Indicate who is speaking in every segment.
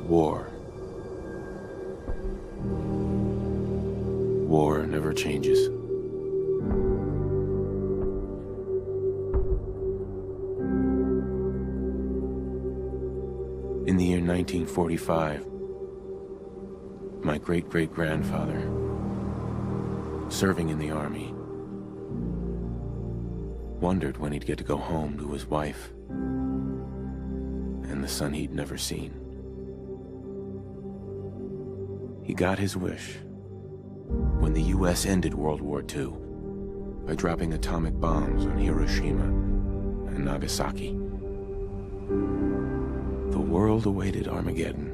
Speaker 1: War. War never changes. In the year 1945, my great-great-grandfather, serving in the army, wondered when he'd get to go home to his wife and the son he'd never seen. He got his wish when the US ended World War II by dropping atomic bombs on Hiroshima and Nagasaki. The world awaited Armageddon.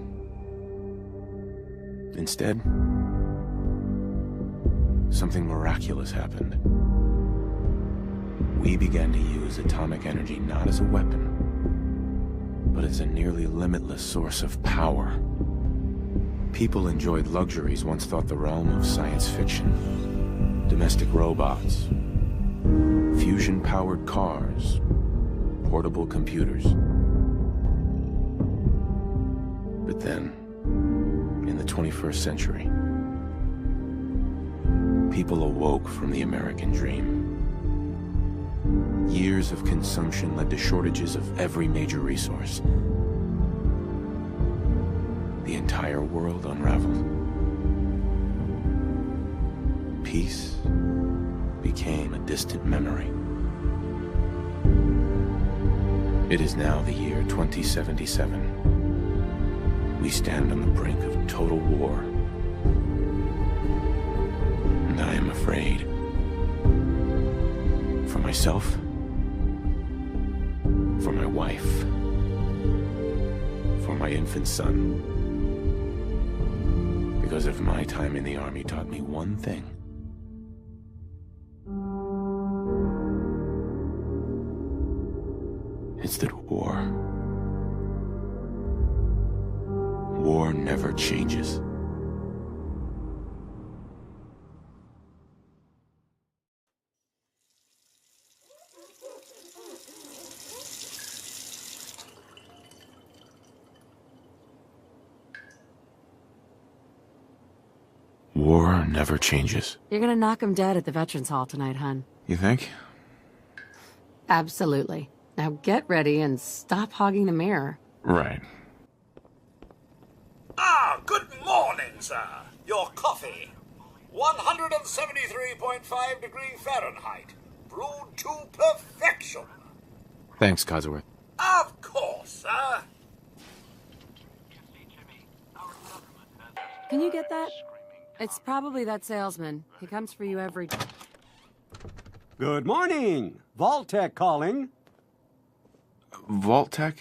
Speaker 1: Instead, something miraculous happened. We began to use atomic energy not as a weapon, but as a nearly limitless source of power. People enjoyed luxuries once thought the realm of science fiction. Domestic robots, fusion-powered cars, portable computers. But then, in the 21st century, people awoke from the American dream. Years of consumption led to shortages of every major resource. The entire world unraveled. Peace became a distant memory. It is now the year 2077. We stand on the brink of total war. And I am afraid. For myself, for my wife, for my infant son. Because if my time in the army taught me one thing, it's that war never changes. War never changes.
Speaker 2: You're gonna knock him dead at the Veterans Hall tonight, hun.
Speaker 1: You think?
Speaker 2: Absolutely. Now get ready and stop hogging the mirror.
Speaker 1: Right.
Speaker 3: Ah, good morning, sir. Your coffee. 173.5 degrees Fahrenheit. Brewed to perfection.
Speaker 1: Thanks, Codsworth.
Speaker 3: Of course, sir.
Speaker 2: Can you get that? It's probably that salesman. He comes for you every...
Speaker 4: Good morning. Vault-Tec calling.
Speaker 1: Vault-Tec?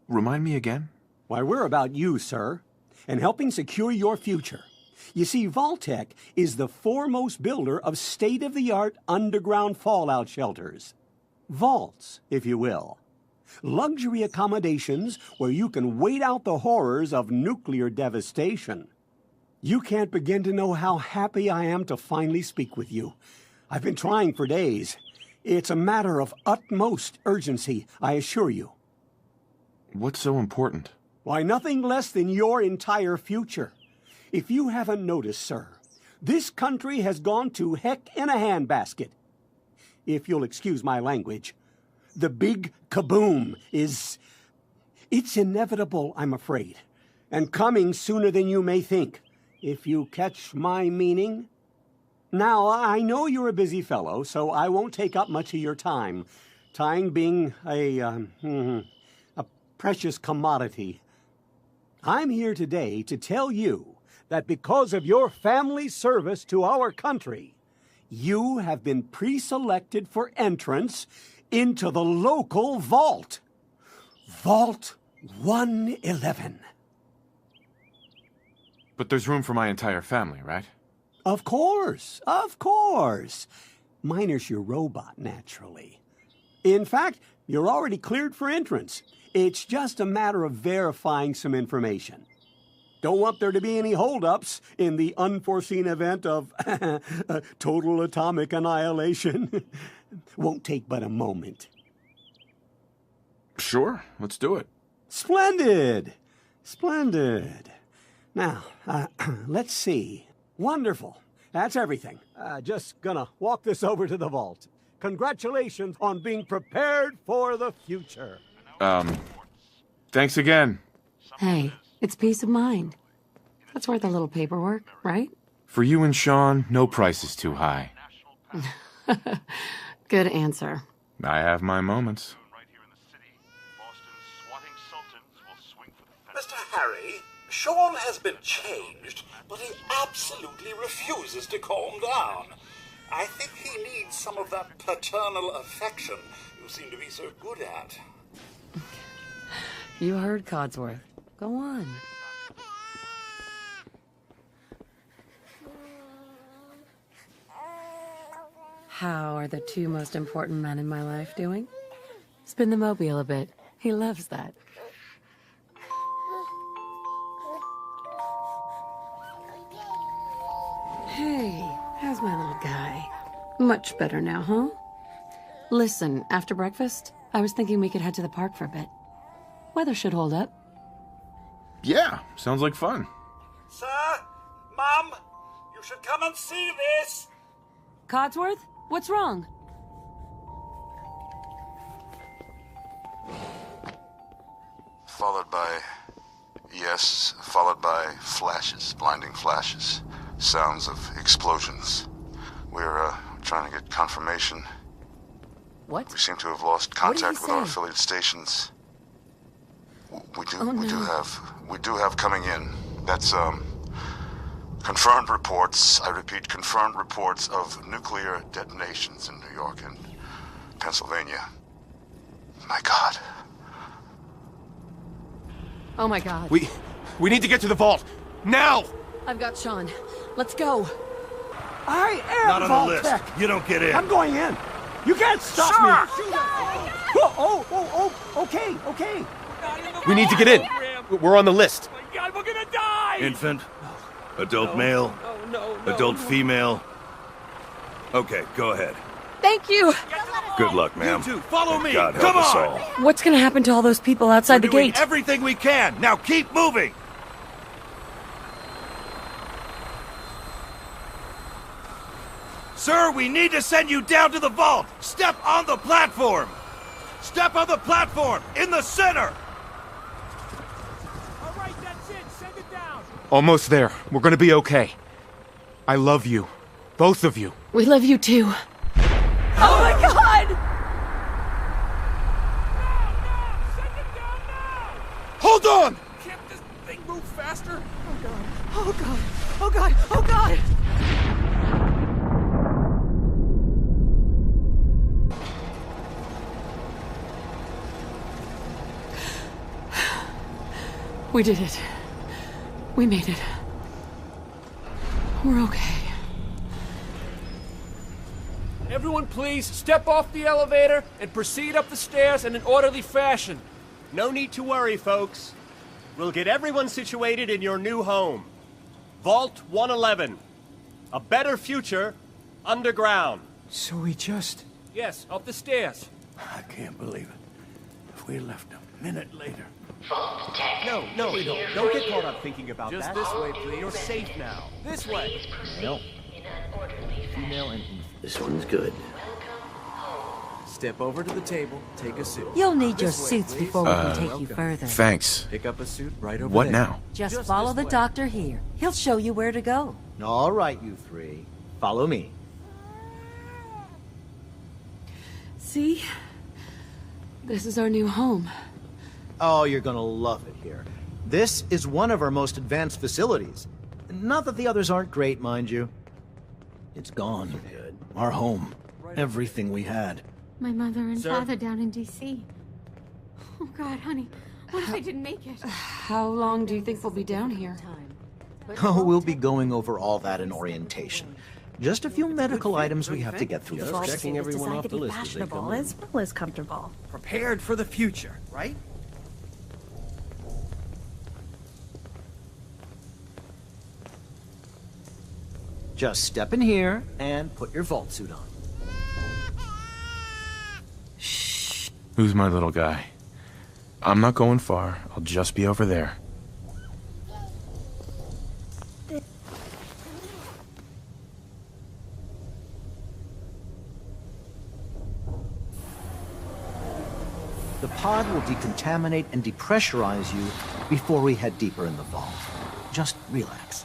Speaker 1: Remind me again?
Speaker 4: Why, we're about you, sir, and helping secure your future. You see, Vault-Tec is the foremost builder of state-of-the-art underground fallout shelters. Vaults, if you will. Luxury accommodations where you can wait out the horrors of nuclear devastation. You can't begin to know how happy I am to finally speak with you. I've been trying for days. It's a matter of utmost urgency, I assure you.
Speaker 1: What's so important?
Speaker 4: Why, nothing less than your entire future. If you haven't noticed, sir, this country has gone to heck in a handbasket. If you'll excuse my language, the big kaboom is... It's inevitable, I'm afraid, and coming sooner than you may think, if you catch my meaning. Now, I know you're a busy fellow, so I won't take up much of your time. Time being a precious commodity. I'm here today to tell you that because of your family's service to our country, you have been pre-selected for entrance into the local vault. Vault 111.
Speaker 1: But there's room for my entire family, right?
Speaker 4: Of course, of course. Minus your robot, naturally. In fact, you're already cleared for entrance. It's just a matter of verifying some information. Don't want there to be any holdups in the unforeseen event of total atomic annihilation. Won't take but a moment.
Speaker 1: Sure, let's do it.
Speaker 4: Splendid! Splendid. Now, let's see. Wonderful. That's everything. Just gonna walk this over to the vault. Congratulations on being prepared for the future.
Speaker 1: Thanks again.
Speaker 2: Hey, it's peace of mind. That's worth a little paperwork, right?
Speaker 1: For you and Sean, no price is too high.
Speaker 2: Good answer.
Speaker 1: I have my moments.
Speaker 3: Mr. Harry, Sean has been changed, but he absolutely refuses to calm down. I think he needs some of that paternal affection you seem to be so good at.
Speaker 2: You heard Codsworth. Go on. How are the two most important men in my life doing? Spin the mobile a bit. He loves that. Hey, how's my little guy? Much better now, huh? Listen, after breakfast, I was thinking we could head to the park for a bit. Weather should hold up.
Speaker 1: Yeah, sounds like fun.
Speaker 3: Sir, Mum, you should come and see this.
Speaker 2: Codsworth? What's wrong?
Speaker 5: Followed by flashes, blinding flashes, sounds of explosions. We're trying to get confirmation.
Speaker 2: What?
Speaker 5: We seem to have lost
Speaker 2: What did he
Speaker 5: contact with our
Speaker 2: say?
Speaker 5: affiliate stations. We do have coming in. That's confirmed reports. I repeat, confirmed reports of nuclear detonations in New York and Pennsylvania. My God.
Speaker 2: Oh my god.
Speaker 1: We need to get to the vault. Now!
Speaker 2: I've got Sean. Let's go.
Speaker 4: I am
Speaker 3: Not on the list.
Speaker 4: Vault-Tec.
Speaker 3: You don't get in.
Speaker 4: I'm going in. You can't stop me. Okay.
Speaker 6: We need to get in. We're on the list.
Speaker 7: God, we're gonna die!
Speaker 3: Infant, adult male, adult female. Okay, go ahead.
Speaker 2: Thank you.
Speaker 3: Good luck, ma'am.
Speaker 7: You two, follow me.
Speaker 3: God help
Speaker 7: Come
Speaker 3: us
Speaker 7: on.
Speaker 3: all.
Speaker 2: What's gonna happen to all those people outside
Speaker 3: We're
Speaker 2: the
Speaker 3: doing
Speaker 2: gate?
Speaker 3: everything we can. Now keep moving. Sir, we need to send you down to the vault. Step on the platform. Step on the platform in the center.
Speaker 7: All right, that's it. Send it down.
Speaker 1: Almost there. We're gonna be okay. I love you. Both of you.
Speaker 2: We love you too. Oh my god!
Speaker 7: Send it down now.
Speaker 1: Hold on!
Speaker 7: Can't this thing move faster?
Speaker 2: Oh god! Oh god! Oh god! We did it. We made it. We're okay.
Speaker 7: Everyone please step off the elevator and proceed up the stairs in an orderly fashion.
Speaker 6: No need to worry, folks. We'll get everyone situated in your new home. Vault 111. A better future underground.
Speaker 8: So we just...
Speaker 7: Yes, up the stairs.
Speaker 3: I can't believe it. If we left a minute later.
Speaker 6: No, don't get caught up thinking about
Speaker 7: Just
Speaker 6: that.
Speaker 7: this way, please.
Speaker 6: You're safe now.
Speaker 7: This way.
Speaker 8: Male. Female and... This one's good.
Speaker 7: Step over to the table, take a suit.
Speaker 9: You'll need your
Speaker 7: This way,
Speaker 9: suits
Speaker 7: please.
Speaker 9: before we can take you further.
Speaker 1: Thanks.
Speaker 7: Pick up a suit right over
Speaker 1: What
Speaker 7: there.
Speaker 1: now?
Speaker 9: Just follow
Speaker 7: this
Speaker 9: the
Speaker 7: way.
Speaker 9: doctor here. He'll show you where to go.
Speaker 8: All right, you three. Follow me.
Speaker 2: See? This is our new home.
Speaker 8: Oh, you're gonna love it here. This is one of our most advanced facilities. Not that the others aren't great, mind you. It's gone. Our home. Everything we had.
Speaker 10: My mother and
Speaker 7: Sir?
Speaker 10: father down in D.C. Oh, God, honey. What if I didn't make it?
Speaker 2: How long do you think we'll be down here?
Speaker 8: Oh, we'll be going over all that in orientation. Just a few medical items we have to get through
Speaker 6: Just
Speaker 8: first.
Speaker 6: checking everyone off the list as they come in.
Speaker 9: as well as comfortable.
Speaker 6: Prepared for the future, right?
Speaker 8: Just step in here and put your vault suit on.
Speaker 1: Who's my little guy? I'm not going far. I'll just be over there.
Speaker 8: The pod will decontaminate and depressurize you before we head deeper in the vault. Just relax.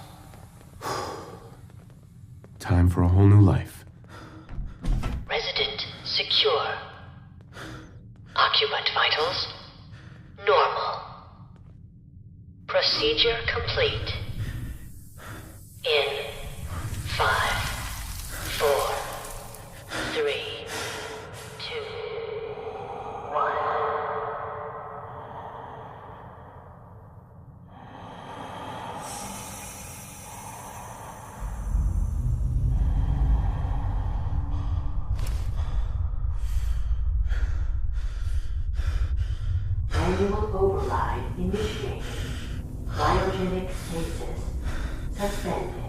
Speaker 1: Time for a whole new life.
Speaker 11: Resident secure. Occupant vitals normal. Procedure complete. In 5, 4, 3, 2, 1. Manual override initiated. Cryogenic stasis suspended.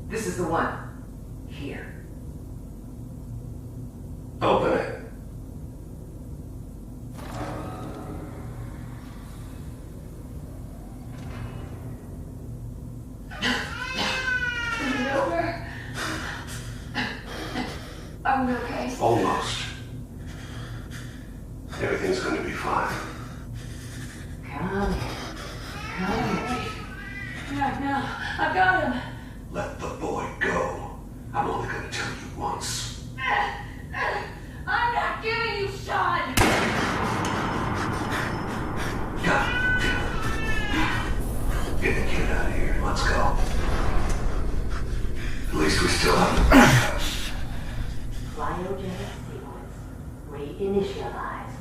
Speaker 12: This is the one. Here.
Speaker 13: Open it.
Speaker 12: Are we okay?
Speaker 13: Almost. Everything's going to be fine.
Speaker 12: Come in. Come in. No, I got him.
Speaker 13: Let the boy go. I'm only going to tell you once.
Speaker 12: I'm not giving you Sean!
Speaker 13: God damn it. Get the kid out of here. Let's go. At least we still have the backup.
Speaker 11: Cryogenic sequence reinitialized.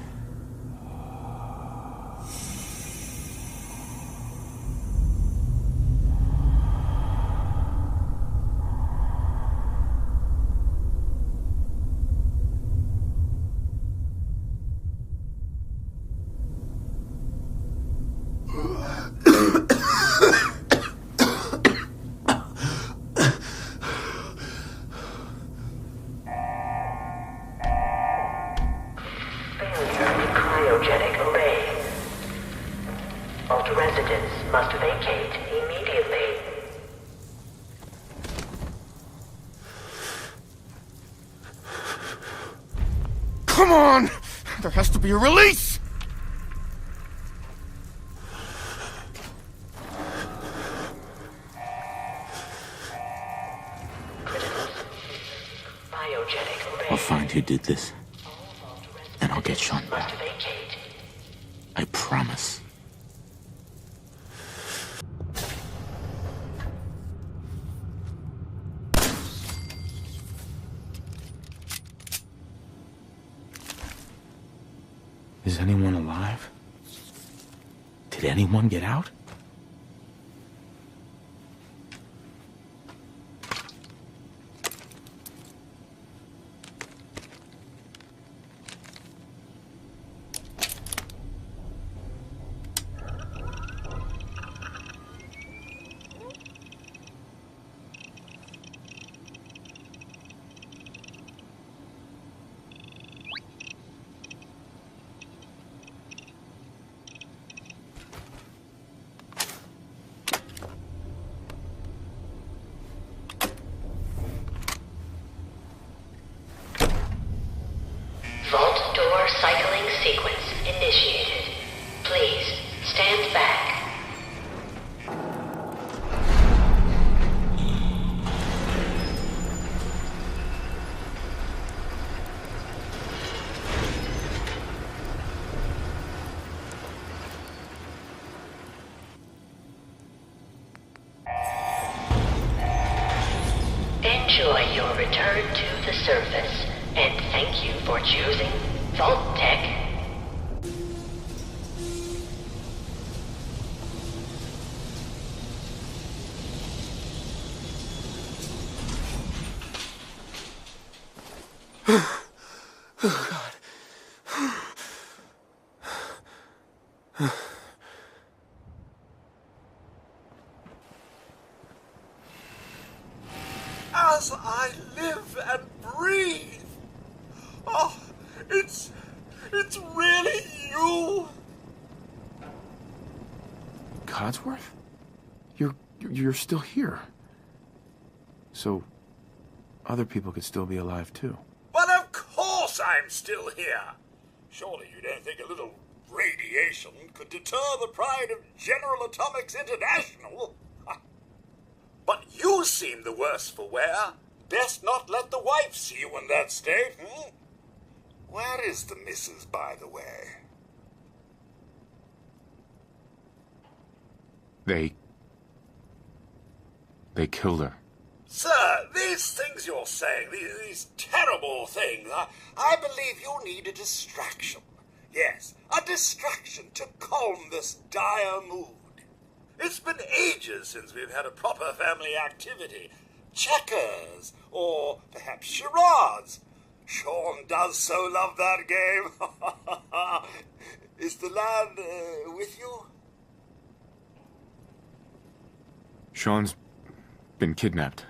Speaker 11: Residents must vacate immediately.
Speaker 14: Come on! There has to be a release!
Speaker 1: I'll find who did this. And I'll get Sean back. I promise. Is anyone alive? Did anyone get out?
Speaker 11: Vault door cycling sequence initiated. Please stand back. Enjoy your return to the surface, and thank you for choosing Vault Tech.
Speaker 14: Oh, God.
Speaker 3: As I live and breathe. Oh, it's really you.
Speaker 1: Codsworth? You're still here. So, other people could still be alive too.
Speaker 3: Well, of course I'm still here. Surely you don't think a little radiation could deter the pride of General Atomics International? But you seem the worse for wear. Best not let the wife see you in that state, hmm? Where is the missus, by the way?
Speaker 1: They killed her.
Speaker 3: Sir, these things you're saying, these terrible things, I believe you need a distraction. Yes, a distraction to calm this dire mood. It's been ages since we've had a proper family activity. Checkers, or perhaps charades. Sean does so love that game. Is the lad with you?
Speaker 1: Sean's been kidnapped.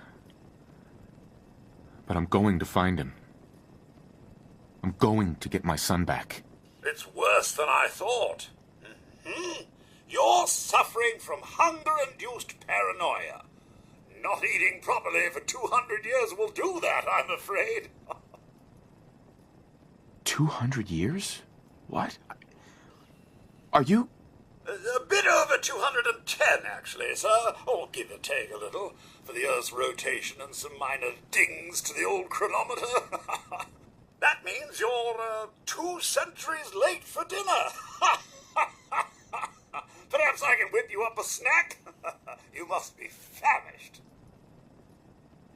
Speaker 1: But I'm going to find him. I'm going to get my son back.
Speaker 3: It's worse than I thought. Mm-hmm. You're suffering from hunger-induced paranoia. Not eating properly for 200 years will do that, I'm afraid.
Speaker 1: 200 years? What? Are you...
Speaker 3: A bit over 210, actually, sir. Or give or take a little, for the Earth's rotation and some minor dings to the old chronometer. That means you're 2 centuries late for dinner. Perhaps I can whip you up a snack? You must be famished.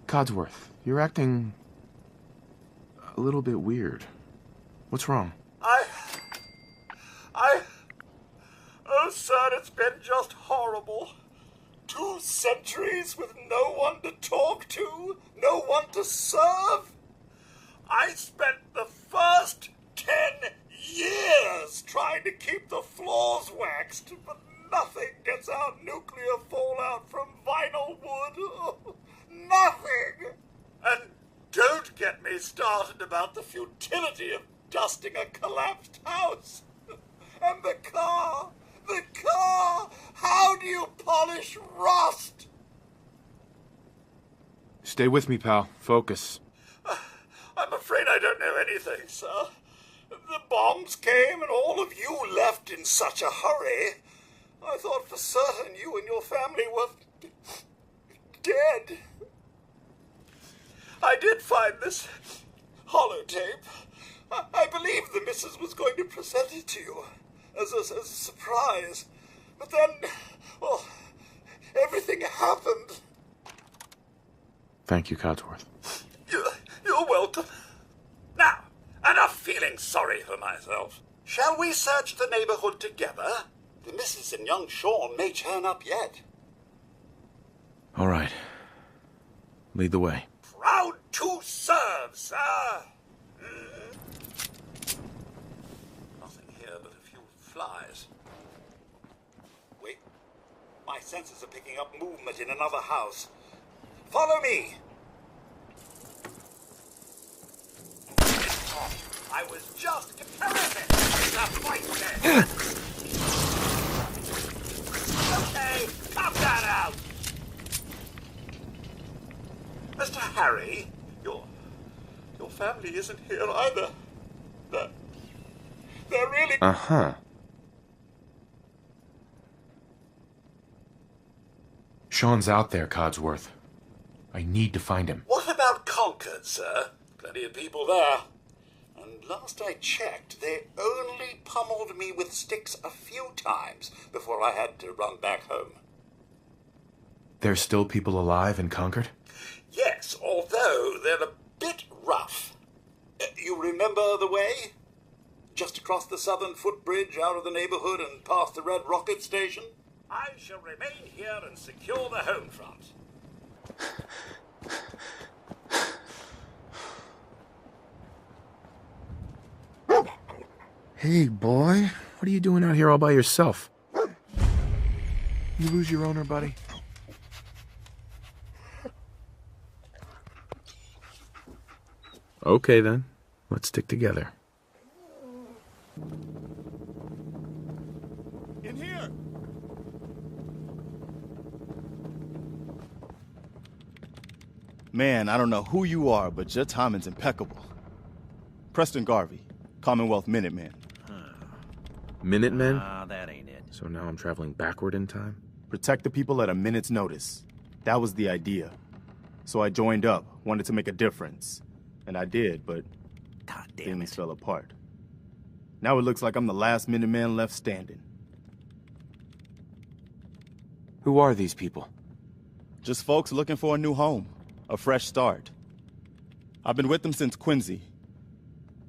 Speaker 1: Codsworth, you're acting... a little bit weird. What's wrong?
Speaker 3: Oh, sir, it's been just horrible. 2 centuries with no one to talk to, no one to serve. I spent the first 10 years trying to keep the floors waxed, but nothing gets out nuclear fallout from vinyl wood. Nothing! And don't get me started about the futility of dusting a collapsed house. And the car! How do you polish rust?
Speaker 1: Stay with me, pal. Focus.
Speaker 3: I'm afraid I don't know anything, sir. The bombs came and all of you left in such a hurry. I thought for certain you and your family were dead. I did find this holotape. I believe the missus was going to present it to you as a surprise. But then, well, everything happened.
Speaker 1: Thank you, Codsworth.
Speaker 3: You're welcome. Now, enough feeling sorry for myself. Shall we search the neighborhood together? The missus and young Sean may turn up yet.
Speaker 1: All right. Lead the way.
Speaker 3: Proud to serve, sir. Nothing here but a few flies. Wait. My senses are picking up movement in another house. Follow me. I was just terrific. The fight then. Okay, cut that out. Mr. Harry, your family isn't here either. They're really...
Speaker 1: Uh-huh. Sean's out there, Codsworth. I need to find him.
Speaker 3: What about Concord, sir? Plenty of people there. And last I checked, they only pummeled me with sticks a few times before I had to run back home.
Speaker 1: There's still people alive in Concord?
Speaker 3: Yes, although they're a bit rough. You remember the way? Just across the southern footbridge out of the neighborhood and past the Red Rocket Station? I shall remain here and secure the home front.
Speaker 1: Hey, boy. What are you doing out here all by yourself? You lose your owner, buddy? Okay, then. Let's stick together.
Speaker 6: In here!
Speaker 15: Man, I don't know who you are, but your timing's impeccable. Preston Garvey, Commonwealth Minuteman.
Speaker 1: Minutemen?
Speaker 8: That ain't it.
Speaker 1: So now I'm traveling backward in time?
Speaker 15: Protect the people at a minute's notice. That was the idea. So I joined up, wanted to make a difference. And I did, but things fell apart. Now it looks like I'm the last Minuteman left standing.
Speaker 1: Who are these people?
Speaker 15: Just folks looking for a new home, a fresh start. I've been with them since Quincy.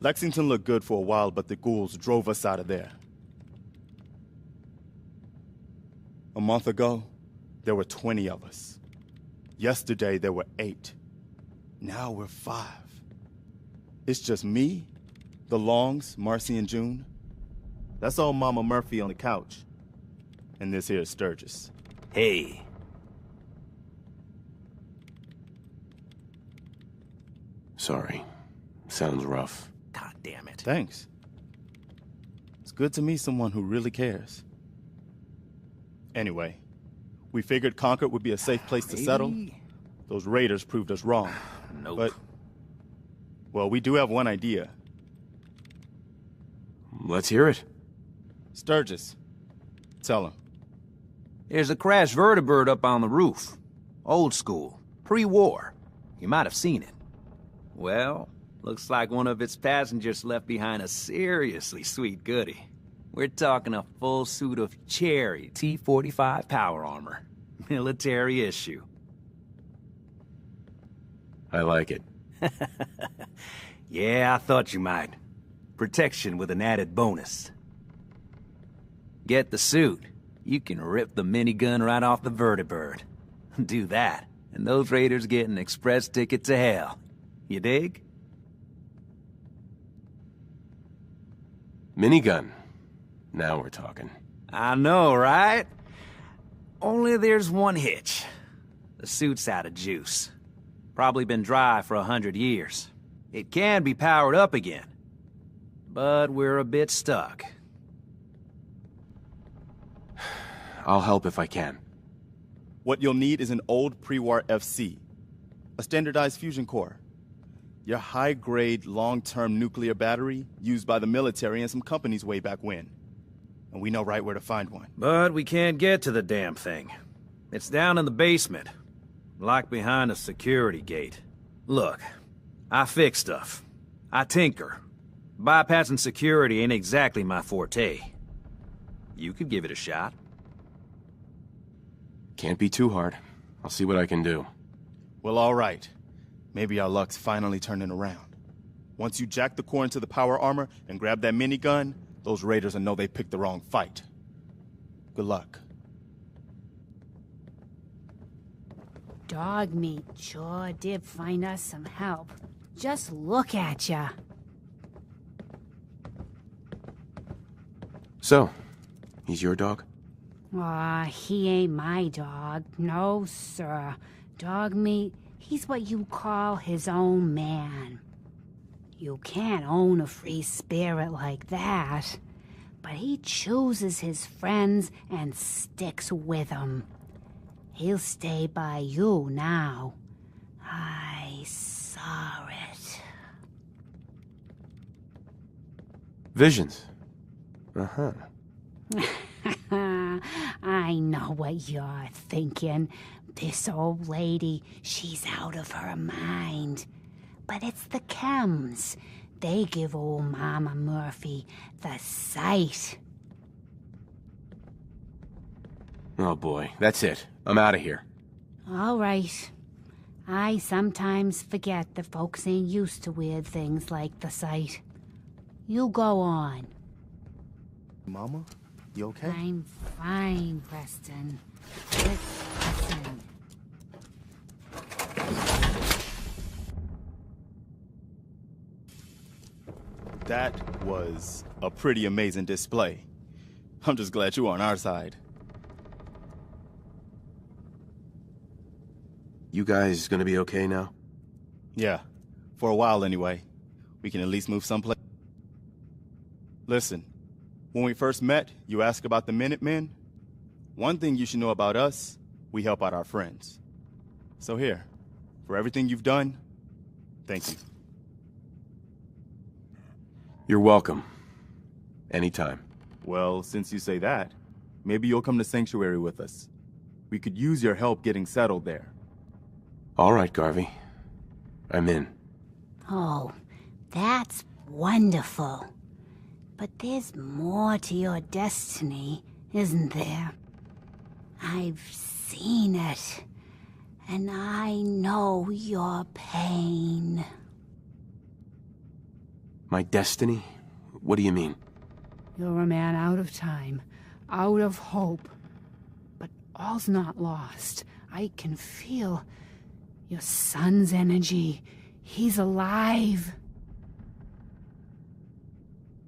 Speaker 15: Lexington looked good for a while, but the ghouls drove us out of there. A month ago, there were 20 of us. Yesterday, there were 8. Now we're 5. It's just me, the Longs, Marcy and June. That's old Mama Murphy on the couch. And this here is Sturgis.
Speaker 8: Hey.
Speaker 1: Sorry. Sounds rough.
Speaker 8: God damn it.
Speaker 15: Thanks. It's good to meet someone who really cares. Anyway, we figured Concord would be a safe place to settle. Those raiders proved us wrong.
Speaker 8: Nope.
Speaker 15: But, well, we do have one idea.
Speaker 1: Let's hear it.
Speaker 15: Sturgis. Tell him.
Speaker 16: There's a crashed vertibird up on the roof. Old school. Pre-war. You might have seen it. Well, looks like one of its passengers left behind a seriously sweet goodie. We're talking a full suit of Cherry T-45 power armor. Military issue.
Speaker 1: I like it.
Speaker 16: Yeah, I thought you might. Protection with an added bonus. Get the suit. You can rip the minigun right off the vertibird. Do that, and those raiders get an express ticket to hell. You dig?
Speaker 1: Minigun. Now we're talking.
Speaker 16: I know, right? Only there's one hitch. The suit's out of juice. Probably been dry for 100 years. It can be powered up again. But we're a bit stuck.
Speaker 1: I'll help if I can.
Speaker 15: What you'll need is an old pre-war FC. A standardized fusion core. Your high-grade, long-term nuclear battery used by the military and some companies way back when. And we know right where to find one.
Speaker 16: But we can't get to the damn thing. It's down in the basement. Like behind a security gate. Look, I fix stuff. I tinker. Bypassing security ain't exactly my forte. You could give it a shot.
Speaker 1: Can't be too hard. I'll see what I can do.
Speaker 15: Well, all right. Maybe our luck's finally turning around. Once you jack the core into the power armor and grab that minigun, those raiders will know they picked the wrong fight. Good luck.
Speaker 17: Dog meat sure did find us some help. Just look at ya.
Speaker 1: So, he's your dog?
Speaker 17: Aw, he ain't my dog. No, sir. Dog meat, he's what you call his own man. You can't own a free spirit like that. But he chooses his friends and sticks with them. He'll stay by you now. I saw it.
Speaker 1: Visions. Uh-huh.
Speaker 17: I know what you're thinking. This old lady, she's out of her mind. But it's the chems. They give old Mama Murphy the sight.
Speaker 1: Oh boy, that's it. I'm out of here.
Speaker 17: All right. I sometimes forget that folks ain't used to weird things like the sight. You go on.
Speaker 15: Mama, you okay?
Speaker 17: I'm fine, Preston. Listen.
Speaker 15: That was a pretty amazing display. I'm just glad you're on our side.
Speaker 1: You guys gonna be okay now?
Speaker 15: Yeah, for a while anyway. We can at least move someplace. Listen, when we first met, you asked about the Minutemen. One thing you should know about us, we help out our friends. So here, For everything you've done, thank you.
Speaker 1: You're welcome. Anytime.
Speaker 15: Well, since you say that, maybe you'll come to Sanctuary with us. We could use your help getting settled there.
Speaker 1: All right, Garvey. I'm in.
Speaker 17: Oh, that's wonderful. But there's more to your destiny, isn't there? I've seen it, and I know your pain.
Speaker 1: My destiny? What do you mean?
Speaker 17: You're a man out of time, out of hope. But all's not lost. I can feel your son's energy. He's alive.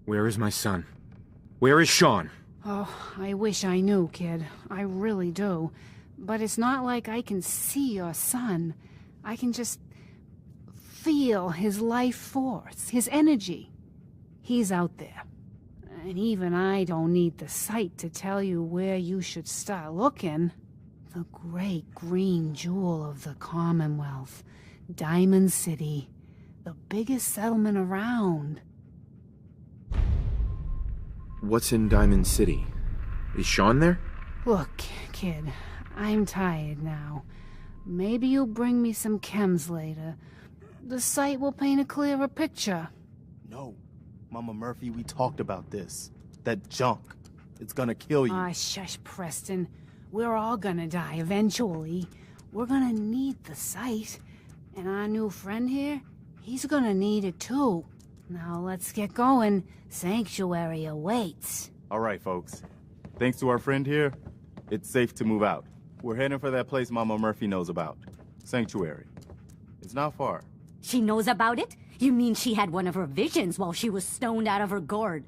Speaker 1: Where is my son? Where is Sean?
Speaker 17: Oh, I wish I knew, kid. I really do. But it's not like I can see your son. I can just feel his life force, his energy. He's out there. And even I don't need the sight to tell you where you should start looking. The great green jewel of the Commonwealth. Diamond City. The biggest settlement around.
Speaker 1: What's in Diamond City? Is Sean there?
Speaker 17: Look, kid, I'm tired now. Maybe you'll bring me some chems later. The sight will paint a clearer picture.
Speaker 15: No. Mama Murphy, we talked about this. That junk. It's gonna kill you.
Speaker 17: Ah, shush, Preston. We're all gonna die eventually. We're gonna need the sight. And our new friend here, he's gonna need it too. Now let's get going. Sanctuary awaits.
Speaker 15: All right, folks. Thanks to our friend here, it's safe to move out. We're heading for that place Mama Murphy knows about. Sanctuary. It's not far.
Speaker 9: She knows about it? You mean she had one of her visions while she was stoned out of her gourd?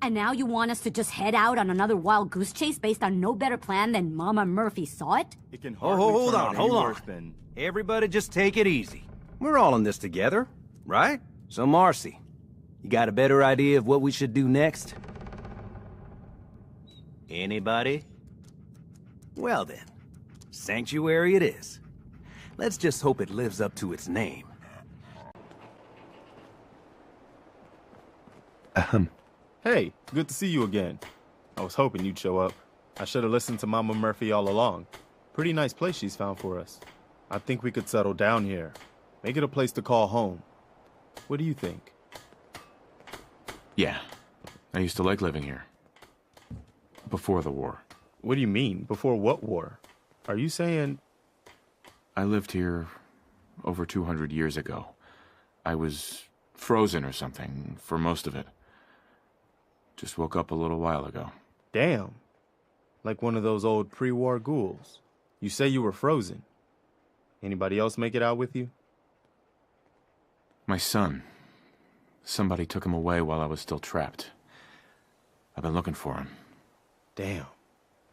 Speaker 9: And now you want us to just head out on another wild goose chase based on no better plan than Mama Murphy saw it?
Speaker 15: It can
Speaker 16: Oh,
Speaker 15: hardly
Speaker 16: hold
Speaker 15: turn
Speaker 16: on,
Speaker 15: out
Speaker 16: hold
Speaker 15: any
Speaker 16: on.
Speaker 15: worse than...
Speaker 16: Everybody just take it easy. We're all in this together, right? So, Marcy, you got a better idea of what we should do next? Anybody? Well then, Sanctuary it is. Let's just hope it lives up to its name.
Speaker 15: Hey, good to see you again. I was hoping you'd show up. I should have listened to Mama Murphy all along. Pretty nice place she's found for us. I think we could settle down here. Make it a place to call home. What do you think?
Speaker 1: Yeah. I used to like living here. Before the war.
Speaker 15: What do you mean? Before what war? Are you saying...
Speaker 1: I lived here over 200 years ago. I was frozen or something for most of it. Just woke up a little while ago.
Speaker 15: Damn. Like one of those old pre-war ghouls. You say you were frozen. Anybody else make it out with you?
Speaker 1: My son. Somebody took him away while I was still trapped. I've been looking for him.
Speaker 15: Damn.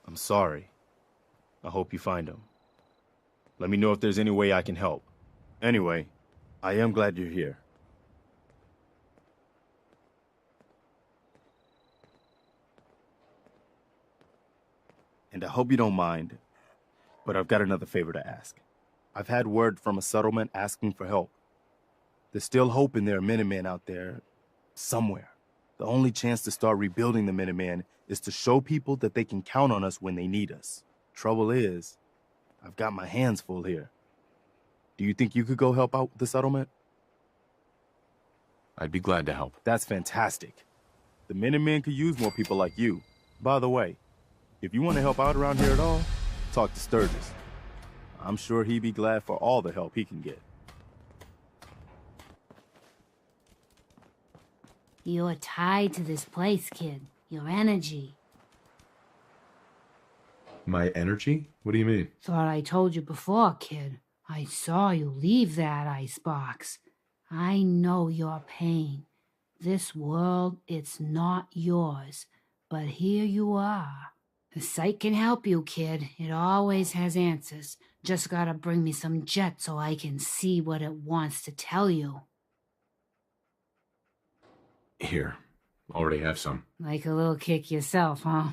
Speaker 15: I'm sorry. I hope you find him. Let me know if there's any way I can help. Anyway, I am glad you're here. And I hope you don't mind, but I've got another favor to ask. I've had word from a settlement asking for help. There's still hope in there are Minutemen out there somewhere. The only chance to start rebuilding the Minutemen is to show people that they can count on us when they need us. Trouble is, I've got my hands full here. Do you think you could go help out the settlement?
Speaker 1: I'd be glad to help.
Speaker 15: That's fantastic. The Minutemen could use more people like you. By the way, if you want to help out around here at all, talk to Sturgis. I'm sure he'd be glad for all the help he can get.
Speaker 17: You're tied to this place, kid. Your energy.
Speaker 1: My energy? What do you mean?
Speaker 17: Thought I told you before, kid. I saw you leave that icebox. I know your pain. This world, it's not yours. But here you are. The sight can help you, kid. It always has answers. Just gotta bring me some jet so I can see what it wants to tell you.
Speaker 1: Here. Already have some.
Speaker 17: Like a little kick yourself, huh?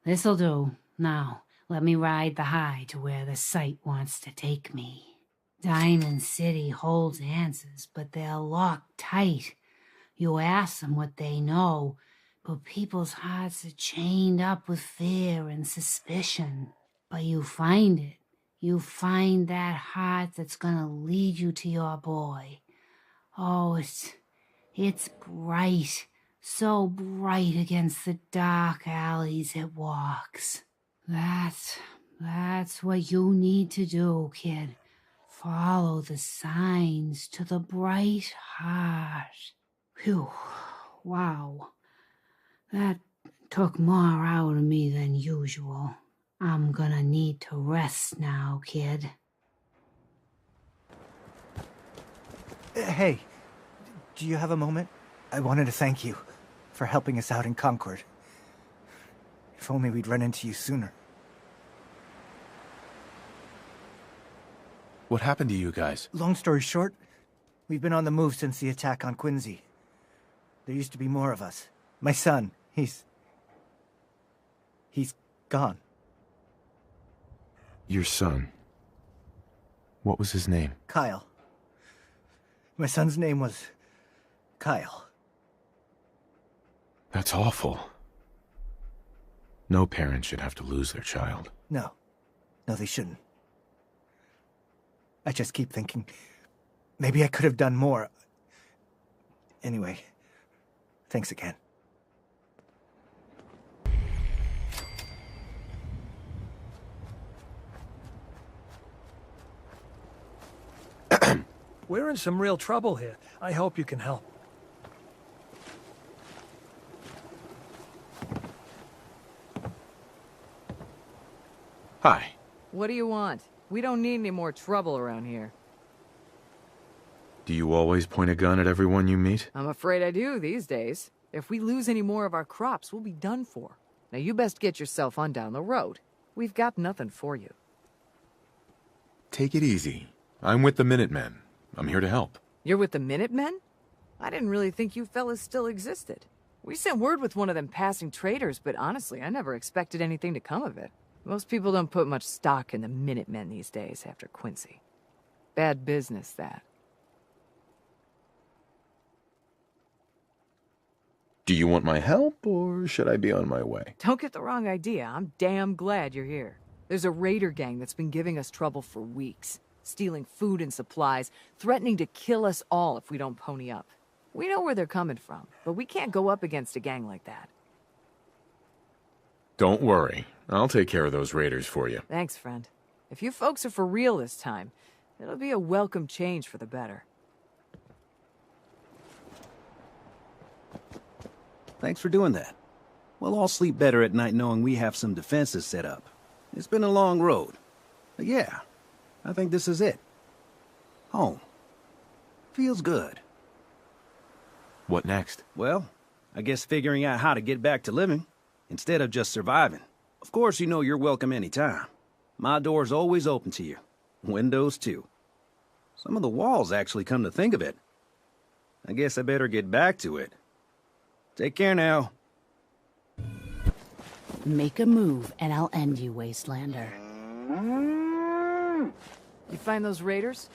Speaker 17: This'll do. Now, let me ride the high to where the sight wants to take me. Diamond City holds answers, but they're locked tight. You ask them what they know, but people's hearts are chained up with fear and suspicion. But you find it. You find that heart that's gonna lead you to your boy. Oh, it's bright, so bright against the dark alleys it walks. That's what you need to do, kid. Follow the signs to the bright heart. Phew, wow. That took more out of me than usual. I'm gonna need to rest now, kid.
Speaker 18: Hey, do you have a moment? I wanted to thank you for helping us out in Concord. If only we'd run into you sooner.
Speaker 1: What happened to you guys?
Speaker 18: Long story short, we've been on the move since the attack on Quincy. There used to be more of us. My son, he's gone.
Speaker 1: Your son? What was his name?
Speaker 18: Kyle. My son's name was Kyle.
Speaker 1: That's awful. No parent should have to lose their child.
Speaker 18: No, they shouldn't. I just keep thinking, maybe I could have done more. Anyway, thanks again.
Speaker 19: We're in some real trouble here. I hope you can help.
Speaker 1: Hi.
Speaker 20: What do you want? We don't need any more trouble around here.
Speaker 1: Do you always point a gun at everyone you meet?
Speaker 20: I'm afraid I do these days. If we lose any more of our crops, we'll be done for. Now you best get yourself on down the road. We've got nothing for you.
Speaker 1: Take it easy. I'm with the Minutemen. I'm here to help.
Speaker 20: You're with the Minutemen? I didn't really think you fellas still existed. We sent word with one of them passing traders, but honestly, I never expected anything to come of it. Most people don't put much stock in the Minutemen these days after Quincy. Bad business, that.
Speaker 1: Do you want my help, or should I be on my way?
Speaker 20: Don't get the wrong idea. I'm damn glad you're here. There's a raider gang that's been giving us trouble for weeks. Stealing food and supplies, threatening to kill us all if we don't pony up. We know where they're coming from, but we can't go up against a gang like that.
Speaker 1: Don't worry. I'll take care of those raiders for you.
Speaker 20: Thanks, friend. If you folks are for real this time, it'll be a welcome change for the better.
Speaker 16: Thanks for doing that. We'll all sleep better at night knowing we have some defenses set up. It's been a long road. But yeah, I think this is it. Home. Feels good.
Speaker 1: What next?
Speaker 16: Well, I guess figuring out how to get back to living, instead of just surviving. Of course, you know you're welcome anytime. My door's always open to you. Windows, too. Some of the walls, actually, come to think of it. I guess I better get back to it. Take care now.
Speaker 9: Make a move, and I'll end you, Wastelander.
Speaker 20: You find those raiders?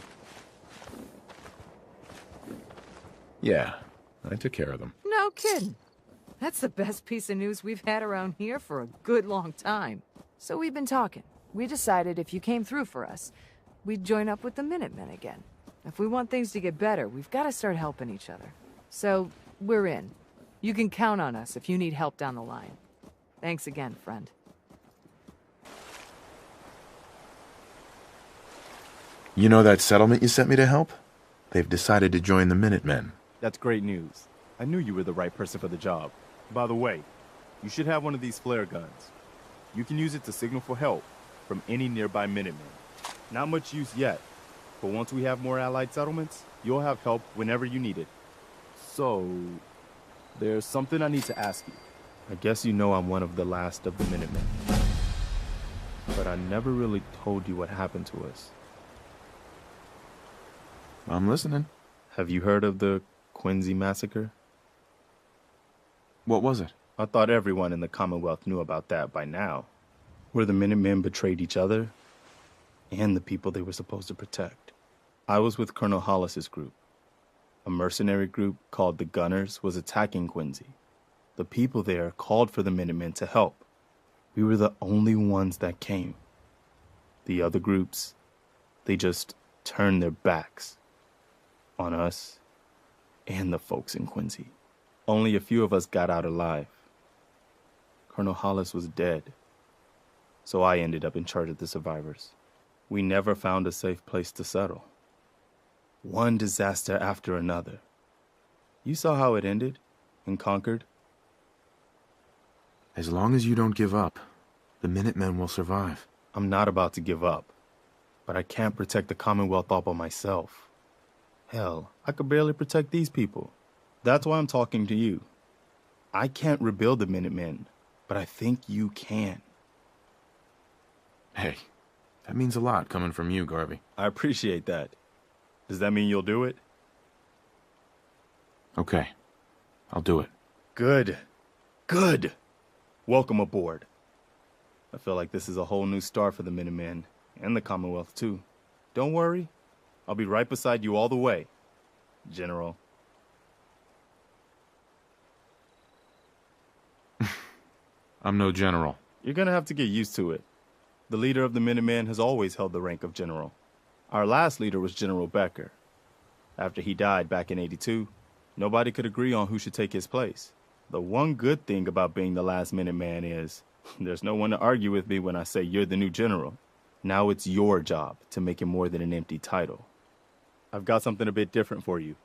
Speaker 1: Yeah, I took care of them.
Speaker 20: No kidding. That's the best piece of news we've had around here for a good long time. So we've been talking. We decided if you came through for us, we'd join up with the Minutemen again. If we want things to get better, we've got to start helping each other. So, we're in. You can count on us if you need help down the line. Thanks again, friend.
Speaker 1: You know that settlement you sent me to help? They've decided to join the Minutemen.
Speaker 15: That's great news. I knew you were the right person for the job. By the way, you should have one of these flare guns. You can use it to signal for help from any nearby Minutemen. Not much use yet, but once we have more allied settlements, you'll have help whenever you need it. So, there's something I need to ask you. I guess you know I'm one of the last of the Minutemen. But I never really told you what happened to us.
Speaker 1: I'm listening.
Speaker 15: Have you heard of the Quincy massacre?
Speaker 1: What was it?
Speaker 15: I thought everyone in the Commonwealth knew about that by now. Where the Minutemen betrayed each other and the people they were supposed to protect. I was with Colonel Hollis's group. A mercenary group called the Gunners was attacking Quincy. The people there called for the Minutemen to help. We were the only ones that came. The other groups, they just turned their backs on us and the folks in Quincy. Only a few of us got out alive. Colonel Hollis was dead, so I ended up in charge of the survivors. We never found a safe place to settle. One disaster after another. You saw how it ended in Concord?
Speaker 1: As long as you don't give up, the Minutemen will survive.
Speaker 15: I'm not about to give up, but I can't protect the Commonwealth all by myself. Hell, I could barely protect these people. That's why I'm talking to you. I can't rebuild the Minutemen, but I think you can.
Speaker 1: Hey, that means a lot coming from you, Garvey.
Speaker 15: I appreciate that. Does that mean you'll do it?
Speaker 1: Okay, I'll do it.
Speaker 15: Good. Good. Welcome aboard. I feel like this is a whole new start for the Minutemen, and the Commonwealth, too. Don't worry. I'll be right beside you all the way, General.
Speaker 1: I'm no general.
Speaker 15: You're gonna have to get used to it. The leader of the Minutemen has always held the rank of general. Our last leader was General Becker. After he died back in '82, nobody could agree on who should take his place. The one good thing about being the last Minuteman is there's no one to argue with me when I say you're the new general. Now it's your job to make it more than an empty title. I've got something a bit different for you.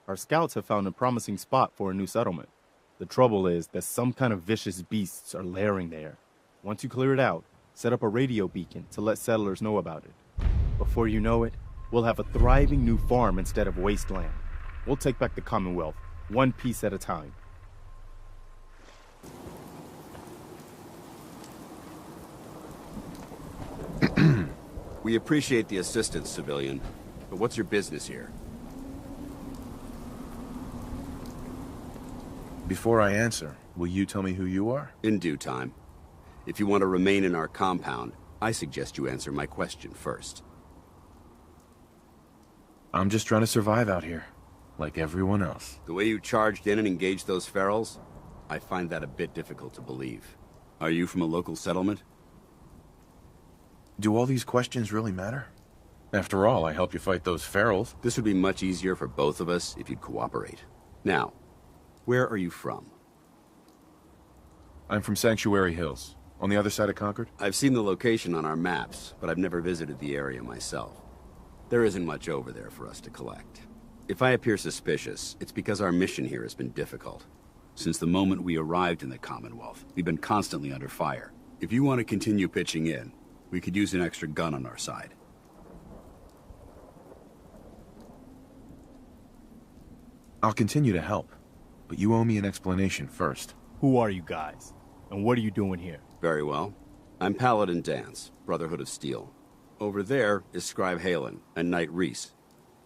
Speaker 15: Our scouts have found a promising spot for a new settlement. The trouble is that some kind of vicious beasts are lairing there. Once you clear it out, set up a radio beacon to let settlers know about it. Before you know it, we'll have a thriving new farm instead of wasteland. We'll take back the Commonwealth, one piece at a time.
Speaker 21: We appreciate the assistance, civilian, but what's your business here?
Speaker 1: Before I answer, will you tell me who you are?
Speaker 21: In due time. If you want to remain in our compound, I suggest you answer my question first.
Speaker 1: I'm just trying to survive out here, like everyone else.
Speaker 21: The way you charged in and engaged those ferals, I find that a bit difficult to believe. Are you from a local settlement?
Speaker 1: Do all these questions really matter? After all, I helped you fight those ferals.
Speaker 21: This would be much easier for both of us if you'd cooperate. Now, where are you from?
Speaker 1: I'm from Sanctuary Hills, on the other side of Concord.
Speaker 21: I've seen the location on our maps, but I've never visited the area myself. There isn't much over there for us to collect. If I appear suspicious, it's because our mission here has been difficult. Since the moment we arrived in the Commonwealth, we've been constantly under fire. If you want to continue pitching in, we could use an extra gun on our side.
Speaker 1: I'll continue to help, but you owe me an explanation first.
Speaker 15: Who are you guys? And what are you doing here?
Speaker 21: Very well. I'm Paladin Danse, Brotherhood of Steel. Over there is Scribe Halen and Knight Reese.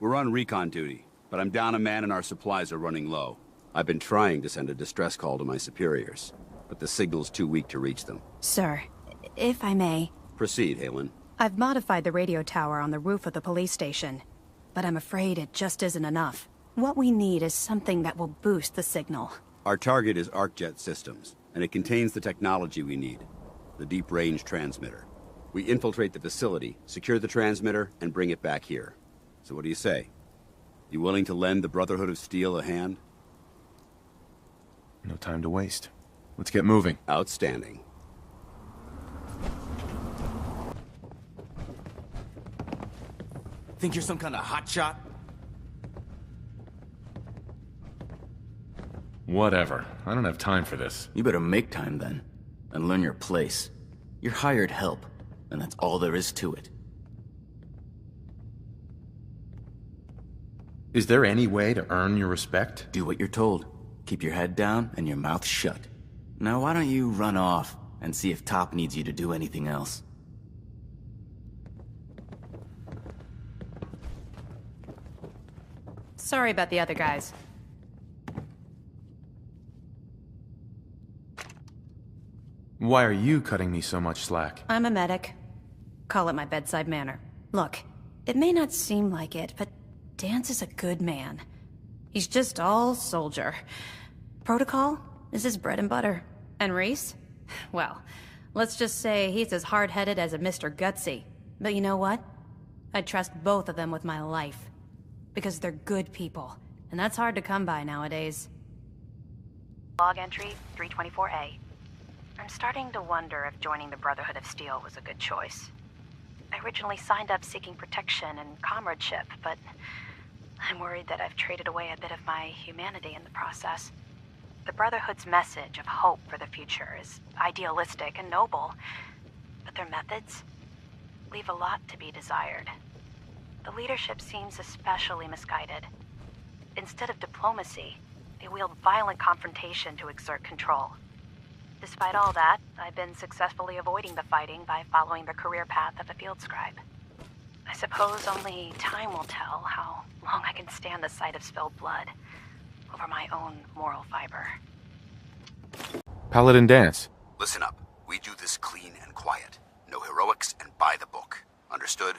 Speaker 21: We're on recon duty, but I'm down a man and our supplies are running low. I've been trying to send a distress call to my superiors, but the signal's too weak to reach them.
Speaker 22: Sir, if I may...
Speaker 21: Proceed, Halen.
Speaker 22: I've modified the radio tower on the roof of the police station, but I'm afraid it just isn't enough. What we need is something that will boost the signal.
Speaker 21: Our target is ArcJet Systems, and it contains the technology we need, the deep-range transmitter. We infiltrate the facility, secure the transmitter, and bring it back here. So what do you say? You willing to lend the Brotherhood of Steel a hand?
Speaker 1: No time to waste. Let's get moving.
Speaker 21: Outstanding.
Speaker 23: Think you're some kind of hotshot?
Speaker 1: Whatever. I don't have time for this.
Speaker 23: You better make time then, and learn your place. You're hired help, and that's all there is to it.
Speaker 1: Is there any way to earn your respect?
Speaker 23: Do what you're told. Keep your head down and your mouth shut. Now why don't you run off and see if Top needs you to do anything else?
Speaker 22: Sorry about the other guys.
Speaker 1: Why are you cutting me so much slack?
Speaker 22: I'm a medic. Call it my bedside manner. Look, it may not seem like it, but Danse is a good man. He's just all soldier. Protocol is his bread and butter. And Reese? Well, let's just say he's as hard-headed as a Mr. Gutsy. But you know what? I trust both of them with my life. Because they're good people. And that's hard to come by nowadays. Log entry 324A. I'm starting to wonder if joining the Brotherhood of Steel was a good choice. I originally signed up seeking protection and comradeship, but I'm worried that I've traded away a bit of my humanity in the process. The Brotherhood's message of hope for the future is idealistic and noble, but their methods leave a lot to be desired. The leadership seems especially misguided. Instead of diplomacy, they wield violent confrontation to exert control. Despite all that, I've been successfully avoiding the fighting by following the career path of a field scribe. I suppose only time will tell how long I can stand the sight of spilled blood over my own moral fiber.
Speaker 1: Paladin Danse.
Speaker 21: Listen up. We do this clean and quiet. No heroics and by the book. Understood?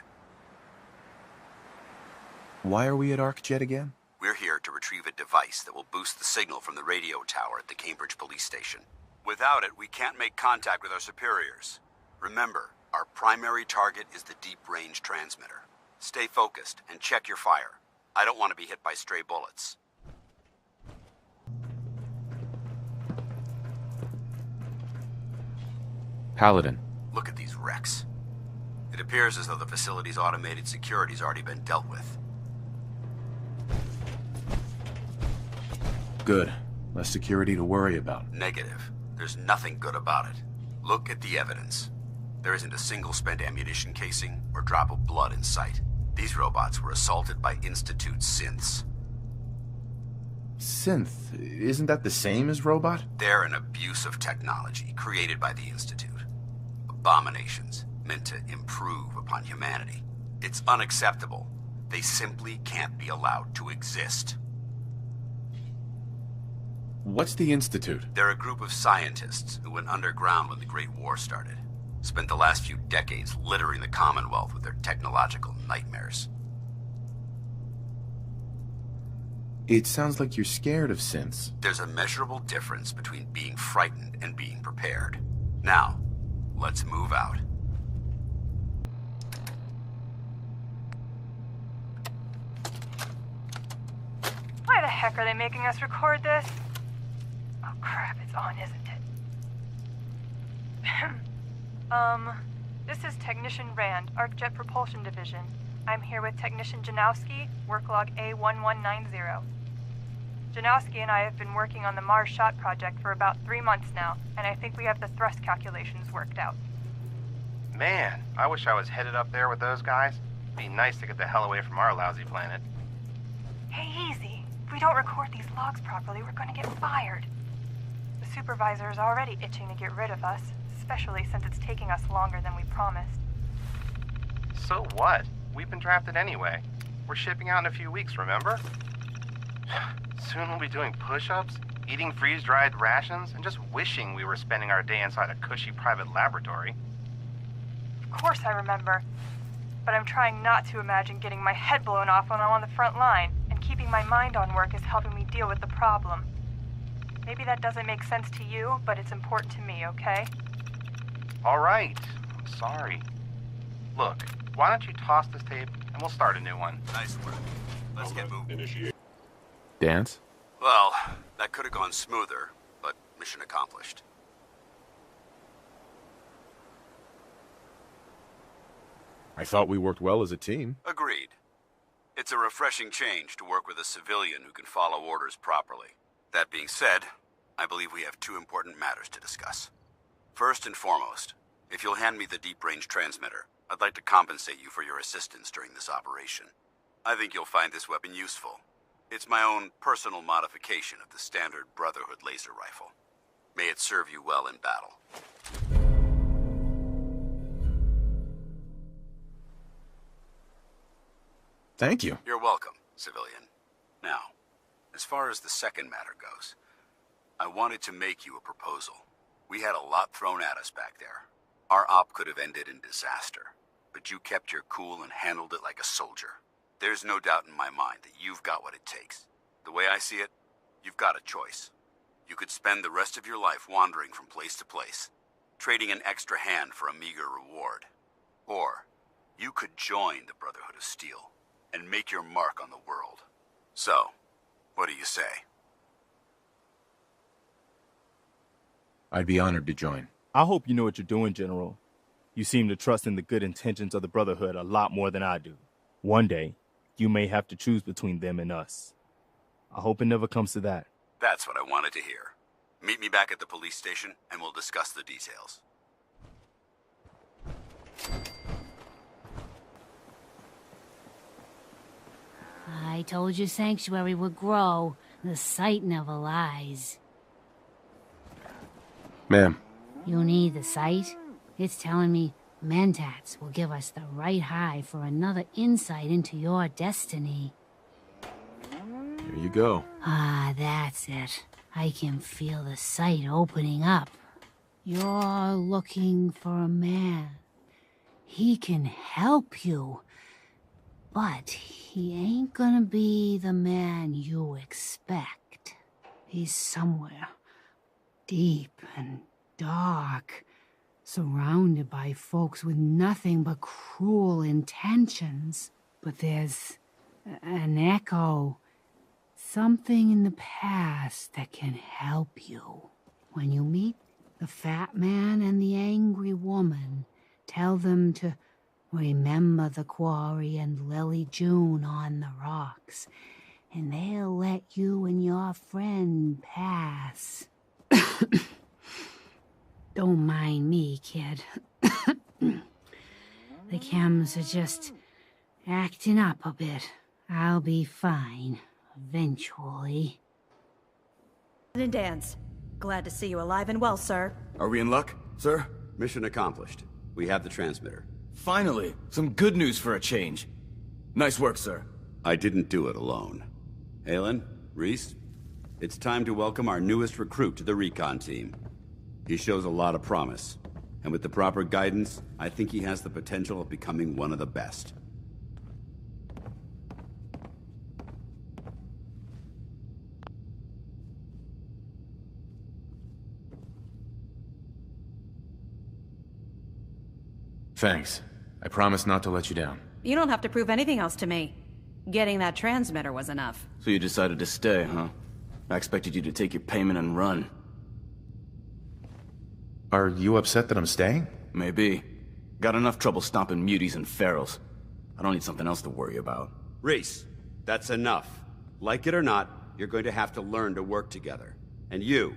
Speaker 1: Why are we at ArcJet again?
Speaker 21: We're here to retrieve a device that will boost the signal from the radio tower at the Cambridge police station. Without it, we can't make contact with our superiors. Remember, our primary target is the deep-range transmitter. Stay focused and check your fire. I don't want to be hit by stray bullets.
Speaker 1: Paladin.
Speaker 21: Look at these wrecks. It appears as though the facility's automated security's already been dealt with.
Speaker 1: Good. Less security to worry about.
Speaker 21: Negative. There's nothing good about it. Look at the evidence. There isn't a single spent ammunition casing or drop of blood in sight. These robots were assaulted by Institute synths.
Speaker 1: Synth? Isn't that the same as robot?
Speaker 21: They're an abuse of technology created by the Institute. Abominations meant to improve upon humanity. It's unacceptable. They simply can't be allowed to exist.
Speaker 1: What's the Institute?
Speaker 21: They're a group of scientists who went underground when the Great War started. Spent the last few decades littering the Commonwealth with their technological nightmares.
Speaker 1: It sounds like you're scared of synths.
Speaker 21: There's a measurable difference between being frightened and being prepared. Now, let's move out.
Speaker 4: Why the heck are they making us record this? Oh crap, it's on, isn't it? This is Technician Rand, ArcJet Propulsion Division. I'm here with Technician Janowski, work log A1190. Janowski and I have been working on the Mars Shot project for about 3 months now, and I think we have the thrust calculations worked out.
Speaker 5: Man, I wish I was headed up there with those guys. It'd be nice to get the hell away from our lousy planet.
Speaker 4: Hey, easy. If we don't record these logs properly, we're gonna get fired. The supervisor is already itching to get rid of us, especially since it's taking us longer than we promised.
Speaker 5: So what? We've been drafted anyway. We're shipping out in a few weeks, remember? Soon we'll be doing push-ups, eating freeze-dried rations, and just wishing we were spending our day inside a cushy private laboratory.
Speaker 4: Of course I remember. But I'm trying not to imagine getting my head blown off when I'm on the front line, and keeping my mind on work is helping me deal with the problem. Maybe that doesn't make sense to you, but it's important to me, okay?
Speaker 5: All right. I'm sorry. Look, why don't you toss this tape and we'll start a new one.
Speaker 21: Nice work. Let's get moving.
Speaker 1: Danse?
Speaker 21: Well, that could have gone smoother, but mission accomplished.
Speaker 1: I thought we worked well as a team.
Speaker 21: Agreed. It's a refreshing change to work with a civilian who can follow orders properly. That being said, I believe we have 2 important matters to discuss. First and foremost, if you'll hand me the deep-range transmitter, I'd like to compensate you for your assistance during this operation. I think you'll find this weapon useful. It's my own personal modification of the standard Brotherhood laser rifle. May it serve you well in battle.
Speaker 1: Thank you.
Speaker 21: You're welcome, civilian. Now, as far as the second matter goes, I wanted to make you a proposal. We had a lot thrown at us back there. Our op could have ended in disaster, but you kept your cool and handled it like a soldier. There's no doubt in my mind that you've got what it takes. The way I see it, you've got a choice. You could spend the rest of your life wandering from place to place, trading an extra hand for a meager reward. Or, you could join the Brotherhood of Steel and make your mark on the world. So, what do you say?
Speaker 1: I'd be honored to join.
Speaker 15: I hope you know what you're doing, General. You seem to trust in the good intentions of the Brotherhood a lot more than I do. One day, you may have to choose between them and us. I hope it never comes to that.
Speaker 21: That's what I wanted to hear. Meet me back at the police station, and we'll discuss the details.
Speaker 17: I told you Sanctuary would grow. The site never lies.
Speaker 1: Ma'am.
Speaker 17: You need the site? It's telling me Mentats will give us the right high for another insight into your destiny.
Speaker 1: Here you go.
Speaker 17: Ah, that's it. I can feel the site opening up. You're looking for a man. He can help you. But he ain't gonna be the man you expect. He's somewhere deep and dark, surrounded by folks with nothing but cruel intentions. But there's an echo, something in the past that can help you. When you meet the fat man and the angry woman, tell them to remember the quarry and Lily June on the rocks, and they'll let you and your friend pass. Don't mind me, kid. The chems are just acting up a bit. I'll be fine, eventually.
Speaker 22: And Dance, glad to see you alive and well, sir.
Speaker 21: Are we in luck, sir? Mission accomplished. We have the transmitter.
Speaker 23: Finally, some good news for a change. Nice work, sir.
Speaker 21: I didn't do it alone. Halen, Reese, it's time to welcome our newest recruit to the recon team. He shows a lot of promise, and with the proper guidance, I think he has the potential of becoming one of the best.
Speaker 1: Thanks. I promise not to let you down.
Speaker 22: You don't have to prove anything else to me. Getting that transmitter was enough.
Speaker 23: So you decided to stay, huh? I expected you to take your payment and run.
Speaker 1: Are you upset that I'm staying?
Speaker 23: Maybe. Got enough trouble stomping muties and ferals. I don't need something else to worry about.
Speaker 21: Reese, that's enough. Like it or not, you're going to have to learn to work together. And you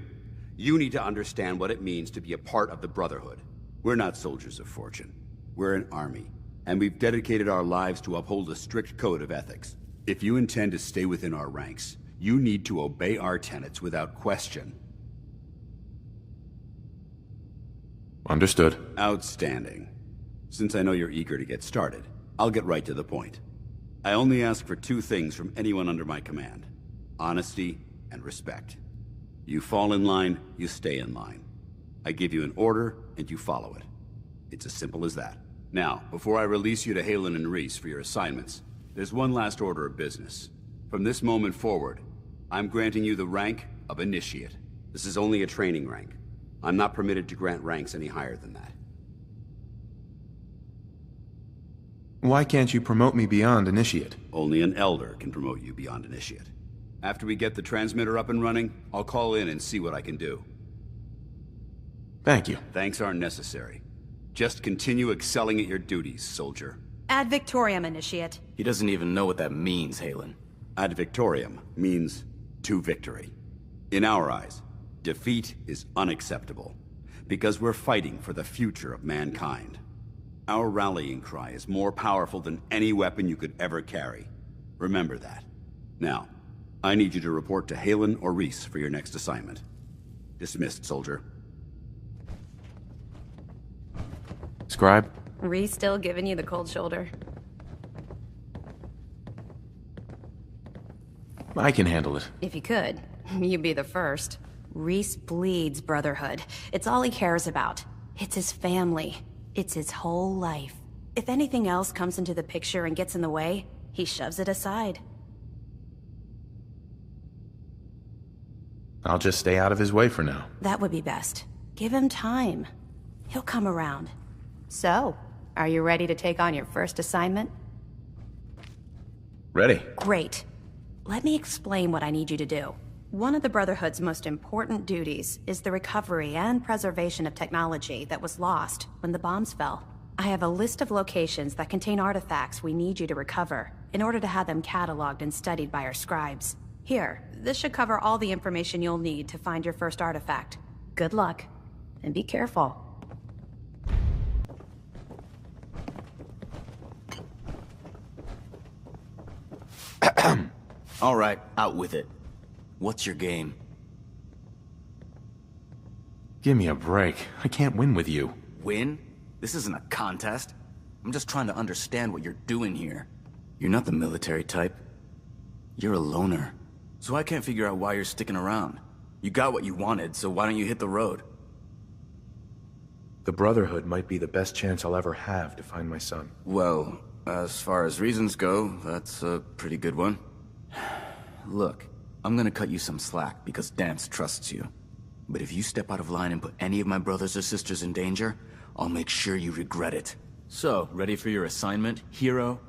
Speaker 21: need to understand what it means to be a part of the Brotherhood. We're not soldiers of fortune. We're an army, and we've dedicated our lives to uphold a strict code of ethics. If you intend to stay within our ranks, you need to obey our tenets without question.
Speaker 1: Understood.
Speaker 21: Outstanding. Since I know you're eager to get started, I'll get right to the point. I only ask for two things from anyone under my command: honesty and respect. You fall in line, you stay in line. I give you an order, and you follow it. It's as simple as that. Now, before I release you to Halen and Reese for your assignments, there's one last order of business. From this moment forward, I'm granting you the rank of Initiate. This is only a training rank. I'm not permitted to grant ranks any higher than that.
Speaker 1: Why can't you promote me beyond Initiate?
Speaker 21: Only an Elder can promote you beyond Initiate. After we get the transmitter up and running, I'll call in and see what I can do.
Speaker 1: Thank you.
Speaker 21: Thanks aren't necessary. Just continue excelling at your duties, soldier.
Speaker 22: Ad Victoriam, Initiate.
Speaker 23: He doesn't even know what that means, Halen.
Speaker 21: Ad Victoriam means to victory. In our eyes, defeat is unacceptable, because we're fighting for the future of mankind. Our rallying cry is more powerful than any weapon you could ever carry. Remember that. Now, I need you to report to Halen or Reese for your next assignment. Dismissed, soldier.
Speaker 1: Scribe?
Speaker 22: Reese still giving you the cold shoulder?
Speaker 1: I can handle it.
Speaker 22: If you could, you'd be the first. Reese bleeds brotherhood. It's all he cares about. It's his family. It's his whole life. If anything else comes into the picture and gets in the way, he shoves it aside.
Speaker 1: I'll just stay out of his way for now.
Speaker 22: That would be best. Give him time. He'll come around. So, are you ready to take on your first assignment?
Speaker 1: Ready.
Speaker 22: Great. Let me explain what I need you to do. One of the Brotherhood's most important duties is the recovery and preservation of technology that was lost when the bombs fell. I have a list of locations that contain artifacts we need you to recover in order to have them cataloged and studied by our scribes. Here, this should cover all the information you'll need to find your first artifact. Good luck, and be careful.
Speaker 23: All right, out with it. What's your game?
Speaker 1: Give me a break. I can't win with you.
Speaker 23: Win? This isn't a contest. I'm just trying to understand what you're doing here. You're not the military type. You're a loner. So I can't figure out why you're sticking around. You got what you wanted, so why don't you hit the road?
Speaker 1: The Brotherhood might be the best chance I'll ever have to find my son.
Speaker 23: Well, as far as reasons go, that's a pretty good one. Look, I'm gonna cut you some slack because Danse trusts you. But if you step out of line and put any of my brothers or sisters in danger, I'll make sure you regret it. So, ready for your assignment, hero?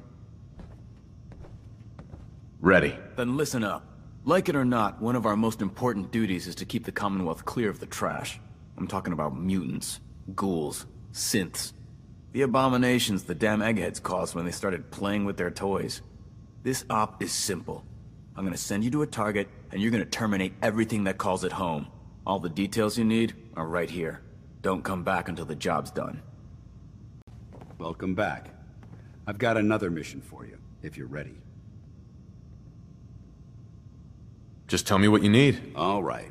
Speaker 1: Ready.
Speaker 23: Then listen up. Like it or not, one of our most important duties is to keep the Commonwealth clear of the trash. I'm talking about mutants, ghouls, synths. The abominations the damn eggheads caused when they started playing with their toys. This op is simple. I'm gonna send you to a target, and you're gonna terminate everything that calls it home. All the details you need are right here. Don't come back until the job's done.
Speaker 21: Welcome back. I've got another mission for you, if you're ready.
Speaker 1: Just tell me what you need.
Speaker 21: All right.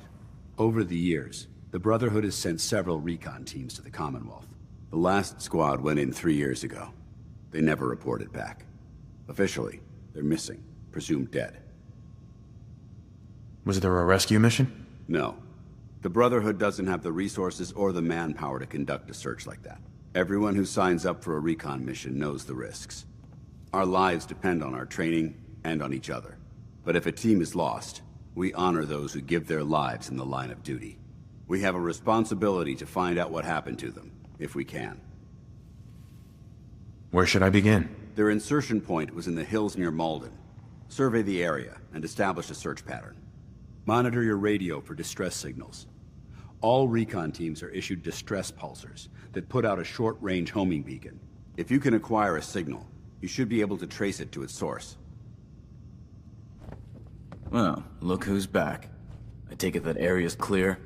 Speaker 21: Over the years, the Brotherhood has sent several recon teams to the Commonwealth. The last squad went in 3 years ago. They never reported back. Officially, they're missing, presumed dead.
Speaker 1: Was there a rescue mission?
Speaker 21: No. The Brotherhood doesn't have the resources or the manpower to conduct a search like that. Everyone who signs up for a recon mission knows the risks. Our lives depend on our training and on each other. But if a team is lost, we honor those who give their lives in the line of duty. We have a responsibility to find out what happened to them, if we can.
Speaker 1: Where should I begin?
Speaker 21: Their insertion point was in the hills near Malden. Survey the area and establish a search pattern. Monitor your radio for distress signals. All recon teams are issued distress pulsers that put out a short-range homing beacon. If you can acquire a signal, you should be able to trace it to its source.
Speaker 23: Well, look who's back. I take it that area's clear?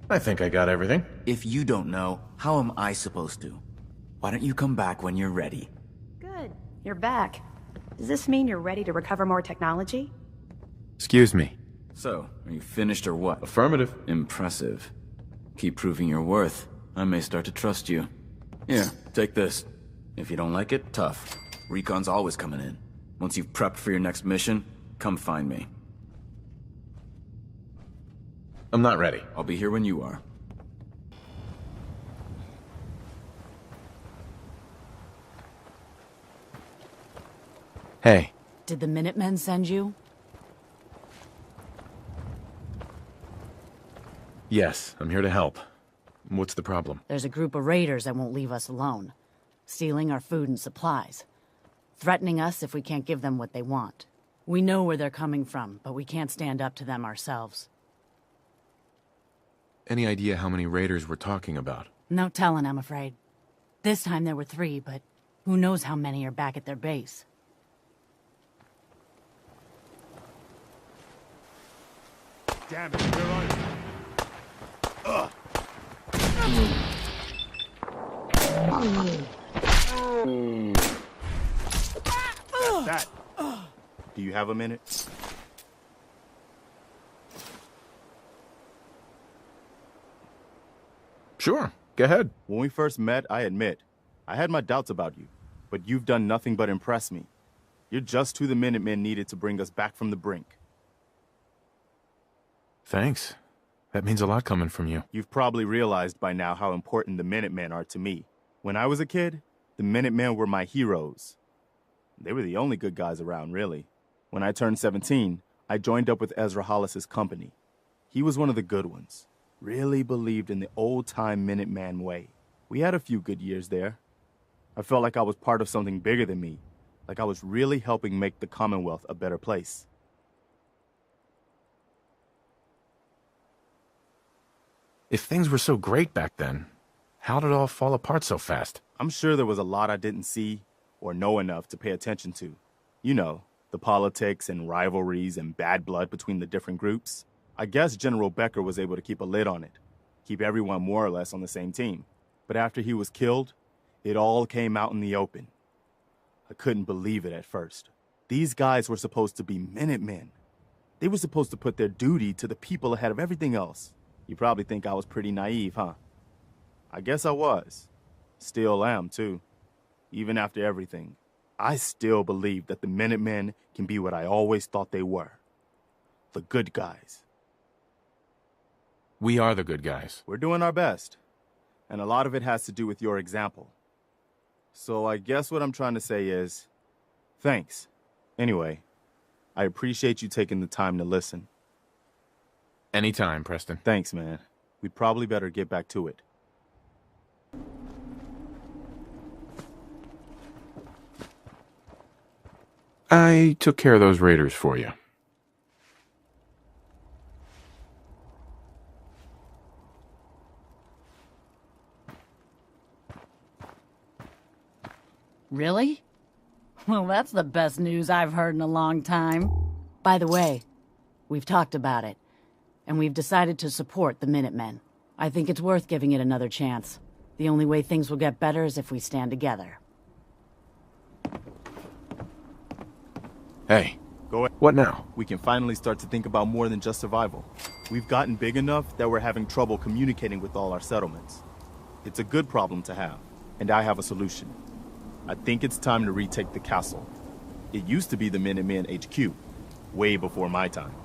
Speaker 1: I think I got everything.
Speaker 23: If you don't know, how am I supposed to? Why don't you come back when you're ready?
Speaker 22: Good. You're back. Does this mean you're ready to recover more technology?
Speaker 1: Excuse me.
Speaker 23: So, are you finished or what?
Speaker 1: Affirmative.
Speaker 23: Impressive. Keep proving your worth. I may start to trust you. Here, take this. If you don't like it, tough. Recon's always coming in. Once you've prepped for your next mission, come find me.
Speaker 1: I'm not ready.
Speaker 23: I'll be here when you are.
Speaker 1: Hey.
Speaker 2: Did the Minutemen send you?
Speaker 1: Yes, I'm here to help. What's the problem?
Speaker 2: There's a group of raiders that won't leave us alone. Stealing our food and supplies. Threatening us if we can't give them what they want. We know where they're coming from, but we can't stand up to them ourselves.
Speaker 1: Any idea how many raiders we're talking about?
Speaker 2: No telling, I'm afraid. This time there were 3, but who knows how many are back at their base.
Speaker 15: Damn it, we're on it. Ugh. That's that. Do you have a minute?
Speaker 1: Sure, go ahead.
Speaker 15: When we first met, I admit, I had my doubts about you, but you've done nothing but impress me. You're just who the Minutemen needed to bring us back from the brink.
Speaker 1: Thanks. That means a lot coming from you.
Speaker 15: You've probably realized by now how important the Minutemen are to me. When I was a kid, the Minutemen were my heroes. They were the only good guys around, really. When I turned 17, I joined up with Ezra Hollis's company. He was one of the good ones. Really believed in the old-time Minuteman way. We had a few good years there. I felt like I was part of something bigger than me, like I was really helping make the Commonwealth a better place.
Speaker 1: If things were so great back then, how did it all fall apart so fast?
Speaker 15: I'm sure there was a lot I didn't see or know enough to pay attention to. You know, the politics and rivalries and bad blood between the different groups. I guess General Becker was able to keep a lid on it, keep everyone more or less on the same team. But after he was killed, it all came out in the open. I couldn't believe it at first. These guys were supposed to be Minutemen. They were supposed to put their duty to the people ahead of everything else. You probably think I was pretty naive, huh? I guess I was. Still am, too. Even after everything, I still believe that the Minutemen can be what I always thought they were. The good guys.
Speaker 1: We are the good guys.
Speaker 15: We're doing our best. And a lot of it has to do with your example. So I guess what I'm trying to say is, thanks. Anyway, I appreciate you taking the time to listen.
Speaker 1: Anytime, Preston.
Speaker 15: Thanks, man. We'd probably better get back to it.
Speaker 1: I took care of those raiders for you.
Speaker 2: Really? Well, that's the best news I've heard in a long time. By the way, we've talked about it, and we've decided to support the Minutemen. I think it's worth giving it another chance. The only way things will get better is if we stand together.
Speaker 1: Hey.
Speaker 15: Go ahead.
Speaker 1: What now?
Speaker 15: We can finally start to think about more than just survival. We've gotten big enough that we're having trouble communicating with all our settlements. It's a good problem to have, and I have a solution. I think it's time to retake the castle. It used to be the Minutemen HQ, way before my time.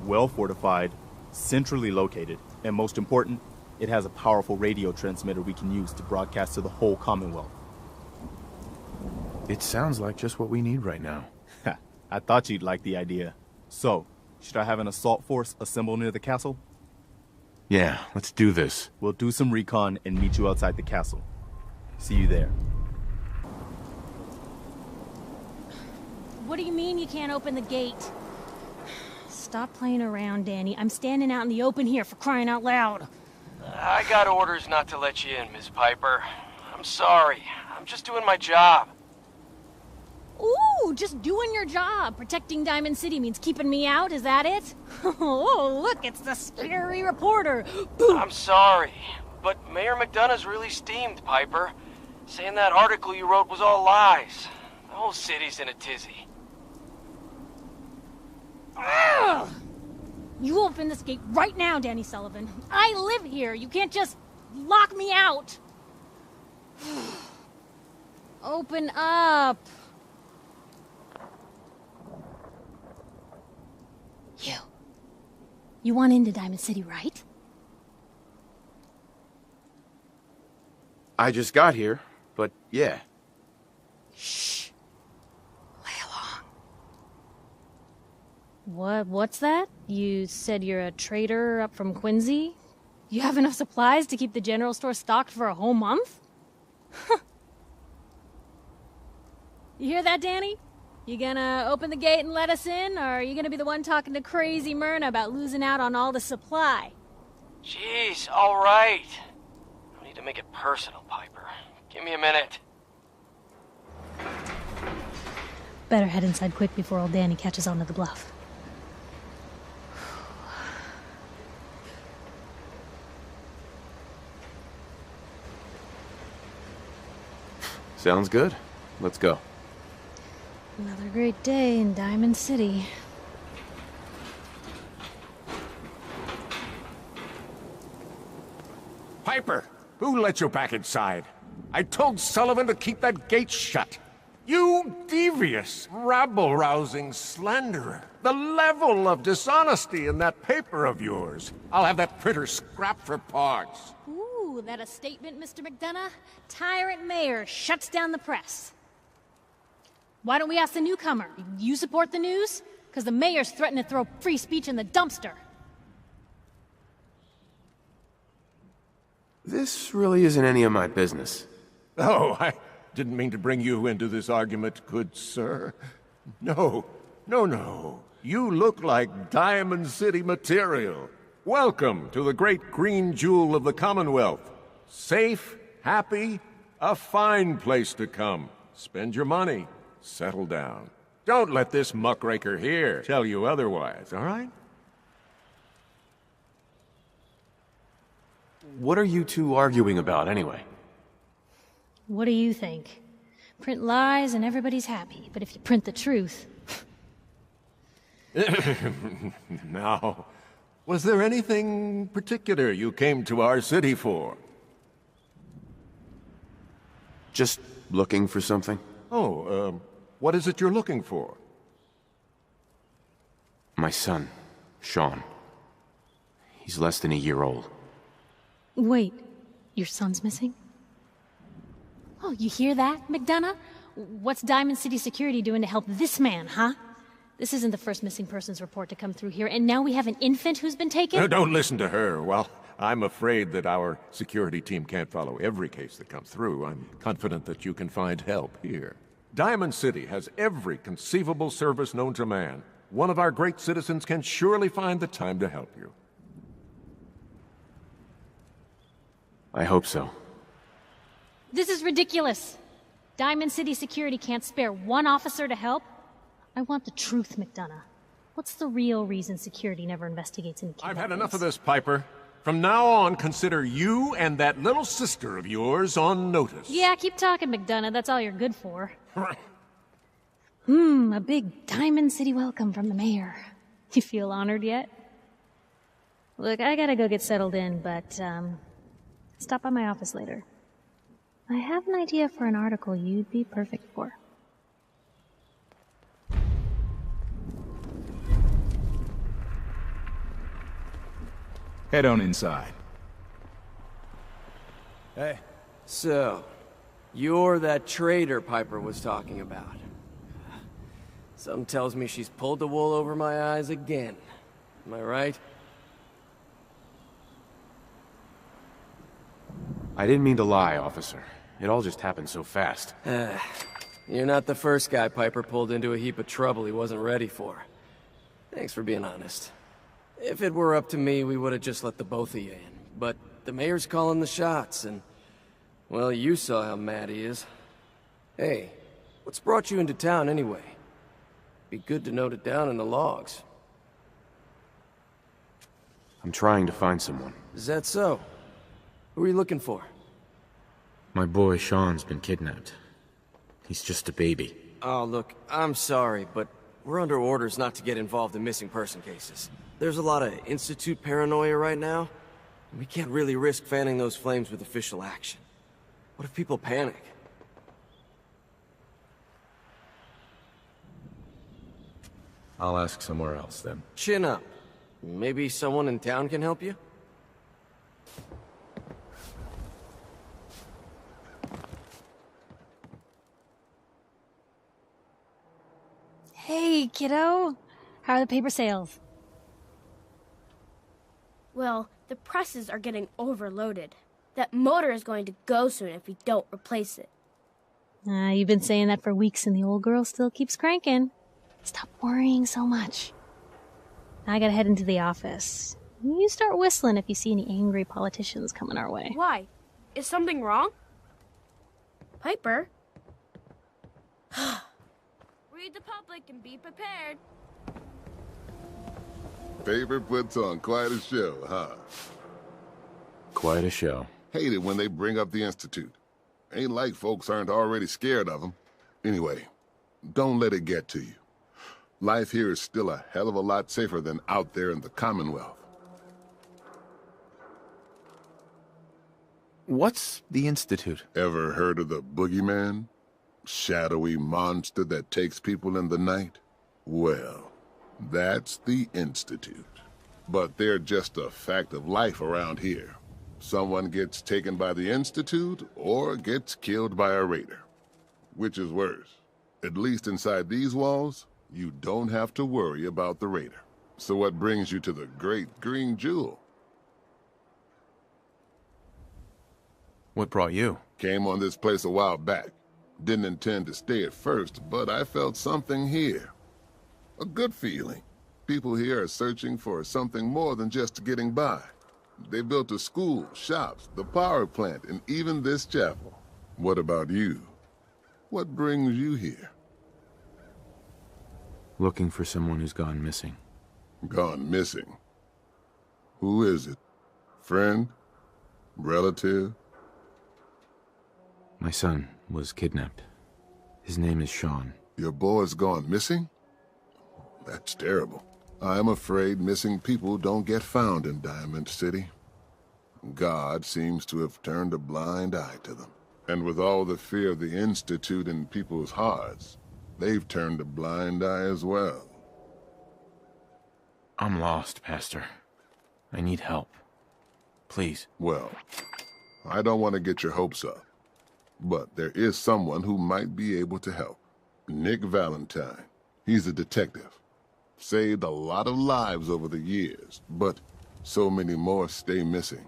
Speaker 15: Well fortified, centrally located, and most important, it has a powerful radio transmitter we can use to broadcast to the whole Commonwealth.
Speaker 1: It sounds like just what we need right now.
Speaker 15: I thought you'd like the idea. So, should I have an assault force assemble near the castle?
Speaker 1: Yeah, let's do this.
Speaker 15: We'll do some recon and meet you outside the castle. See you there.
Speaker 7: What do you mean you can't open the gate? Stop playing around, Danny. I'm standing out in the open here, for crying out loud.
Speaker 10: I got orders not to let you in, Ms. Piper. I'm sorry. I'm just doing my job.
Speaker 7: Ooh, just doing your job. Protecting Diamond City means keeping me out, is that it? Oh, look, it's the scary reporter.
Speaker 10: I'm sorry, but Mayor McDonough's really steamed, Piper. Saying that article you wrote was all lies. The whole city's in a tizzy.
Speaker 7: Ugh! You open this gate right now, Danny Sullivan. I live here. You can't just lock me out. Open up. You want into Diamond City, right?
Speaker 1: I just got here, but yeah.
Speaker 7: Shh. Lay along. What's that? You said you're a trader up from Quincy? You have enough supplies to keep the general store stocked for a whole month? You hear that, Danny? You gonna open the gate and let us in, or are you gonna be the one talking to crazy Myrna about losing out on all the supply?
Speaker 10: Jeez, all right. No need to make it personal, Piper. Give me a minute.
Speaker 7: Better head inside quick before old Danny catches on to the bluff.
Speaker 1: Sounds good. Let's go.
Speaker 7: Another great day in Diamond City.
Speaker 12: Piper, who let you back inside? I told Sullivan to keep that gate shut.
Speaker 11: You devious, rabble-rousing slanderer. The level of dishonesty in that paper of yours. I'll have that printer scrapped for parts.
Speaker 7: Ooh, that a statement, Mr. McDonough? Tyrant mayor shuts down the press. Why don't we ask the newcomer? You support the news? Because the mayor's threatened to throw free speech in the dumpster.
Speaker 1: This really isn't any of my business.
Speaker 11: Oh, I didn't mean to bring you into this argument, good sir. No. You look like Diamond City material. Welcome to the great green jewel of the Commonwealth. Safe, happy, a fine place to come. Spend your money. Settle down. Don't let this muckraker here tell you otherwise, all right?
Speaker 1: What are you two arguing about, anyway?
Speaker 7: What do you think? Print lies and everybody's happy, but if you print the truth...
Speaker 11: Now, was there anything particular you came to our city for?
Speaker 1: Just looking for something.
Speaker 11: Oh, what is it you're looking for?
Speaker 1: My son, Sean. He's less than a year old.
Speaker 7: Wait, your son's missing? Oh, you hear that, McDonough? What's Diamond City Security doing to help this man, huh? This isn't the first missing persons report to come through here, and now we have an infant who's been taken?
Speaker 11: No, don't listen to her. Well, I'm afraid that our security team can't follow every case that comes through. I'm confident that you can find help here. Diamond City has every conceivable service known to man. One of our great citizens can surely find the time to help you.
Speaker 1: I hope so.
Speaker 7: This is ridiculous. Diamond City Security can't spare one officer to help. I want the truth, McDonough. What's the real reason security never investigates any kidnappings?
Speaker 11: I've had enough of this, Piper. From now on, consider you and that little sister of yours on notice.
Speaker 7: Yeah, keep talking, McDonough. That's all you're good for. A big Diamond City welcome from the mayor. You feel honored yet? Look, I gotta go get settled in, but, stop by my office later. I have an idea for an article you'd be perfect for.
Speaker 12: Head on inside.
Speaker 10: Hey. So, you're that traitor Piper was talking about. Something tells me she's pulled the wool over my eyes again. Am I right?
Speaker 1: I didn't mean to lie, officer. It all just happened so fast.
Speaker 10: You're not the first guy Piper pulled into a heap of trouble he wasn't ready for. Thanks for being honest. If it were up to me, we would have just let the both of you in. But the mayor's calling the shots, and... well, you saw how mad he is. Hey, what's brought you into town anyway? Be good to note it down in the logs.
Speaker 1: I'm trying to find someone.
Speaker 10: Is that so? Who are you looking for?
Speaker 1: My boy Sean's been kidnapped. He's just a baby.
Speaker 10: Oh, look, I'm sorry, but we're under orders not to get involved in missing person cases. There's a lot of Institute paranoia right now, and we can't really risk fanning those flames with official action. What if people panic?
Speaker 1: I'll ask somewhere else, then.
Speaker 10: Chin up. Maybe someone in town can help you?
Speaker 7: Hey, kiddo. How are the paper sales?
Speaker 13: Well, the presses are getting overloaded. That motor is going to go soon if we don't replace it.
Speaker 7: You've been saying that for weeks and the old girl still keeps cranking. Stop worrying so much. I gotta head into the office. You start whistling if you see any angry politicians coming our way.
Speaker 13: Why? Is something wrong? Piper? Read the public and be prepared.
Speaker 24: Paper puts on quite a show, huh?
Speaker 1: Quite a show.
Speaker 24: Hate it when they bring up the Institute. Ain't like folks aren't already scared of them. Anyway, don't let it get to you. Life here is still a hell of a lot safer than out there in the Commonwealth.
Speaker 1: What's the Institute?
Speaker 24: Ever heard of the Boogeyman? shadowy monster that takes people in the night? Well, that's the Institute. But they're just a fact of life around here. Someone gets taken by the Institute or gets killed by a raider. Which is worse? At least inside these walls, you don't have to worry about the raider. So what brings you to the Great Green Jewel?
Speaker 1: What brought you?
Speaker 24: Came on this place a while back. Didn't intend to stay at first, but I felt something here. A good feeling. People here are searching for something more than just getting by. They built a school, shops, the power plant, and even this chapel. What about you? What brings you here?
Speaker 1: Looking for someone who's gone missing.
Speaker 24: Gone missing? Who is it? Friend? Relative?
Speaker 1: My son was kidnapped. His name is Sean.
Speaker 24: Your boy's gone missing? That's terrible. I'm afraid missing people don't get found in Diamond City. God seems to have turned a blind eye to them. And with all the fear of the Institute in people's hearts, they've turned a blind eye as well.
Speaker 1: I'm lost, Pastor. I need help. Please.
Speaker 24: Well, I don't want to get your hopes up, but there is someone who might be able to help. Nick Valentine. He's a detective. Saved a lot of lives over the years, but so many more stay missing.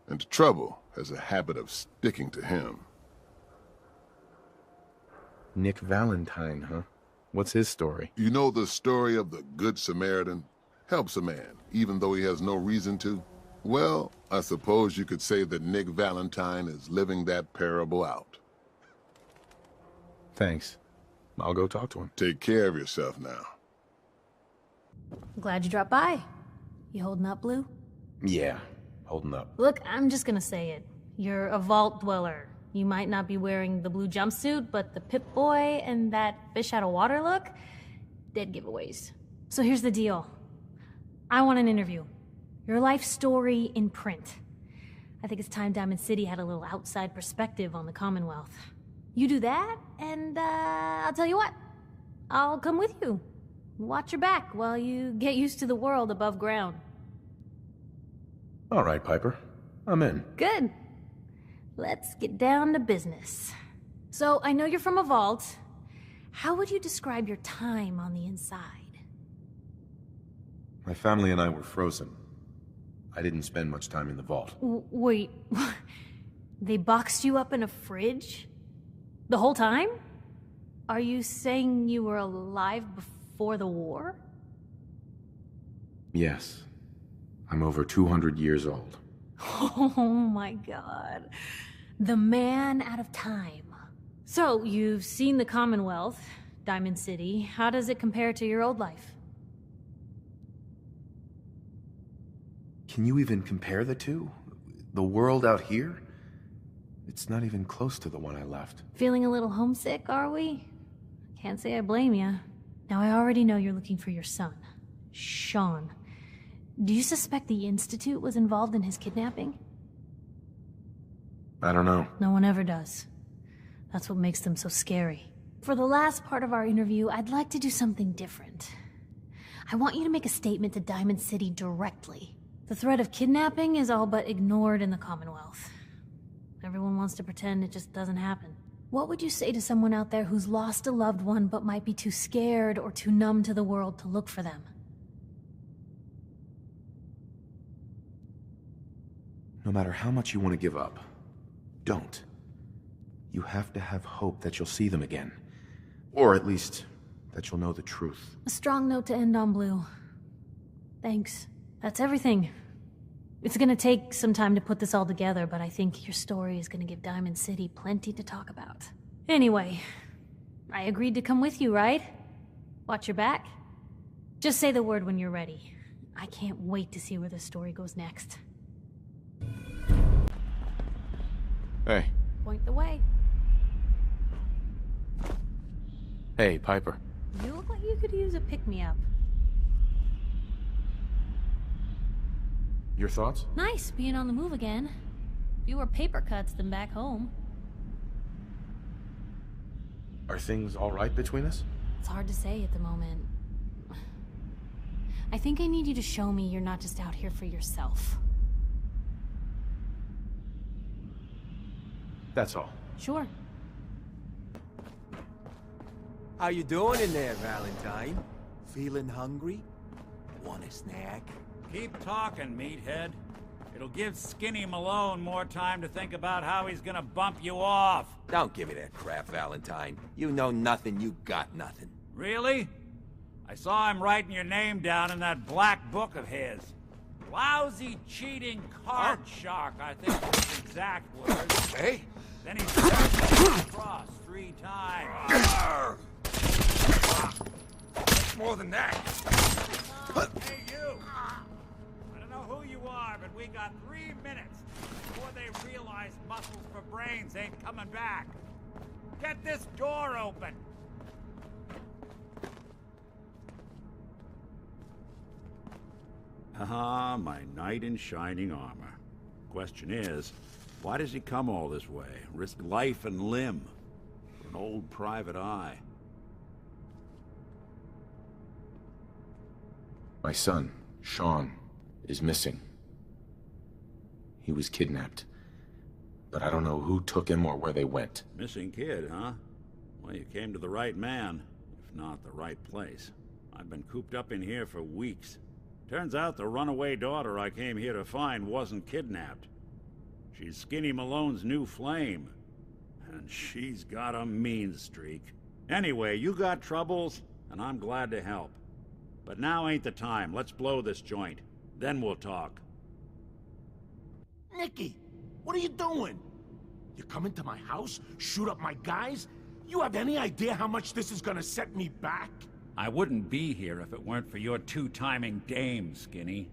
Speaker 24: And trouble has a habit of sticking to him.
Speaker 1: Nick Valentine, huh? What's his story?
Speaker 24: You know the story of the Good Samaritan? Helps a man, even though he has no reason to? Well, I suppose you could say that Nick Valentine is living that parable out.
Speaker 1: Thanks. I'll go talk to him.
Speaker 24: Take care of yourself now.
Speaker 7: Glad you dropped by. You holding up, Blue?
Speaker 1: Yeah, holding up.
Speaker 7: Look, I'm just gonna say it. You're a vault dweller. You might not be wearing the blue jumpsuit, but the Pip-Boy and that fish out of water look? Dead giveaways. So here's the deal. I want an interview. Your life story in print. I think it's time Diamond City had a little outside perspective on the Commonwealth. You do that, and I'll tell you what. I'll come with you. Watch your back while you get used to the world above ground.
Speaker 1: All right, Piper. I'm in.
Speaker 7: Good. Let's get down to business. So, I know you're from a vault. How would you describe your time on the inside?
Speaker 1: My family and I were frozen. I didn't spend much time in the vault.
Speaker 7: Wait, they boxed you up in a fridge? The whole time? Are you saying you were alive before the war?
Speaker 1: Yes. I'm over 200 years old.
Speaker 7: Oh my god. The man out of time. So, you've seen the Commonwealth, Diamond City. How does it compare to your old life?
Speaker 1: Can you even compare the two? The world out here? It's not even close to the one I left.
Speaker 7: Feeling a little homesick, are we? Can't say I blame you. Now, I already know you're looking for your son, Sean. Do you suspect the Institute was involved in his kidnapping?
Speaker 1: I don't know.
Speaker 7: No one ever does. That's what makes them so scary. For the last part of our interview, I'd like to do something different. I want you to make a statement to Diamond City directly. The threat of kidnapping is all but ignored in the Commonwealth. Everyone wants to pretend it just doesn't happen. What would you say to someone out there who's lost a loved one but might be too scared or too numb to the world to look for them?
Speaker 1: No matter how much you want to give up, don't. You have to have hope that you'll see them again. Or at least, that you'll know the truth.
Speaker 7: A strong note to end on, Blue. Thanks. That's everything. It's gonna take some time to put this all together, but I think your story is gonna give Diamond City plenty to talk about. Anyway, I agreed to come with you, right? Watch your back? Just say the word when you're ready. I can't wait to see where this story goes next.
Speaker 1: Hey.
Speaker 7: Point the way.
Speaker 1: Hey, Piper.
Speaker 7: You look like you could use a pick-me-up.
Speaker 1: Your thoughts?
Speaker 7: Nice being on the move again. Fewer paper cuts than back home.
Speaker 1: Are things all right between us?
Speaker 7: It's hard to say at the moment. I think I need you to show me you're not just out here for yourself.
Speaker 1: That's all.
Speaker 7: Sure.
Speaker 3: How you doing in there, Valentine? Feeling hungry? Want a snack?
Speaker 6: Keep talking, meathead. It'll give Skinny Malone more time to think about how he's gonna bump you off.
Speaker 3: Don't give me that crap, Valentine. You know nothing, you got nothing.
Speaker 6: Really? I saw him writing your name down in that black book of his. Lousy, cheating card shark, I think was his exact words.
Speaker 3: Hey?
Speaker 6: Then he started across 3 times.
Speaker 3: More than that.
Speaker 6: Hey, you! I don't know who you are, but we got 3 minutes before they realize muscles for brains ain't coming back. Get this door open!
Speaker 8: Ah, my knight in shining armor. Question is, why does he come all this way? Risk life and limb for an old private eye?
Speaker 1: My son, Sean, is missing. He was kidnapped. But I don't know who took him or where they went.
Speaker 8: Missing kid, huh? Well, you came to the right man, if not the right place. I've been cooped up in here for weeks. Turns out the runaway daughter I came here to find wasn't kidnapped. She's Skinny Malone's new flame. And she's got a mean streak. Anyway, you got troubles, and I'm glad to help. But now ain't the time. Let's blow this joint. Then we'll talk.
Speaker 14: Nicky, what are you doing? You come into my house, shoot up my guys? You have any idea how much this is gonna set me back?
Speaker 6: I wouldn't be here if it weren't for your 2-timing dame, Skinny.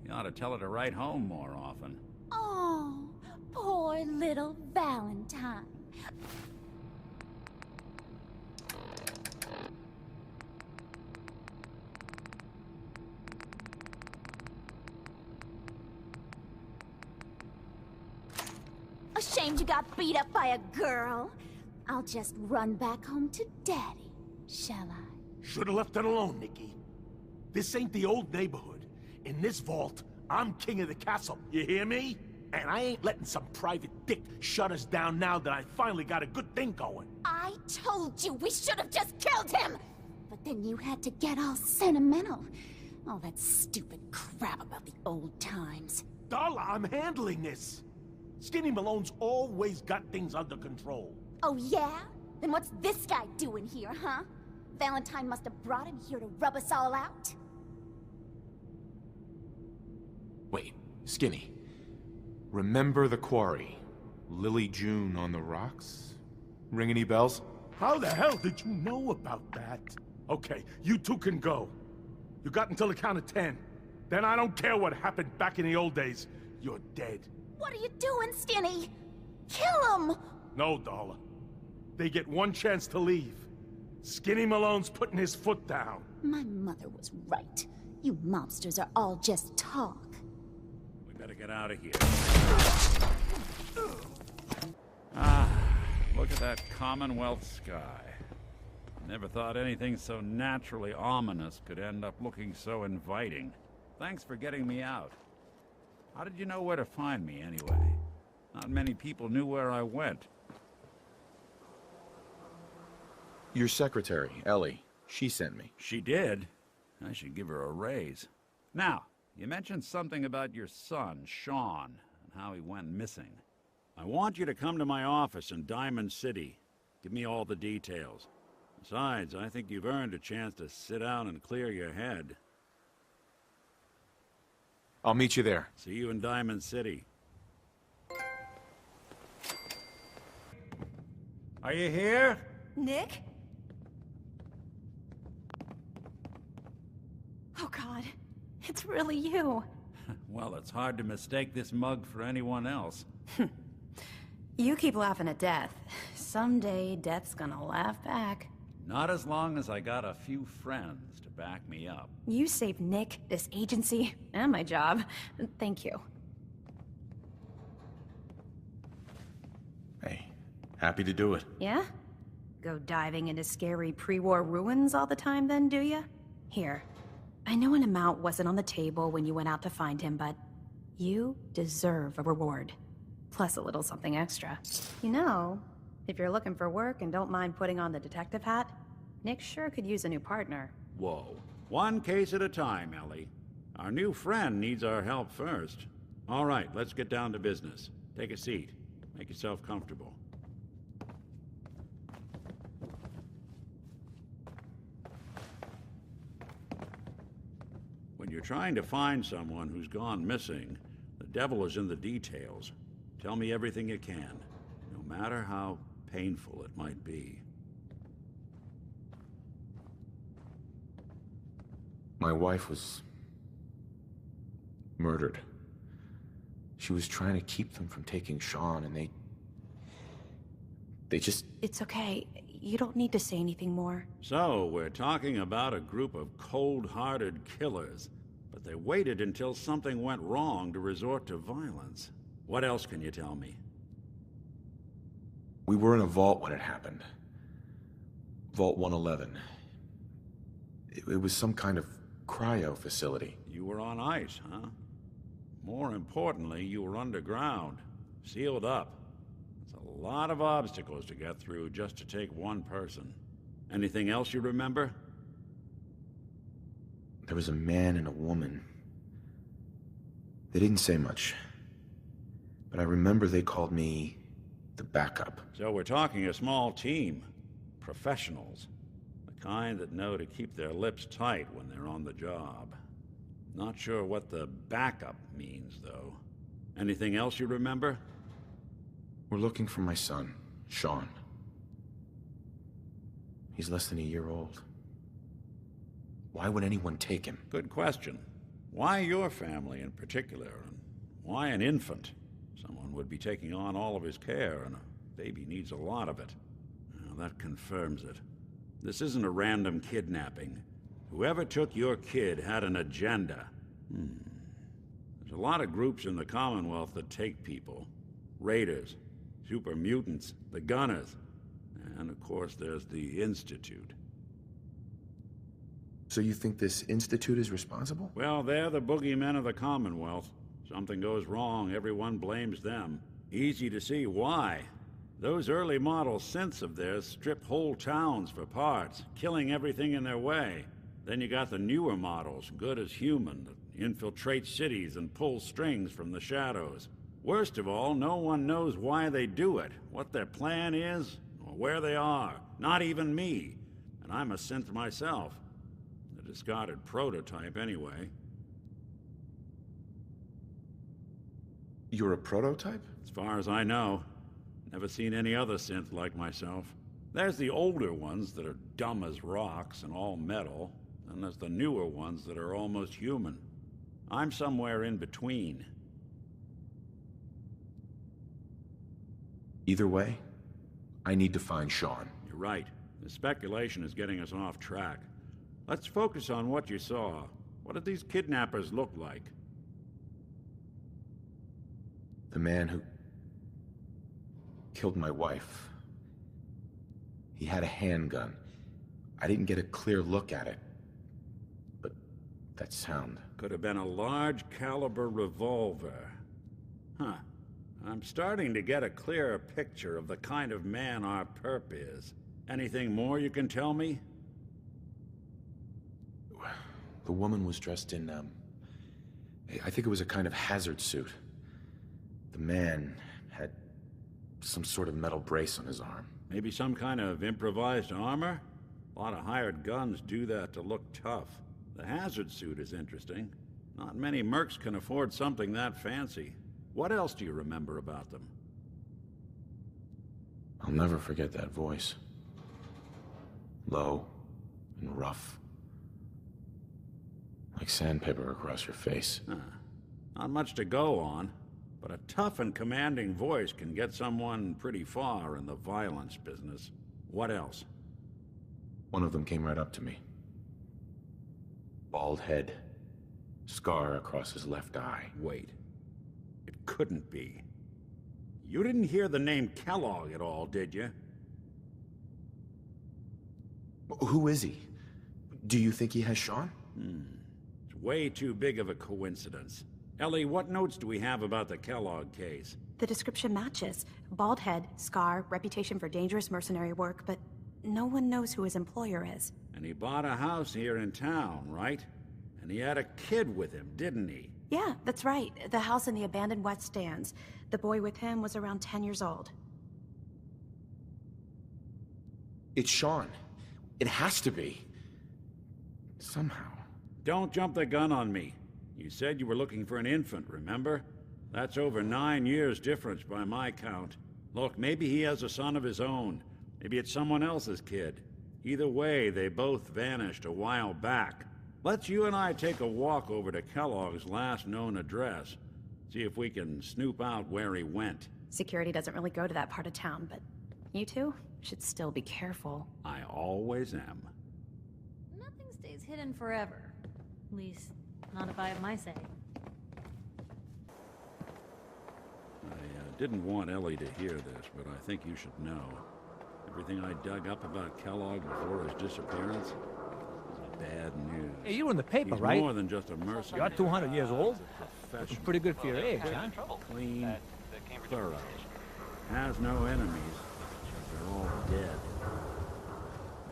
Speaker 6: You ought to tell her to write home more often.
Speaker 9: Oh, poor little Valentine. Ashamed you got beat up by a girl? I'll just run back home to Daddy, shall I?
Speaker 14: Should've left it alone, Nicky. This ain't the old neighborhood. In this vault, I'm king of the castle, you hear me? And I ain't letting some private dick shut us down now that I finally got a good thing going.
Speaker 9: I told you we should have just killed him! But then you had to get all sentimental. All that stupid crap about the old times.
Speaker 14: Darla, I'm handling this. Skinny Malone's always got things under control.
Speaker 9: Oh yeah? Then what's this guy doing here, huh? Valentine must have brought him here to rub us all out?
Speaker 1: Wait, Skinny. Remember the quarry? Lily June on the rocks? Ring any bells?
Speaker 14: How the hell did you know about that? Okay, you two can go. You got until the count of 10. Then I don't care what happened back in the old days. You're dead.
Speaker 9: What are you doing, Skinny? Kill him!
Speaker 14: No, Darla. They get one chance to leave. Skinny Malone's putting his foot down.
Speaker 9: My mother was right. You mobsters are all just talk.
Speaker 8: We better get out of here.
Speaker 6: Ah, look at that Commonwealth sky. Never thought anything so naturally ominous could end up looking so inviting. Thanks for getting me out. How did you know where to find me, anyway? Not many people knew where I went.
Speaker 1: Your secretary, Ellie. She sent me.
Speaker 6: She did? I should give her a raise. Now, you mentioned something about your son, Sean, and how he went missing.
Speaker 8: I want you to come to my office in Diamond City. Give me all the details. Besides, I think you've earned a chance to sit down and clear your head.
Speaker 1: I'll meet you there.
Speaker 8: See you in Diamond City.
Speaker 6: Are you here?
Speaker 22: Nick? Oh God, it's really you.
Speaker 6: Well, it's hard to mistake this mug for anyone else.
Speaker 22: You keep laughing at death. Someday, death's gonna laugh back.
Speaker 6: Not as long as I got a few friends to back me up.
Speaker 22: You saved Nick, this agency, and my job. Thank you.
Speaker 1: Hey, happy to do it.
Speaker 22: Yeah? Go diving into scary pre-war ruins all the time then, do ya? Here, I know an amount wasn't on the table when you went out to find him, but you deserve a reward. Plus a little something extra. You know, if you're looking for work and don't mind putting on the detective hat, Nick sure could use a new partner.
Speaker 8: Whoa. One case at a time, Ellie. Our new friend needs our help first. All right, let's get down to business. Take a seat. Make yourself comfortable. When you're trying to find someone who's gone missing, the devil is in the details. Tell me everything you can, no matter how painful it might be.
Speaker 1: My wife was murdered. She was trying to keep them from taking Sean, and they just...
Speaker 22: It's okay. You don't need to say anything more.
Speaker 8: So, we're talking about a group of cold-hearted killers, but they waited until something went wrong to resort to violence. What else can you tell me?
Speaker 1: We were in a vault when it happened. Vault 111. It was some kind of cryo facility.
Speaker 8: You were on ice, huh? More importantly, you were underground, sealed up. It's a lot of obstacles to get through just to take one person. Anything else you remember?
Speaker 1: There was a man and a woman. They didn't say much, but I remember they called me the backup.
Speaker 8: So we're talking a small team. Professionals. The kind that know to keep their lips tight when they're on the job. Not sure what the backup means, though. Anything else you remember?
Speaker 1: We're looking for my son, Sean. He's less than a year old. Why would anyone take him?
Speaker 8: Good question. Why your family in particular, and why an infant? Someone would be taking on all of his care, and a baby needs a lot of it. Well, that confirms it. This isn't a random kidnapping. Whoever took your kid had an agenda. There's a lot of groups in the Commonwealth that take people. Raiders, super mutants, the Gunners, and of course there's the Institute.
Speaker 1: So you think this Institute is responsible?
Speaker 8: Well, they're the boogeymen of the Commonwealth. Something goes wrong, everyone blames them. Easy to see why. Those early model synths of theirs strip whole towns for parts, killing everything in their way. Then you got the newer models, good as human, that infiltrate cities and pull strings from the shadows. Worst of all, no one knows why they do it, what their plan is, or where they are. Not even me. And I'm a synth myself. A discarded prototype, anyway.
Speaker 1: You're a prototype?
Speaker 8: As far as I know. Never seen any other synth like myself. There's the older ones that are dumb as rocks and all metal, and there's the newer ones that are almost human. I'm somewhere in between.
Speaker 1: Either way, I need to find Sean.
Speaker 8: You're right. The speculation is getting us off track. Let's focus on what you saw. What did these kidnappers look like?
Speaker 1: The man who killed my wife. He had a handgun. I didn't get a clear look at it, but that sound.
Speaker 8: Could have been a large caliber revolver. Huh. I'm starting to get a clearer picture of the kind of man our perp is. Anything more you can tell me?
Speaker 1: The woman was dressed in, I think it was a kind of hazard suit. The man had some sort of metal brace on his arm.
Speaker 8: Maybe some kind of improvised armor? A lot of hired guns do that to look tough. The hazard suit is interesting. Not many mercs can afford something that fancy. What else do you remember about them?
Speaker 1: I'll never forget that voice. Low and rough. Like sandpaper across your face.
Speaker 8: Not much to go on, but a tough and commanding voice can get someone pretty far in the violence business. What else?
Speaker 1: One of them came right up to me. Bald head. Scar across his left eye.
Speaker 8: Wait. It couldn't be. You didn't hear the name Kellogg at all, did you?
Speaker 1: Who is he? Do you think he has Sean?
Speaker 8: It's way too big of a coincidence. Ellie, what notes do we have about the Kellogg case?
Speaker 22: The description matches. Bald head, scar, reputation for dangerous mercenary work, but no one knows who his employer is.
Speaker 8: And he bought a house here in town, right? And he had a kid with him, didn't he?
Speaker 22: Yeah, that's right. The house in the abandoned West Stands. The boy with him was around 10 years old.
Speaker 1: It's Sean. It has to be. Somehow.
Speaker 8: Don't jump the gun on me. You said you were looking for an infant, remember? That's over 9 years difference by my count. Look, maybe he has a son of his own. Maybe it's someone else's kid. Either way, they both vanished a while back. Let's you and I take a walk over to Kellogg's last known address. See if we can snoop out where he went.
Speaker 22: Security doesn't really go to that part of town, but you two should still be careful.
Speaker 8: I always am.
Speaker 7: Nothing stays hidden forever. At least, not if I have my say.
Speaker 8: I didn't want Ellie to hear this, but I think you should know. Everything I dug up about Kellogg before his disappearance is bad news.
Speaker 3: Hey, you were in the paper,
Speaker 8: He's
Speaker 3: right?
Speaker 8: more than just a mercenary.
Speaker 3: You're 200 years old.
Speaker 8: That's
Speaker 3: It's pretty good for your age, huh?
Speaker 8: Clean, thorough. Has no enemies. They're all dead.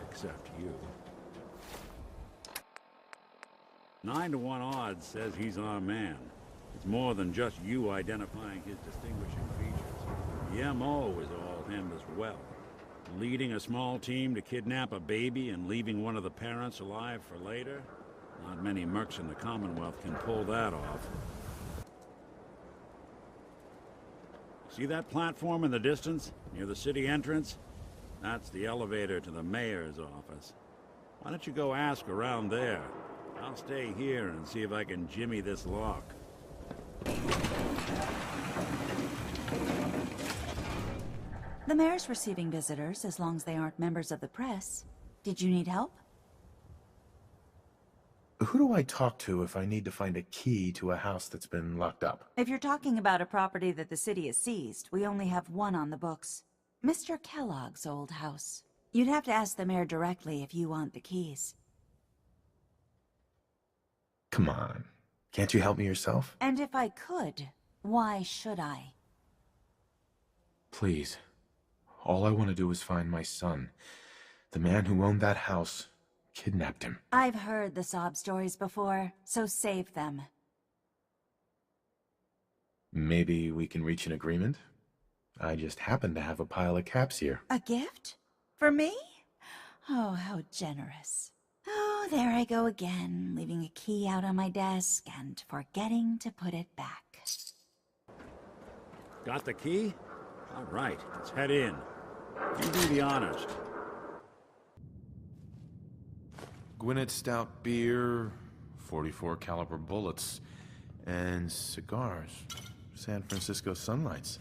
Speaker 8: Except you. 9 to 1 odds says he's our man. It's more than just you identifying his distinguishing features. The MO is all him as well. Leading a small team to kidnap a baby and leaving one of the parents alive for later? Not many mercs in the Commonwealth can pull that off. See that platform in the distance, near the city entrance? That's the elevator to the mayor's office. Why don't you go ask around there? I'll stay here and see if I can jimmy this lock.
Speaker 16: The mayor's receiving visitors as long as they aren't members of the press. Did you need help?
Speaker 1: Who do I talk to if I need to find a key to a house that's been locked up?
Speaker 16: If you're talking about a property that the city has seized, we only have one on the books. Mr. Kellogg's old house. You'd have to ask the mayor directly if you want the keys.
Speaker 1: Come on. Can't you help me yourself?
Speaker 16: And if I could, why should I?
Speaker 1: Please. All I want to do is find my son. The man who owned that house kidnapped him.
Speaker 16: I've heard the sob stories before, so save them.
Speaker 1: Maybe we can reach an agreement? I just happen to have a pile of caps here.
Speaker 16: A gift? For me? Oh, how generous. Oh, there I go again, leaving a key out on my desk and forgetting to put it back.
Speaker 8: Got the key? All right, let's head in. You do the honors.
Speaker 1: Gwinnett Stout beer, 44 caliber bullets, and cigars. San Francisco Sunlights.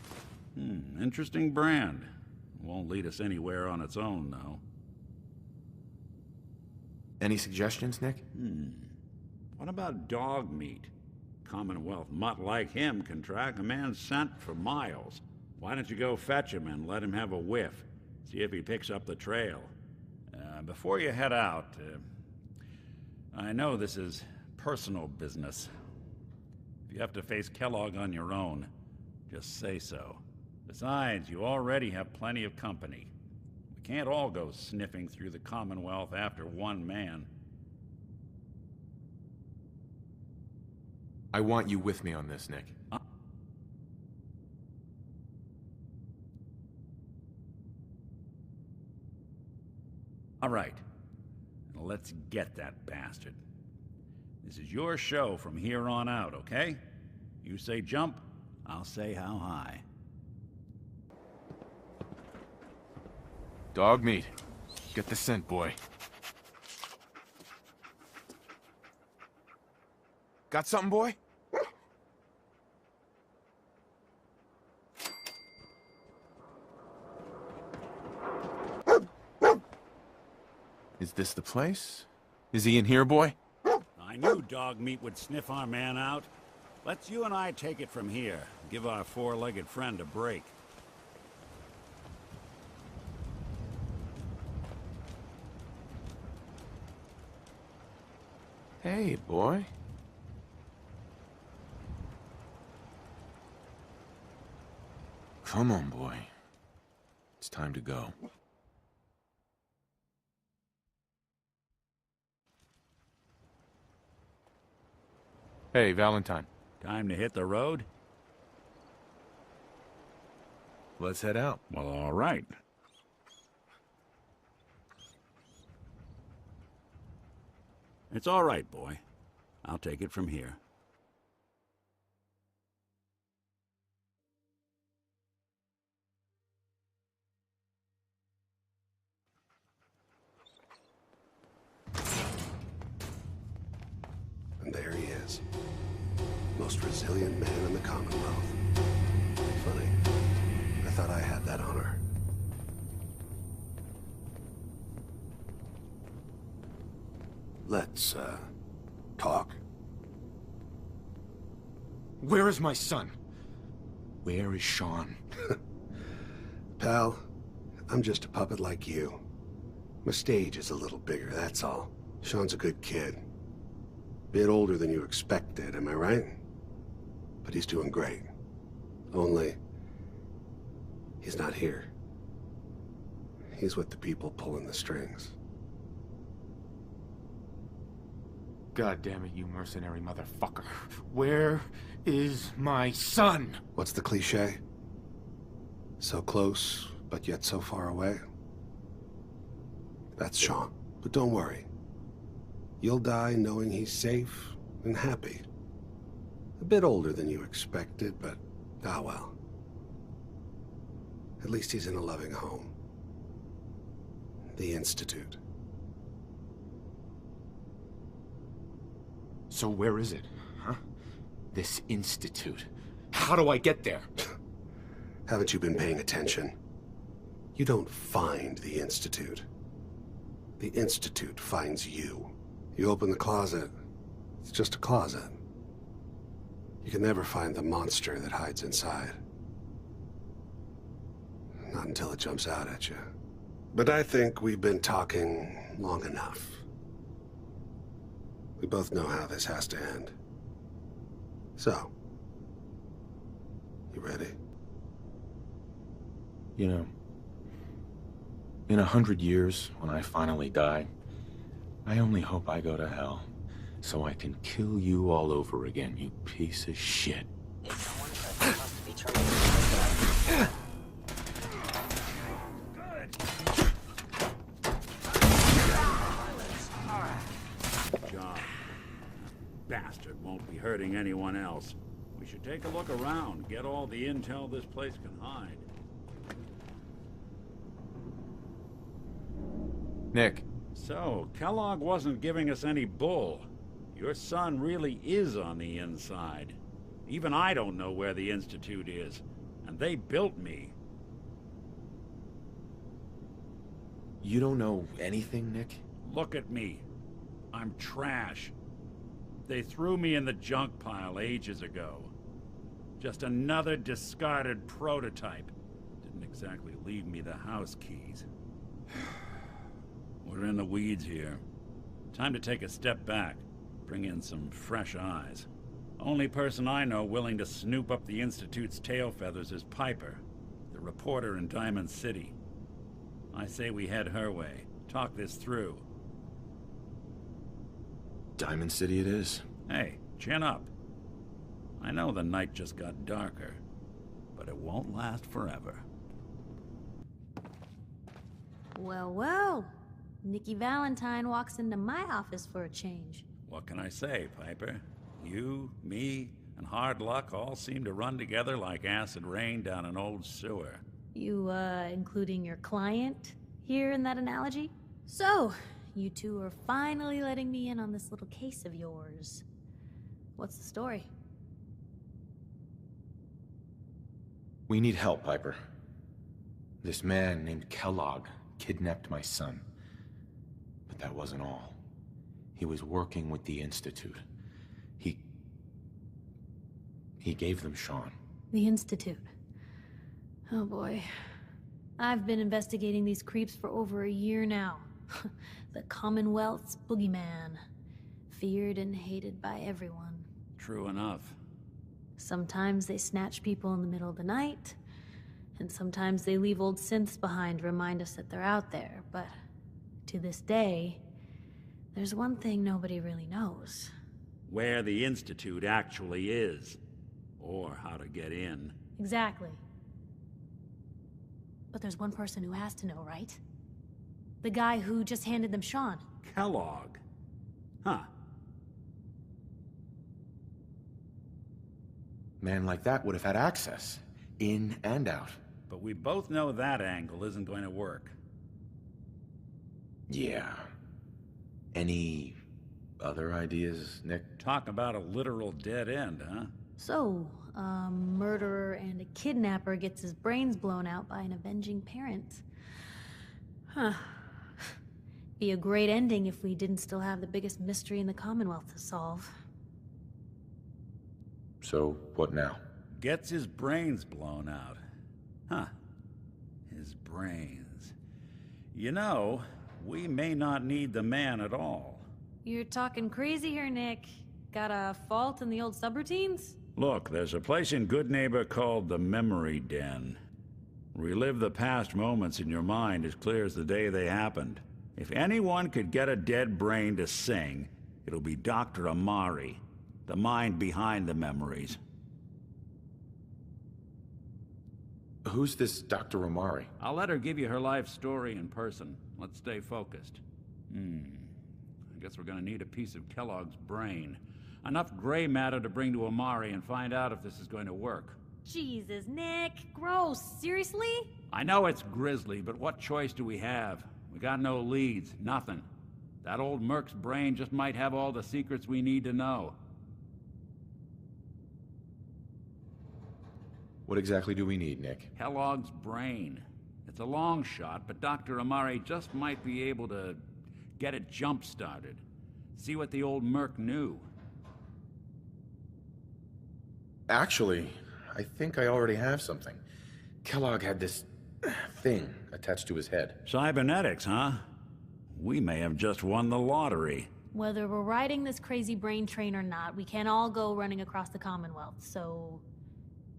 Speaker 8: Interesting brand. Won't lead us anywhere on its own, though.
Speaker 1: Any suggestions, Nick?
Speaker 8: What about dog meat? Commonwealth mutt like him can track a man's scent for miles. Why don't you go fetch him and let him have a whiff? See if he picks up the trail. Before you head out, I know this is personal business. If you have to face Kellogg on your own, just say so. Besides, you already have plenty of company. We can't all go sniffing through the Commonwealth after one man.
Speaker 1: I want you with me on this, Nick.
Speaker 8: All right. Let's get that bastard. This is your show from here on out, okay? You say jump, I'll say how high.
Speaker 1: Dog meat. Get the scent, boy. Got something, boy? Is this the place? Is he in here, boy?
Speaker 8: I knew dog meat would sniff our man out. Let's you and I take it from here. Give our four-legged friend a break.
Speaker 1: Hey, boy. Come on, boy. It's time to go. Hey, Valentine.
Speaker 6: Time to hit the road?
Speaker 1: Let's head out.
Speaker 6: Well, all right. It's all right, boy. I'll take it from here.
Speaker 4: And there he is. Most resilient man in the Commonwealth. Funny. I thought I had that honor. Let's, talk.
Speaker 1: Where is my son? Where is Sean?
Speaker 4: Pal, I'm just a puppet like you. My stage is a little bigger, that's all. Sean's a good kid. Bit older than you expected, am I right? But he's doing great. Only, he's not here. He's with the people pulling the strings.
Speaker 1: God damn it, you mercenary motherfucker. Where is my son?
Speaker 4: What's the cliche? So close, but yet so far away? That's Sean. But don't worry. You'll die knowing he's safe and happy. A bit older than you expected, but ah well. At least he's in a loving home. The Institute.
Speaker 1: So where is it, huh? This institute. How do I get there?
Speaker 4: Haven't you been paying attention? You don't find the Institute. The Institute finds you. You open the closet, it's just a closet. You can never find the monster that hides inside. Not until it jumps out at you. But I think we've been talking long enough. We both know how this has to end. So, you ready?
Speaker 1: You know, in 100 years, when I finally die, I only hope I go to hell, so I can kill you all over again, you piece of shit.
Speaker 6: John, that bastard won't be hurting anyone else. We should take a look around, get all the intel this place can hide.
Speaker 1: Nick.
Speaker 6: So, Kellogg wasn't giving us any bull. Your son really is on the inside. Even I don't know where the Institute is, and they built me.
Speaker 1: You don't know anything, Nick?
Speaker 6: Look at me. I'm trash. They threw me in the junk pile ages ago. Just another discarded prototype. Didn't exactly leave me the house keys. We're in the weeds here. Time to take a step back. Bring in some fresh eyes. Only person I know willing to snoop up the Institute's tail feathers is Piper, the reporter in Diamond City. I say we head her way. Talk this through.
Speaker 1: Diamond City it is.
Speaker 6: Hey, chin up. I know the night just got darker, but it won't last forever.
Speaker 7: Well, well. Nikki Valentine walks into my office for a change.
Speaker 6: What can I say, Piper? You, me, and hard luck all seem to run together like acid rain down an old sewer.
Speaker 7: You, including your client here in that analogy? So, you two are finally letting me in on this little case of yours. What's the story?
Speaker 1: We need help, Piper. This man named Kellogg kidnapped my son. But that wasn't all. He was working with the Institute. He gave them Sean.
Speaker 7: The Institute. Oh boy. I've been investigating these creeps for over a year now. The Commonwealth's boogeyman. feared and hated by everyone.
Speaker 6: True enough.
Speaker 7: Sometimes they snatch people in the middle of the night, and sometimes they leave old synths behind to remind us that they're out there, but to this day, there's one thing nobody really knows.
Speaker 6: Where the Institute actually is. Or how to get in.
Speaker 7: Exactly. But there's one person who has to know, right? The guy who just handed them Sean.
Speaker 6: Kellogg. Huh.
Speaker 1: Man like that would have had access. In and out.
Speaker 6: But we both know that angle isn't going to work.
Speaker 1: Yeah. Any other ideas, Nick?
Speaker 6: Talk about a literal dead end, huh?
Speaker 7: So, a murderer and a kidnapper gets his brains blown out by an avenging parent. Huh. Be a great ending if we didn't still have the biggest mystery in the Commonwealth to solve.
Speaker 1: So, what now?
Speaker 6: Gets his brains blown out. Huh. His brains. You know, we may not need the man at all.
Speaker 7: You're talking crazy here, Nick. Got a fault in the old subroutines?
Speaker 6: Look, there's a place in Good Neighbor called the Memory Den. Relive the past moments in your mind as clear as the day they happened. If anyone could get a dead brain to sing, it'll be Dr. Amari, the mind behind the memories.
Speaker 1: Who's this Dr. Amari?
Speaker 6: I'll let her give you her life story in person. Let's stay focused. I guess we're gonna need a piece of Kellogg's brain. Enough gray matter to bring to Amari and find out if this is going to work.
Speaker 7: Jesus, Nick. Gross. Seriously?
Speaker 6: I know it's grisly, but what choice do we have? We got no leads, nothing. That old Merc's brain just might have all the secrets we need to know.
Speaker 1: What exactly do we need, Nick?
Speaker 6: Kellogg's brain. It's a long shot, but Dr. Amari just might be able to get it jump-started. See what the old Merc knew.
Speaker 1: Actually, I think I already have something. Kellogg had this thing attached to his head.
Speaker 6: Cybernetics, huh? We may have just won the lottery.
Speaker 7: Whether we're riding this crazy brain train or not, we can't all go running across the Commonwealth, so...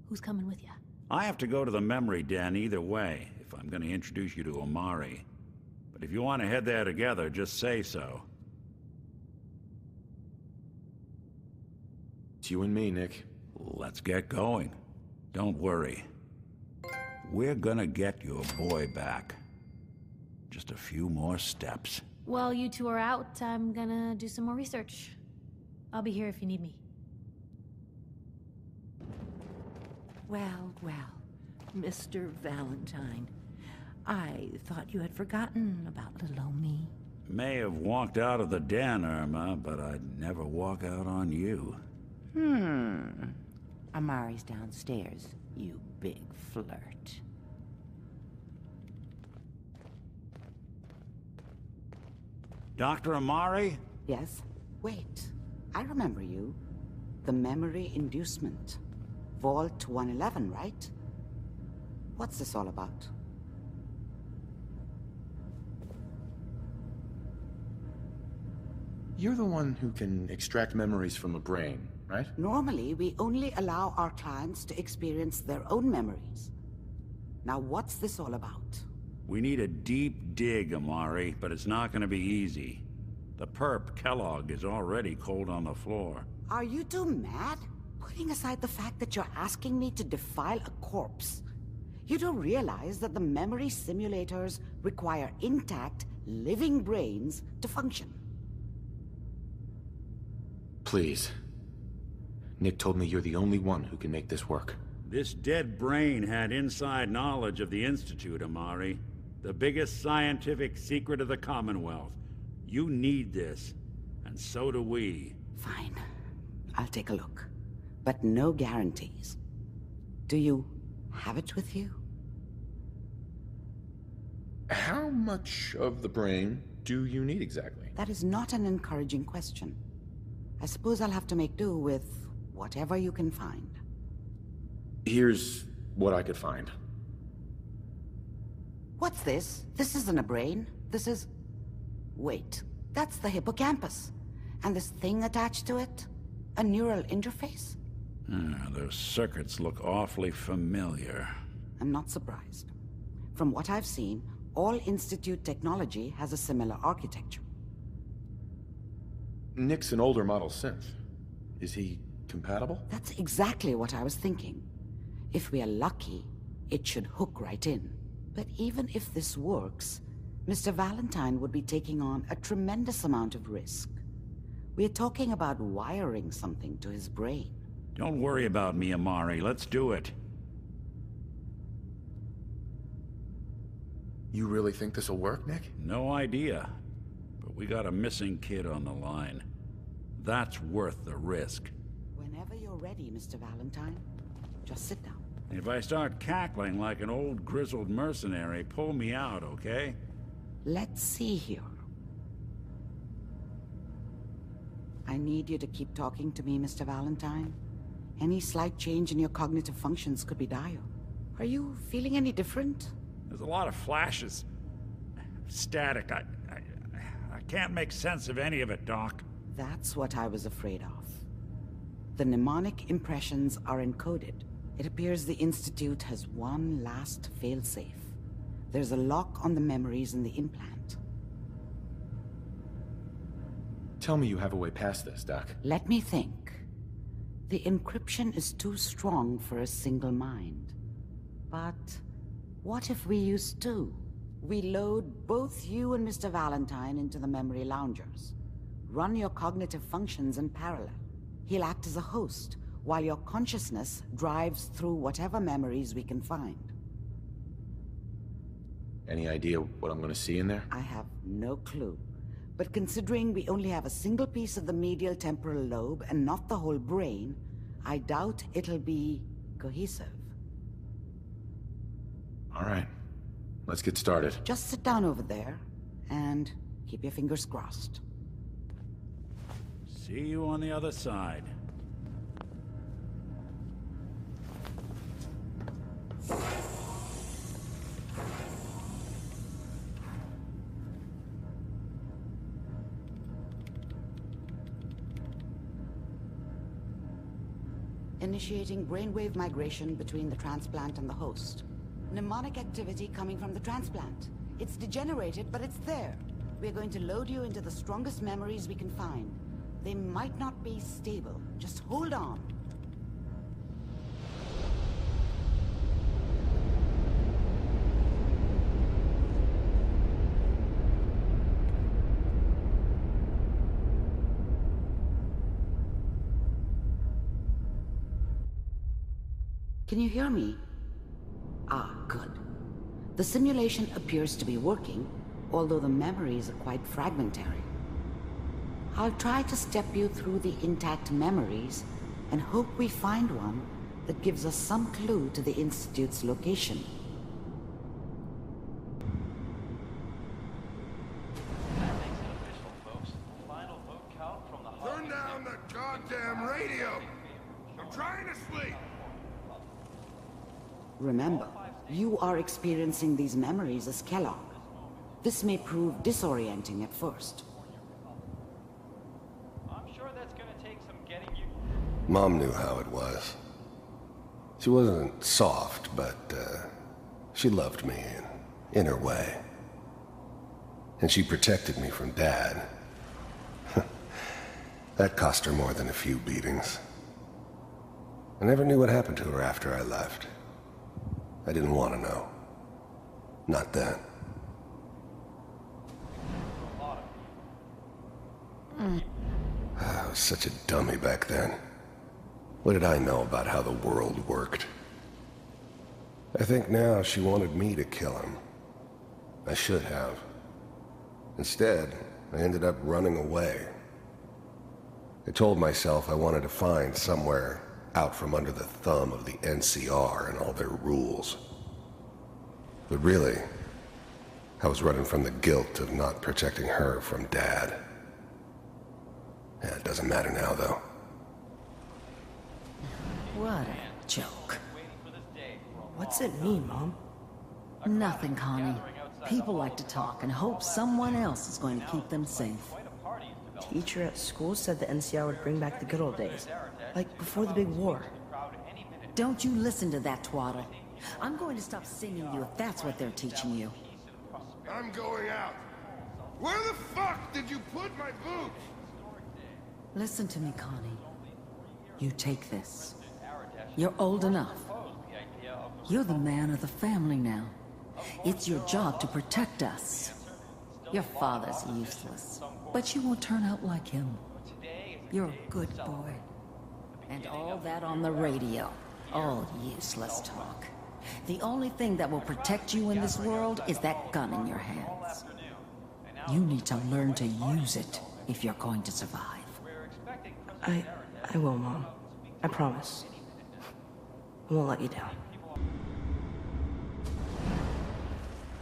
Speaker 7: who's coming with you?
Speaker 6: I have to go to the Memory Den either way, if I'm going to introduce you to Amari. But if you want to head there together, just say so.
Speaker 1: It's you and me, Nick.
Speaker 6: Let's get going. Don't worry. We're gonna get your boy back. Just a few more steps.
Speaker 7: While you two are out, I'm gonna do some more research. I'll be here if you need me.
Speaker 5: Well, well, Mr. Valentine. I thought you had forgotten about little old me.
Speaker 6: May have walked out of the den, Irma, but I'd never walk out on you.
Speaker 5: Amari's downstairs, you big flirt.
Speaker 6: Dr. Amari?
Speaker 5: Yes? Wait, I remember you. The memory inducement. Vault 111, right? What's this all about?
Speaker 1: You're the one who can extract memories from a brain, right?
Speaker 5: Normally, we only allow our clients to experience their own memories. Now, what's this all about?
Speaker 6: We need a deep dig, Amari, but it's not gonna be easy. The perp, Kellogg, is already cold on the floor.
Speaker 5: Are you two mad? Putting aside the fact that you're asking me to defile a corpse, you don't realize that the memory simulators require intact, living brains to function.
Speaker 1: Please. Nick told me you're the only one who can make this work.
Speaker 6: This dead brain had inside knowledge of the Institute, Amari. The biggest scientific secret of the Commonwealth. You need this, and so do we.
Speaker 5: Fine. I'll take a look. But no guarantees. Do you have it with you?
Speaker 1: How much of the brain do you need exactly?
Speaker 5: That is not an encouraging question. I suppose I'll have to make do with whatever you can find.
Speaker 1: Here's what I could find.
Speaker 5: What's this? This isn't a brain. This is... Wait, that's the hippocampus. And this thing attached to it? A neural interface?
Speaker 6: Those circuits look awfully familiar.
Speaker 5: I'm not surprised. From what I've seen, all Institute technology has a similar architecture.
Speaker 1: Nick's an older model synth. Is he compatible?
Speaker 5: That's exactly what I was thinking. If we are lucky, it should hook right in. But even if this works, Mr. Valentine would be taking on a tremendous amount of risk. We're talking about wiring something to his brain.
Speaker 6: Don't worry about me, Amari. Let's do it.
Speaker 1: You really think this'll work, Nick?
Speaker 6: No idea. But we got a missing kid on the line. That's worth the risk.
Speaker 5: Whenever you're ready, Mr. Valentine, just sit down.
Speaker 6: If I start cackling like an old grizzled mercenary, pull me out, okay?
Speaker 5: Let's see here. I need you to keep talking to me, Mr. Valentine. Any slight change in your cognitive functions could be dire. Are you feeling any different?
Speaker 6: There's a lot of flashes. Static. I can't make sense of any of it, Doc.
Speaker 5: That's what I was afraid of. The mnemonic impressions are encoded. It appears the Institute has one last failsafe. There's a lock on the memories in the implant.
Speaker 1: Tell me you have a way past this, Doc.
Speaker 5: Let me think. The encryption is too strong for a single mind. But what if we use two? We load both you and Mr. Valentine into the memory loungers. Run your cognitive functions in parallel. He'll act as a host, while your consciousness drives through whatever memories we can find.
Speaker 1: Any idea what I'm gonna see in there?
Speaker 5: I have no clue. But considering we only have a single piece of the medial temporal lobe and not the whole brain, I doubt it'll be cohesive.
Speaker 1: All right. Let's get started.
Speaker 5: Just sit down over there and keep your fingers crossed.
Speaker 6: See you on the other side.
Speaker 5: Initiating brainwave migration between the transplant and the host. Mnemonic activity coming from the transplant. It's degenerated, but it's there. We're going to load you into the strongest memories we can find. They might not be stable. Just hold on. Can you hear me? Ah, good. The simulation appears to be working, although the memories are quite fragmentary. I'll try to step you through the intact memories and hope we find one that gives us some clue to the Institute's location.
Speaker 24: Turn down the goddamn radio! I'm trying to sleep!
Speaker 5: Remember, you are experiencing these memories as Kellogg. This may prove disorienting at first.
Speaker 17: I'm sure that's gonna take some getting you.
Speaker 4: Mom knew how it was. She wasn't soft, but she loved me in her way. And she protected me from Dad. That cost her more than a few beatings. I never knew what happened to her after I left. I didn't want to know. Not then. I was such a dummy back then. What did I know about how the world worked? I think now she wanted me to kill him. I should have. Instead, I ended up running away. I told myself I wanted to find somewhere out from under the thumb of the NCR and all their rules. But really, I was running from the guilt of not protecting her from Dad. Yeah, it doesn't matter now, though.
Speaker 2: What a joke.
Speaker 18: What's it mean, Mom?
Speaker 2: Nothing, Connie. People like to talk and hope someone else is going to keep them safe.
Speaker 18: teacher at school said the NCR would bring back the good old days. Like before the big war.
Speaker 5: Don't you listen to that twaddle. I'm going to stop singing you if that's what they're teaching you.
Speaker 24: I'm going out. Where the fuck did you put my boots?
Speaker 5: Listen to me, Connie. You take this. You're old enough. You're the man of the family now. It's your job to protect us. Your father's useless, but you won't turn out like him. You're a good boy. And all that on the radio, all useless talk. The only thing that will protect you in this world is that gun in your hands. You need to learn to use it if you're going to survive.
Speaker 18: I will, Mom. I promise. I won't let you down.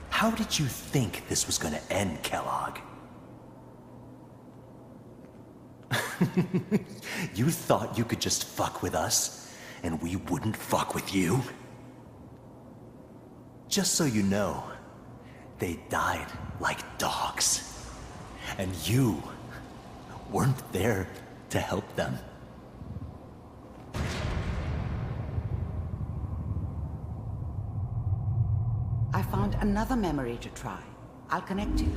Speaker 19: How did you think this was gonna end, Kellogg? You thought you could just fuck with us, and we wouldn't fuck with you? Just so you know, they died like dogs. And you weren't there to help them.
Speaker 5: I found another memory to try. I'll connect you.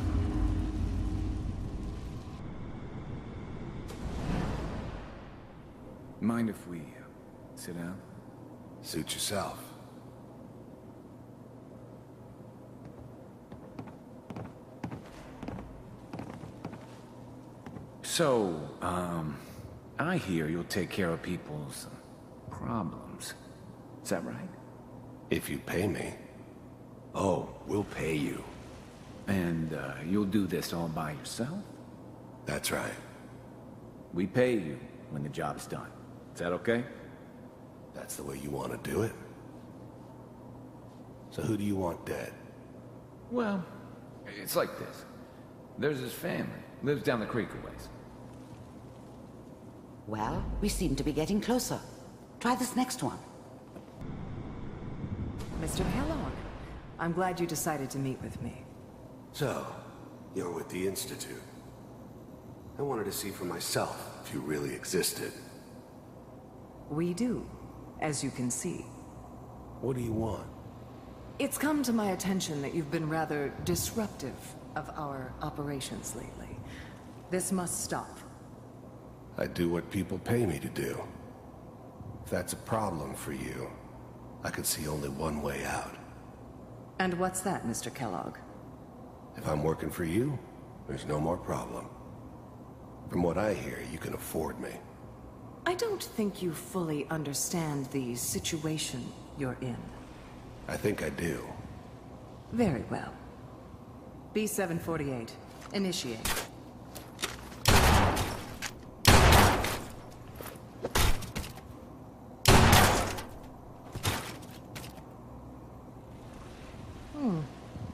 Speaker 1: Mind if we sit down?
Speaker 4: Suit yourself.
Speaker 1: So, I hear you'll take care of people's problems. Is that right?
Speaker 4: If you pay me. Oh, we'll pay you.
Speaker 1: And, you'll do this all by yourself?
Speaker 4: That's right.
Speaker 1: We pay you when the job's done. Is that okay?
Speaker 4: That's the way you want to do it? So who do you want dead?
Speaker 1: Well, it's like this. There's his family. Lives down the creek a ways.
Speaker 5: Well, we seem to be getting closer. Try this next one.
Speaker 20: Mr. Kellogg, I'm glad you decided to meet with me.
Speaker 4: So, you're with the Institute. I wanted to see for myself if you really existed.
Speaker 20: We do, as you can see.
Speaker 4: What do you want?
Speaker 20: It's come to my attention that you've been rather disruptive of our operations lately. This must stop.
Speaker 4: I do what people pay me to do. If that's a problem for you, I could see only one way out.
Speaker 20: And what's that, Mr. Kellogg?
Speaker 4: If I'm working for you, there's no more problem. From what I hear, you can afford me.
Speaker 20: I don't think you fully understand the situation you're in.
Speaker 4: I think I do.
Speaker 20: Very well. B-748, initiate.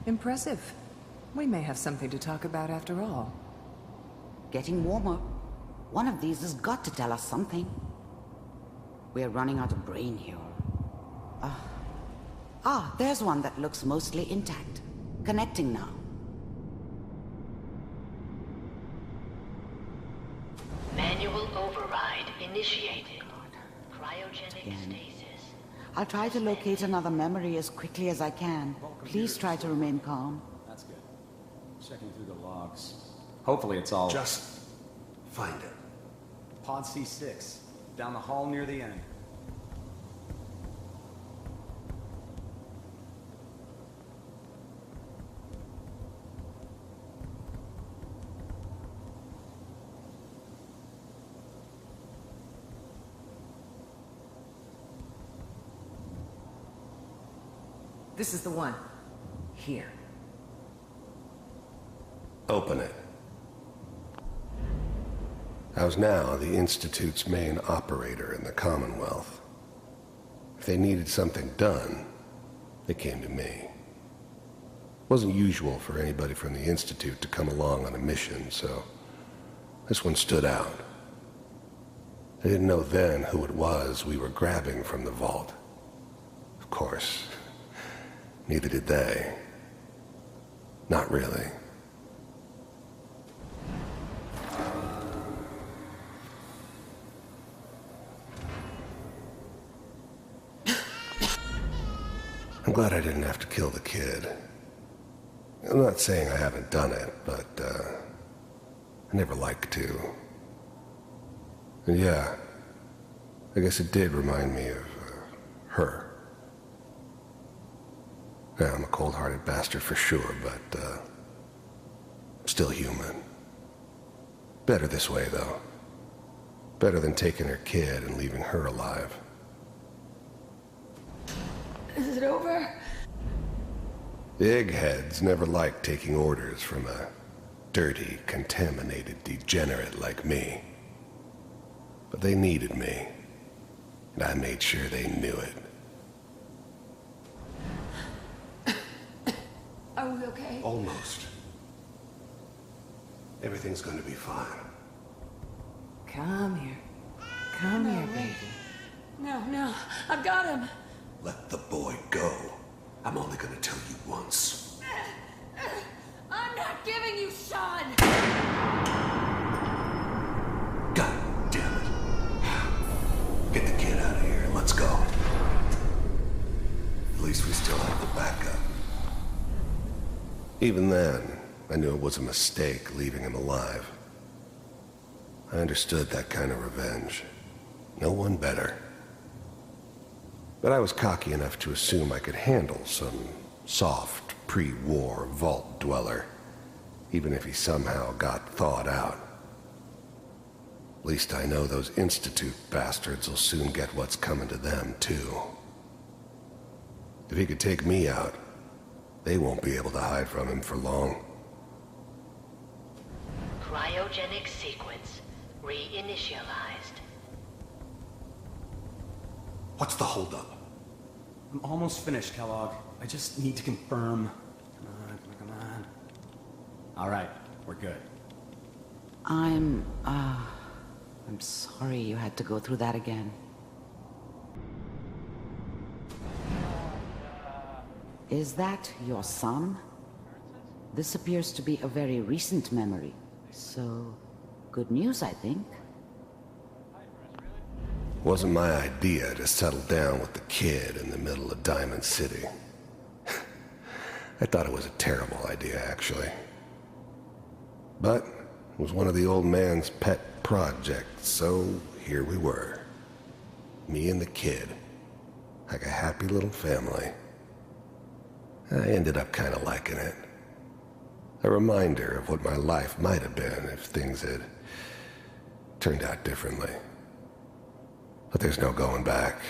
Speaker 20: Impressive. We may have something to talk about after all.
Speaker 5: Getting warmer. One of these has got to tell us something. We're running out of brain here. There's one that looks mostly intact. Connecting now.
Speaker 21: Manual override initiated. Cryogenic stasis.
Speaker 5: I'll try to locate another memory as quickly as I can. Please try to remain calm.
Speaker 23: That's good. Checking through the logs. Hopefully it's all...
Speaker 4: Just find it.
Speaker 23: Pod C6. Down the hall near the end.
Speaker 20: This is the one. Here.
Speaker 4: Open it. I was now the Institute's main operator in the Commonwealth. If they needed something done, they came to me. It wasn't usual for anybody from the Institute to come along on a mission, so this one stood out. I didn't know then who it was we were grabbing from the vault. Of course, neither did they. Not really. I'm glad I didn't have to kill the kid. I'm not saying I haven't done it, but, I never liked to. And yeah, I guess it did remind me of, her. Yeah, I'm a cold-hearted bastard for sure, but, I'm still human. Better this way, though. Better than taking her kid and leaving her alive.
Speaker 18: Is it over?
Speaker 4: The eggheads never liked taking orders from a dirty, contaminated degenerate like me. But they needed me, and I made sure they knew it.
Speaker 18: Are we okay?
Speaker 4: Almost. Everything's gonna be fine.
Speaker 20: Come here. Come here, baby.
Speaker 18: No, I've got him.
Speaker 4: Let the boy go. I'm only gonna tell you once.
Speaker 18: I'm not giving you Sean!
Speaker 4: God damn it. Get the kid out of here and let's go. At least we still have the backup. Even then, I knew it was a mistake leaving him alive. I understood that kind of revenge. No one better. But I was cocky enough to assume I could handle some soft, pre-war vault dweller, even if he somehow got thawed out. At least I know those Institute bastards will soon get what's coming to them, too. If he could take me out, they won't be able to hide from him for long.
Speaker 21: Cryogenic sequence reinitialized.
Speaker 4: What's the holdup?
Speaker 23: I'm almost finished, Kellogg. I just need to confirm. Come on. All right, we're good.
Speaker 5: I'm sorry you had to go through that again. Is that your son? This appears to be a very recent memory. So, good news, I think.
Speaker 4: Wasn't my idea to settle down with the kid in the middle of Diamond City. I thought it was a terrible idea, actually. But it was one of the old man's pet projects, so here we were. Me and the kid. Like a happy little family. I ended up kind of liking it. A reminder of what my life might have been if things had turned out differently. But there's no going back.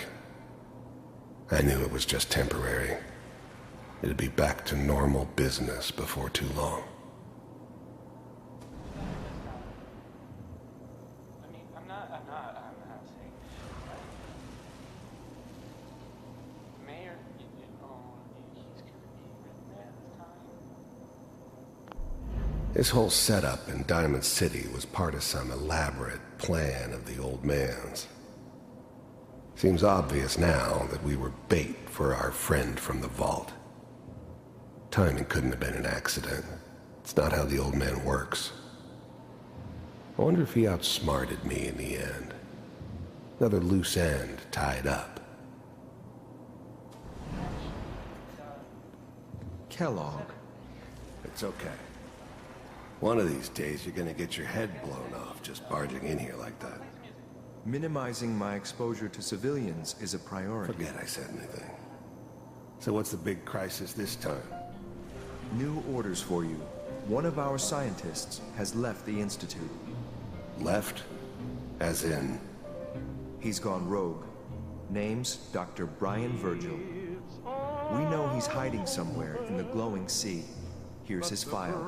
Speaker 4: I knew it was just temporary. It'd be back to normal business before too long.
Speaker 17: I'm not saying. Mayor, he's gonna be written at this time.
Speaker 4: This whole setup in Diamond City was part of some elaborate plan of the old man's. Seems obvious now that we were bait for our friend from the vault. Timing couldn't have been an accident. It's not how the old man works. I wonder if he outsmarted me in the end. Another loose end tied up.
Speaker 10: Kellogg.
Speaker 4: It's okay. One of these days you're gonna get your head blown off just barging in here like that.
Speaker 10: Minimizing my exposure to civilians is a priority.
Speaker 4: Forget I said anything. So what's the big crisis this time?
Speaker 10: New orders for you. One of our scientists has left the Institute.
Speaker 4: Left? As in?
Speaker 10: He's gone rogue. Name's Dr. Brian Virgil. We know he's hiding somewhere in the glowing sea. Here's his file.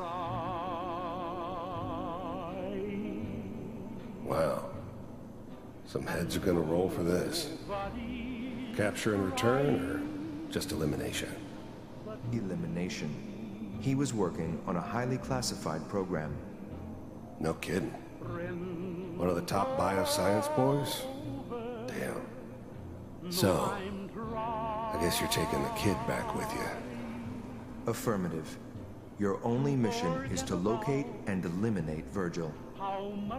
Speaker 4: Wow. Some heads are gonna roll for this. Capture and return, or just elimination?
Speaker 10: Elimination. He was working on a highly classified program.
Speaker 4: No kidding. One of the top bioscience boys? Damn. So, I guess you're taking the kid back with you.
Speaker 10: Affirmative. Your only mission is to locate and eliminate Virgil.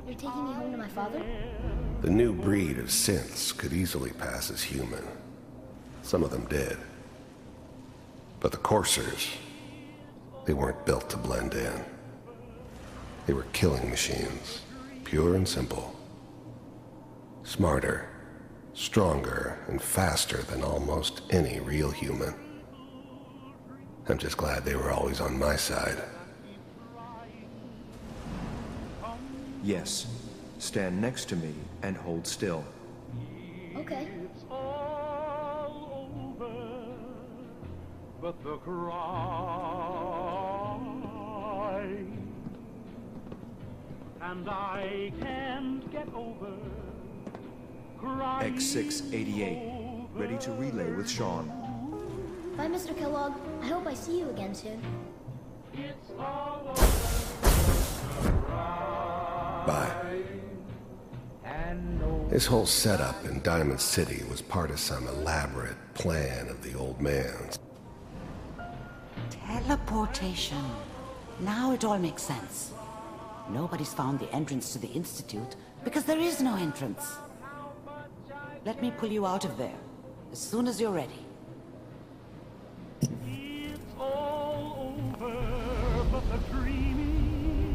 Speaker 13: You're taking me home to my father?
Speaker 4: The new breed of synths could easily pass as human. Some of them did. But the coursers, they weren't built to blend in. They were killing machines, pure and simple. Smarter, stronger, and faster than almost any real human. I'm just glad they were always on my side.
Speaker 10: Yes. Stand next to me and hold still.
Speaker 13: Okay.
Speaker 11: But the cry, and I can't get over crying.
Speaker 10: X688, ready to relay with Sean.
Speaker 13: Bye, Mr. Kellogg. I hope I see you again soon.
Speaker 4: Bye. This whole setup in Diamond City was part of some elaborate plan of the old man's.
Speaker 5: Teleportation. Now it all makes sense. Nobody's found the entrance to the Institute because there is no entrance. Let me pull you out of there as soon as you're ready.
Speaker 11: It's all over, but the dreaming,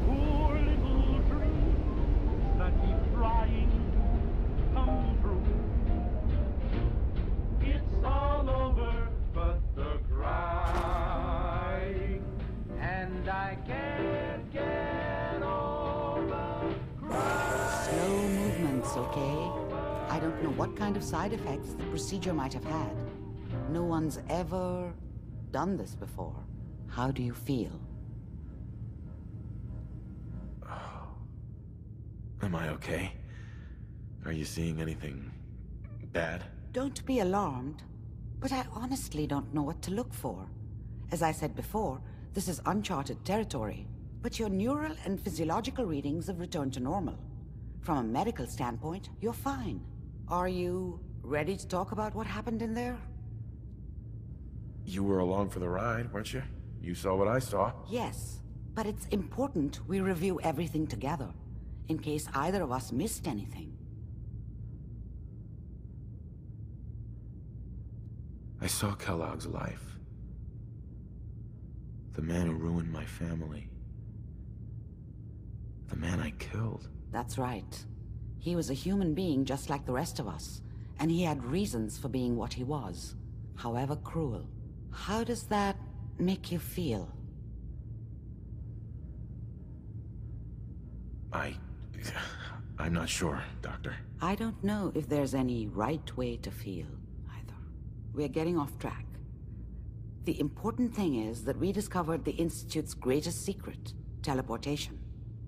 Speaker 11: poor little dreams that keep trying to come true. It's all over, but the crying, and I can't get over crying.
Speaker 5: Slow movements, okay? I don't know what kind of side effects the procedure might have had. No one's ever done this before. How do you feel?
Speaker 1: Am I okay? Are you seeing anything bad?
Speaker 5: Don't be alarmed, but I honestly don't know what to look for. As I said before, this is uncharted territory, but your neural and physiological readings have returned to normal. From a medical standpoint, you're fine. Are you ready to talk about what happened in there?
Speaker 1: You were along for the ride, weren't you? You saw what I saw.
Speaker 5: Yes, but it's important we review everything together, in case either of us missed anything.
Speaker 1: I saw Kellogg's life. The man who ruined my family. The man I killed.
Speaker 5: That's right. He was a human being just like the rest of us, and he had reasons for being what he was, however cruel. How does that make you feel?
Speaker 1: I'm not sure, Doctor.
Speaker 5: I don't know if there's any right way to feel, either. We're getting off track. The important thing is that we discovered the Institute's greatest secret, teleportation.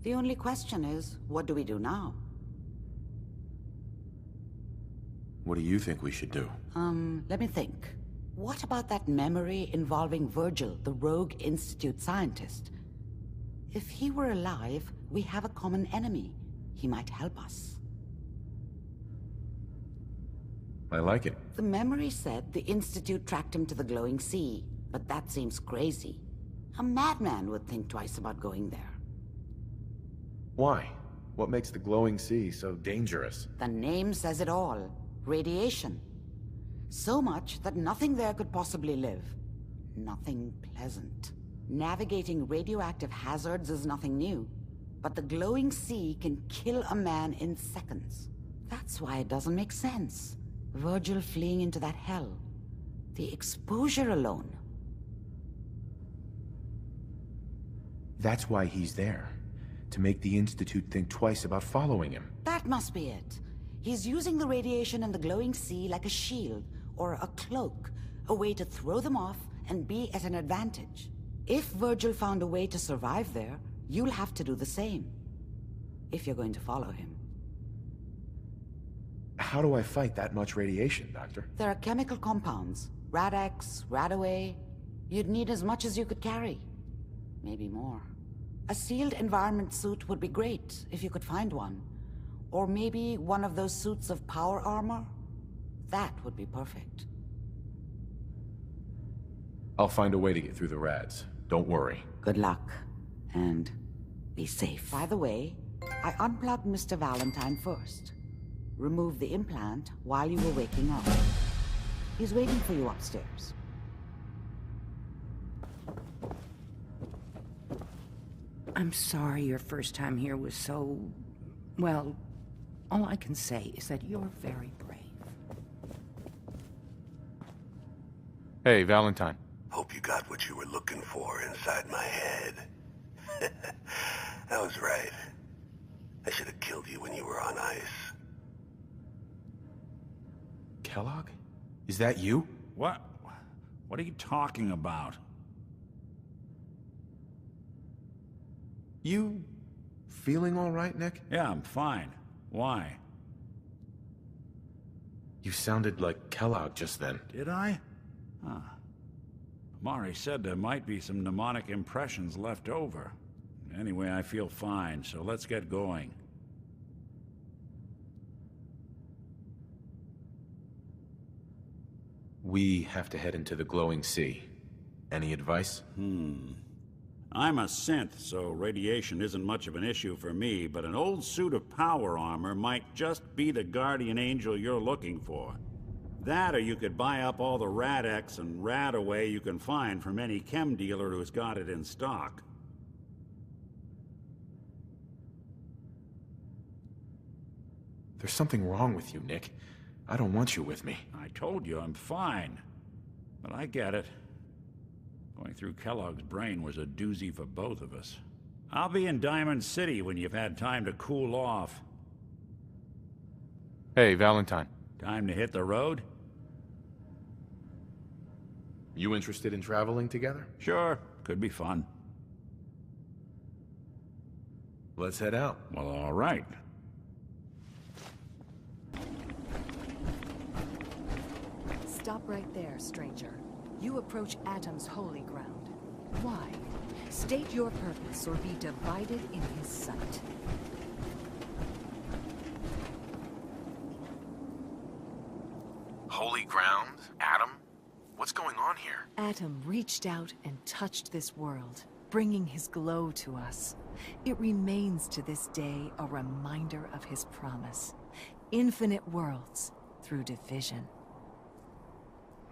Speaker 5: The only question is, what do we do now?
Speaker 1: What do you think we should do?
Speaker 5: Let me think. What about that memory involving Virgil, the rogue Institute scientist? If he were alive, we have a common enemy. He might help us.
Speaker 1: I like it.
Speaker 5: The memory said the Institute tracked him to the glowing sea, but that seems crazy. A madman would think twice about going there.
Speaker 1: Why? What makes the glowing sea so dangerous?
Speaker 5: The name says it all. Radiation. So much that nothing there could possibly live. Nothing pleasant. Navigating radioactive hazards is nothing new, but the glowing sea can kill a man in seconds. That's why it doesn't make sense. Virgil fleeing into that hell. The exposure alone.
Speaker 1: That's why he's there. To make the Institute think twice about following him.
Speaker 5: That must be it. He's using the radiation and the glowing sea like a shield, or a cloak, a way to throw them off and be at an advantage. If Virgil found a way to survive there, you'll have to do the same. If you're going to follow him.
Speaker 1: How do I fight that much radiation, Doctor?
Speaker 5: There are chemical compounds. Rad-X, Radaway. You'd need as much as you could carry. Maybe more. A sealed environment suit would be great, if you could find one. Or maybe one of those suits of power armor? That would be perfect.
Speaker 1: I'll find a way to get through the rads. Don't worry.
Speaker 5: Good luck. And be safe. By the way, I unplugged Mr. Valentine first. Removed the implant while you were waking up. He's waiting for you upstairs. I'm sorry your first time here was so... well, all I can say is that you're very brave.
Speaker 1: Hey, Valentine.
Speaker 4: Hope you got what you were looking for inside my head. I was right. I should have killed you when you were on ice.
Speaker 1: Kellogg? Is that you?
Speaker 8: What? What are you talking about?
Speaker 1: You feeling all right, Nick?
Speaker 8: Yeah, I'm fine. Why?
Speaker 1: You sounded like Kellogg just then.
Speaker 8: Did I? Huh. Mari said there might be some mnemonic impressions left over. Anyway, I feel fine, so let's get going.
Speaker 1: We have to head into the glowing sea. Any advice?
Speaker 8: I'm a synth, so radiation isn't much of an issue for me, but an old suit of power armor might just be the guardian angel you're looking for. That, or you could buy up all the Rad-X and Rad-Away you can find from any chem dealer who's got it in stock.
Speaker 1: There's something wrong with you, Nick. I don't want you with me.
Speaker 8: I told you I'm fine. But I get it. Going through Kellogg's brain was a doozy for both of us. I'll be in Diamond City when you've had time to cool off.
Speaker 1: Hey, Valentine.
Speaker 8: Time to hit the road?
Speaker 1: You interested in traveling together?
Speaker 8: Sure. Could be fun.
Speaker 1: Let's head out.
Speaker 8: Well, all right.
Speaker 20: Stop right there, stranger. You approach Atom's holy ground. Why? State your purpose or be divided in his sight.
Speaker 1: Holy ground? Adam? What's going on here?
Speaker 20: Atom reached out and touched this world, bringing his glow to us. It remains to this day a reminder of his promise. Infinite worlds through division.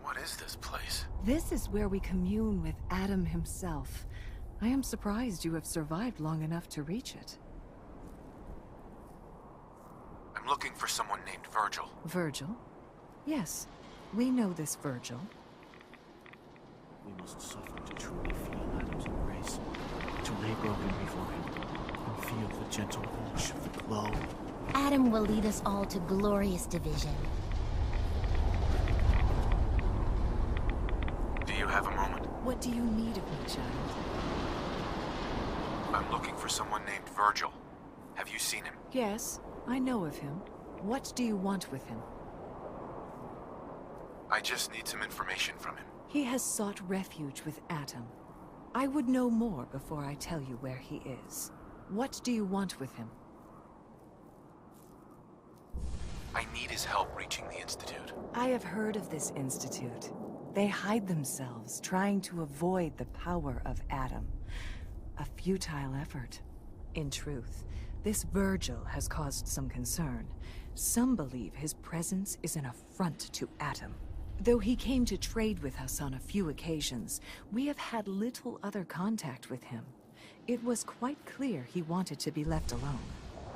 Speaker 1: What is this place?
Speaker 20: This is where we commune with Atom himself. I am surprised you have survived long enough to reach it.
Speaker 1: I'm looking for someone named Virgil.
Speaker 20: Virgil? Yes, we know this Virgil.
Speaker 9: We must suffer to truly feel Adam's embrace, to lay broken before him, and feel the gentle wash of the glow.
Speaker 12: Adam will lead us all to glorious division.
Speaker 1: Do you have a moment?
Speaker 20: What do you need of me, child?
Speaker 1: I'm looking for someone named Virgil. Have you seen him?
Speaker 20: Yes, I know of him. What do you want with him?
Speaker 1: I just need some information from him.
Speaker 20: He has sought refuge with Atom. I would know more before I tell you where he is. What do you want with him?
Speaker 1: I need his help reaching the Institute.
Speaker 20: I have heard of this Institute. They hide themselves, trying to avoid the power of Atom. A futile effort. In truth, this Virgil has caused some concern. Some believe his presence is an affront to Atom. Though he came to trade with us on a few occasions, we have had little other contact with him. It was quite clear he wanted to be left alone.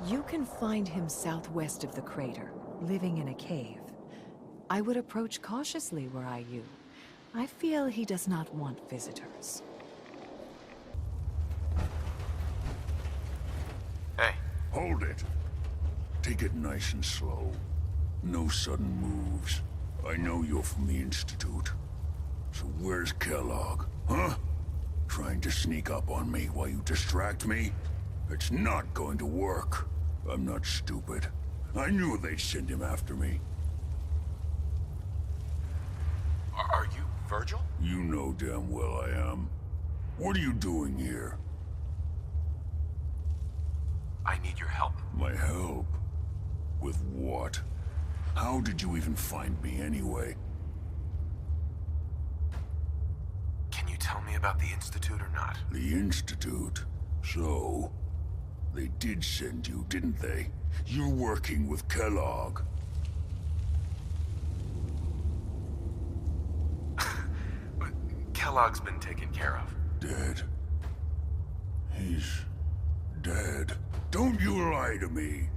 Speaker 20: You can find him southwest of the crater, living in a cave. I would approach cautiously were I you. I feel he does not want visitors.
Speaker 1: Hey.
Speaker 14: Hold it. Take it nice and slow. No sudden moves. I know you're from the Institute. So where's Kellogg, huh? Trying to sneak up on me while you distract me? It's not going to work. I'm not stupid. I knew they'd send him after me.
Speaker 1: Are you Virgil?
Speaker 14: You know damn well I am. What are you doing here?
Speaker 1: I need your help.
Speaker 14: My help? With what? How did you even find me anyway?
Speaker 1: Can you tell me about the Institute or not?
Speaker 14: The Institute? So? They did send you, didn't they? You're working with Kellogg.
Speaker 1: Kellogg's been taken care of.
Speaker 14: Dead. He's dead. Don't you lie to me.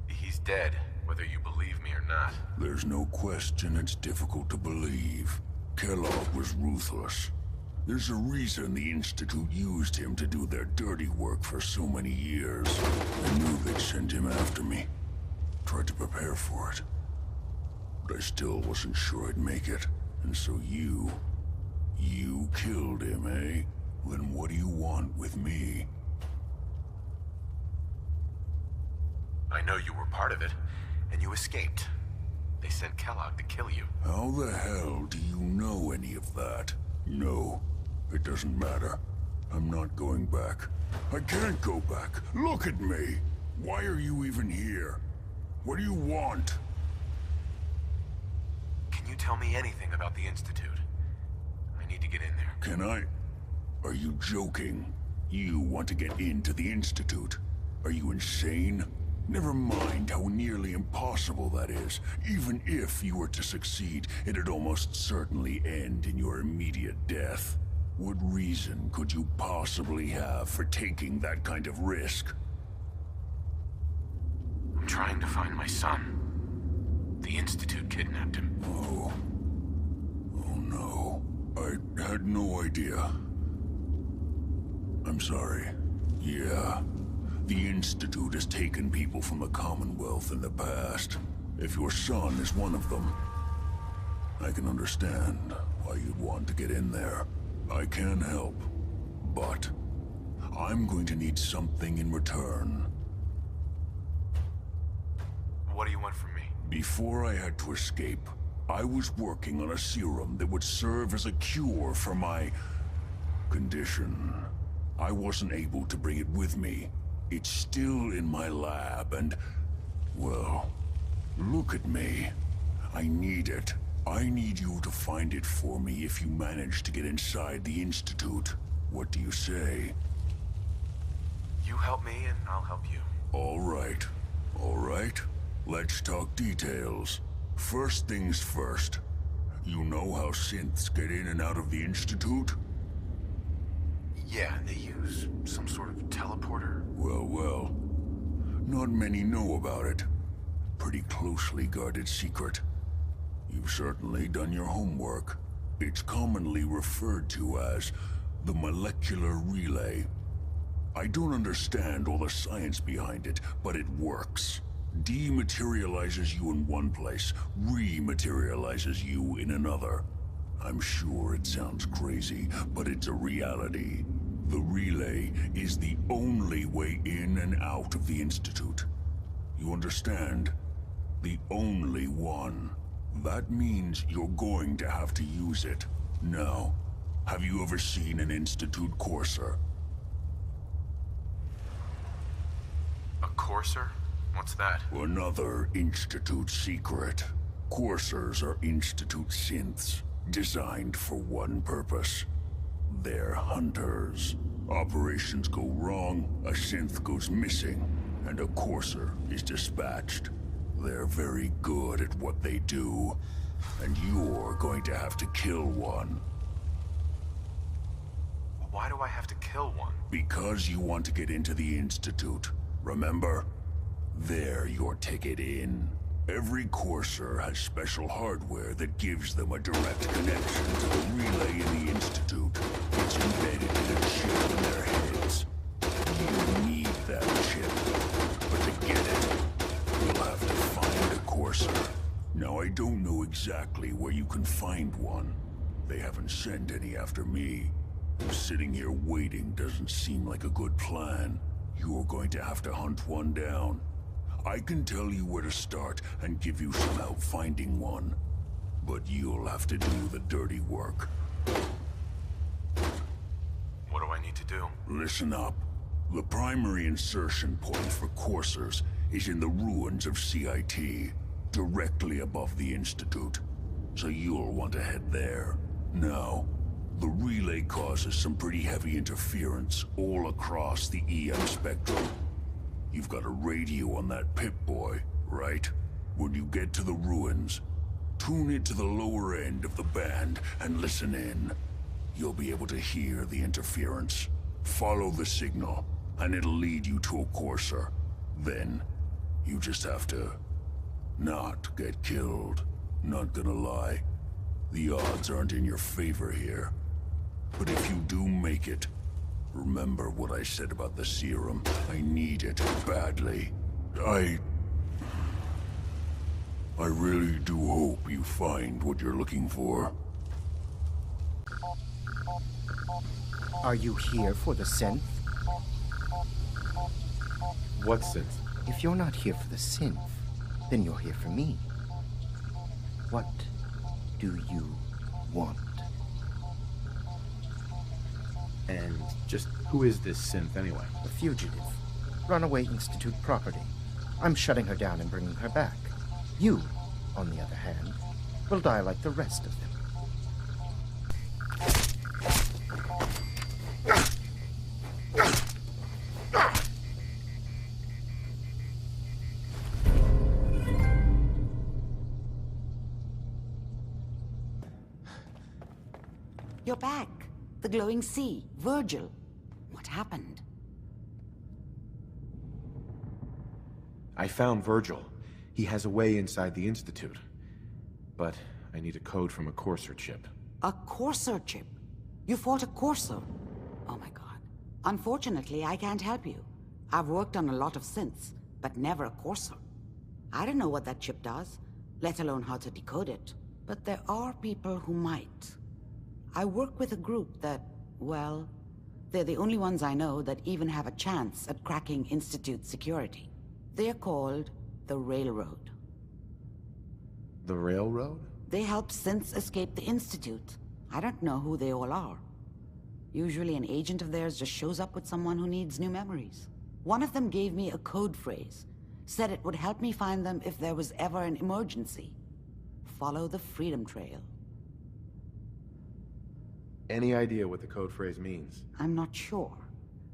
Speaker 1: He's dead, whether you believe me or not.
Speaker 14: There's no question it's difficult to believe. Kellogg was ruthless. There's a reason the Institute used him to do their dirty work for so many years. I knew they'd send him after me. Tried to prepare for it. But I still wasn't sure I'd make it. And so you killed him, eh? Then what do you want with me?
Speaker 1: I know you were part of it, and you escaped. They sent Kellogg to kill you.
Speaker 14: How the hell do you know any of that? No, it doesn't matter. I'm not going back. I can't go back. Look at me. Why are you even here? What do you want?
Speaker 1: Can you tell me anything about the Institute? I need to get in there.
Speaker 14: Can I? Are you joking? You want to get into the Institute? Are you insane? Never mind how nearly impossible that is. Even if you were to succeed, it'd almost certainly end in your immediate death. What reason could you possibly have for taking that kind of risk?
Speaker 1: I'm trying to find my son. The Institute kidnapped him.
Speaker 14: Oh no. I had no idea. I'm sorry. Yeah. The Institute has taken people from the Commonwealth in the past. If your son is one of them, I can understand why you'd want to get in there. I can help, but I'm going to need something in return.
Speaker 1: What do you want from me?
Speaker 14: Before I had to escape, I was working on a serum that would serve as a cure for my condition. I wasn't able to bring it with me. It's still in my lab and, well, look at me. I need it. I need you to find it for me if you manage to get inside the Institute. What do you say?
Speaker 1: You help me and I'll help you.
Speaker 14: All right. All right. Let's talk details. First things first. You know how synths get in and out of the Institute?
Speaker 1: Yeah, they use some sort of teleporter.
Speaker 14: Well. Not many know about it. Pretty closely guarded secret. You've certainly done your homework. It's commonly referred to as the molecular relay. I don't understand all the science behind it, but it works. Dematerializes you in one place, rematerializes you in another. I'm sure it sounds crazy, but it's a reality. The relay is the only way in and out of the Institute. You understand? The only one. That means you're going to have to use it. Now, have you ever seen an Institute courser?
Speaker 1: A courser? What's that?
Speaker 14: Another Institute secret. Coursers are Institute synths, designed for one purpose. They're hunters. Operations go wrong, a synth goes missing, and a courser is dispatched. They're very good at what they do, and you're going to have to kill one.
Speaker 1: Why do I have to kill one?
Speaker 14: Because you want to get into the Institute, remember? They're your ticket in. Every courser has special hardware that gives them a direct connection to the relay in the Institute. It's embedded in a chip in their heads. You need that chip. But to get it, you'll have to find a courser. Now, I don't know exactly where you can find one. They haven't sent any after me. Sitting here waiting doesn't seem like a good plan. You're going to have to hunt one down. I can tell you where to start and give you some help finding one. But you'll have to do the dirty work.
Speaker 1: What do I need to do?
Speaker 14: Listen up. The primary insertion point for coursers is in the ruins of CIT, directly above the Institute. So you'll want to head there. Now, the relay causes some pretty heavy interference all across the EM spectrum. You've got a radio on that Pip-Boy, right? When you get to the ruins, Tune into the lower end of the band and listen in. You'll be able to hear the interference. Follow the signal, and it'll lead you to a courser. Then, you just have to not get killed. Not gonna lie, the odds aren't in your favor here. But if you do make it, remember what I said about the serum. I need it badly. I really do hope you find what you're looking for.
Speaker 3: Are you here for the synth?
Speaker 1: What synth?
Speaker 3: If you're not here for the synth, then you're here for me. What do you want?
Speaker 1: And just who is this synth anyway?
Speaker 3: A fugitive. Runaway Institute property. I'm shutting her down and bringing her back. You, on the other hand, will die like the rest of them.
Speaker 5: You're back. The glowing sea. Virgil. What happened?
Speaker 1: I found Virgil. He has a way inside the Institute. But I need a code from a Courser chip.
Speaker 5: A Courser chip? You fought a Courser? Oh my god. Unfortunately, I can't help you. I've worked on a lot of synths, but never a Courser. I don't know what that chip does, let alone how to decode it. But there are people who might. I work with a group that, well, they're the only ones I know that even have a chance at cracking Institute security. They're called the Railroad.
Speaker 1: The Railroad?
Speaker 5: They help synths escape the Institute. I don't know who they all are. Usually an agent of theirs just shows up with someone who needs new memories. One of them gave me a code phrase, said it would help me find them if there was ever an emergency. Follow the Freedom Trail.
Speaker 1: Any idea what the code phrase means?
Speaker 5: I'm not sure,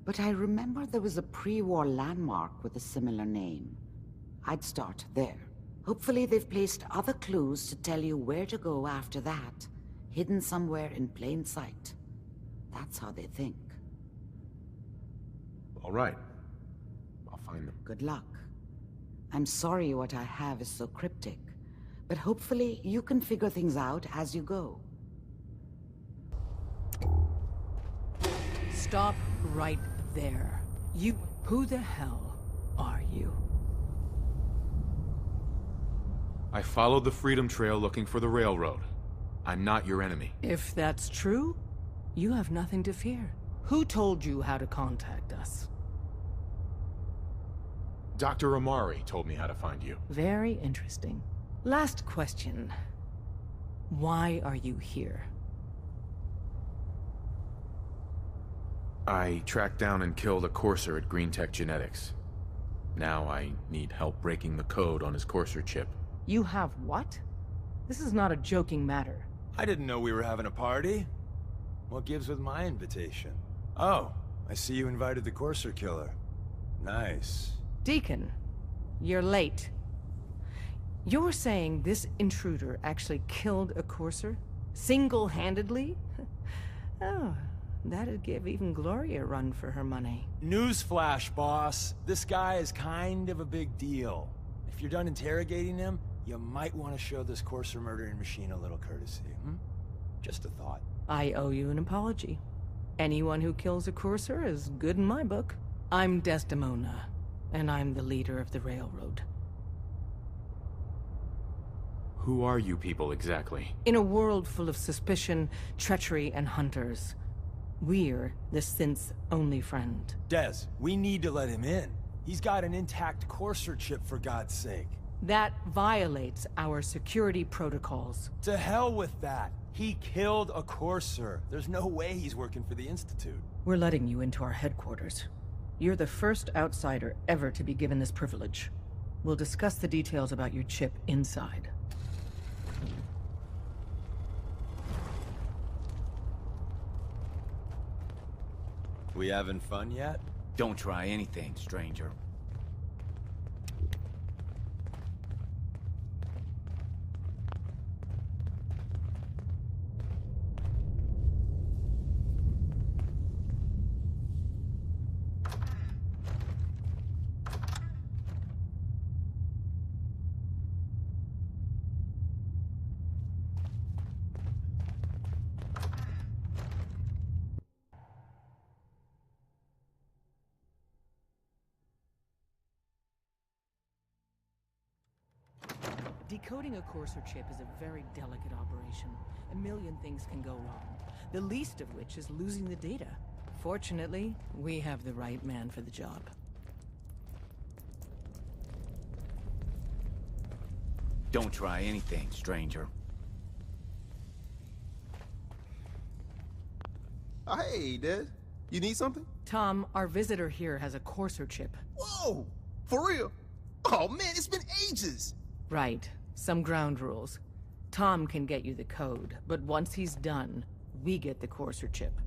Speaker 5: but I remember there was a pre-war landmark with a similar name. I'd start there. Hopefully they've placed other clues to tell you where to go after that, hidden somewhere in plain sight. That's how they think.
Speaker 1: All right. I'll find them.
Speaker 5: Good luck. I'm sorry what I have is so cryptic, but hopefully you can figure things out as you go.
Speaker 20: Stop right there. Who the hell are you?
Speaker 1: I followed the Freedom Trail looking for the Railroad. I'm not your enemy.
Speaker 20: If that's true, you have nothing to fear. Who told you how to contact us?
Speaker 1: Dr. Amari told me how to find you.
Speaker 20: Very interesting. Last question. Why are you here?
Speaker 1: I tracked down and killed a Courser at Green Tech Genetics. Now I need help breaking the code on his Courser chip.
Speaker 20: You have what? This is not a joking matter.
Speaker 15: I didn't know we were having a party. What gives with my invitation? Oh, I see you invited the Courser killer. Nice.
Speaker 20: Deacon, you're late. You're saying this intruder actually killed a Courser? Single-handedly? Oh, that'd give even Gloria a run for her money.
Speaker 15: Newsflash, boss. This guy is kind of a big deal. If you're done interrogating him, you might want to show this Courser murdering machine a little courtesy, Just a thought.
Speaker 20: I owe you an apology. Anyone who kills a Courser is good in my book. I'm Desdemona, and I'm the leader of the Railroad.
Speaker 1: Who are you people exactly?
Speaker 20: In a world full of suspicion, treachery, and hunters, we're the synth's only friend.
Speaker 15: Des, we need to let him in. He's got an intact Courser chip, for God's sake.
Speaker 20: That violates our security protocols.
Speaker 15: To hell with that. He killed a Courser. There's no way he's working for the Institute.
Speaker 20: We're letting you into our headquarters. You're the first outsider ever to be given this privilege. We'll discuss the details about your chip inside.
Speaker 15: We having fun yet?
Speaker 16: Don't try anything, stranger.
Speaker 2: Decoding a Courser chip is a very delicate operation. A million things can go wrong, the least of which is losing the data. Fortunately, we have the right man for the job.
Speaker 16: Don't try anything, stranger.
Speaker 6: Hey, Des. You need something?
Speaker 2: Tom, our visitor here has a Courser chip.
Speaker 6: Whoa! For real? Oh man, it's been ages!
Speaker 2: Right. Some ground rules. Tom can get you the code, but once he's done, we get the Courser chip.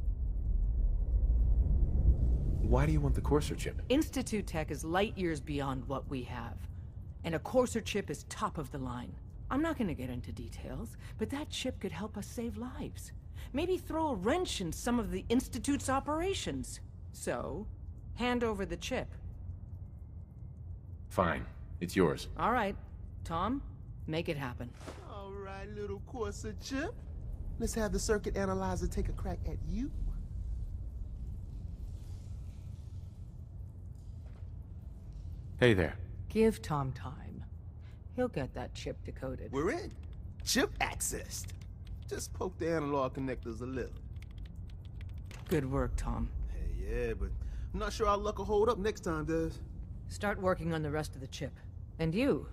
Speaker 1: Why do you want the Courser chip?
Speaker 2: Institute tech is light years beyond what we have. And a Courser chip is top of the line. I'm not gonna get into details, but that chip could help us save lives. Maybe throw a wrench in some of the Institute's operations. So, hand over the chip.
Speaker 1: Fine. It's yours.
Speaker 2: All right. Tom, make it happen.
Speaker 6: All right, little Courser chip. Let's have the circuit analyzer take a crack at you.
Speaker 1: Hey there.
Speaker 2: Give Tom time. He'll get that chip decoded.
Speaker 6: We're in. Chip accessed. Just poke the analog connectors a little.
Speaker 2: Good work, Tom.
Speaker 6: Hey, yeah, but I'm not sure our luck will hold up next time, Des.
Speaker 2: Start working on the rest of the chip. And you.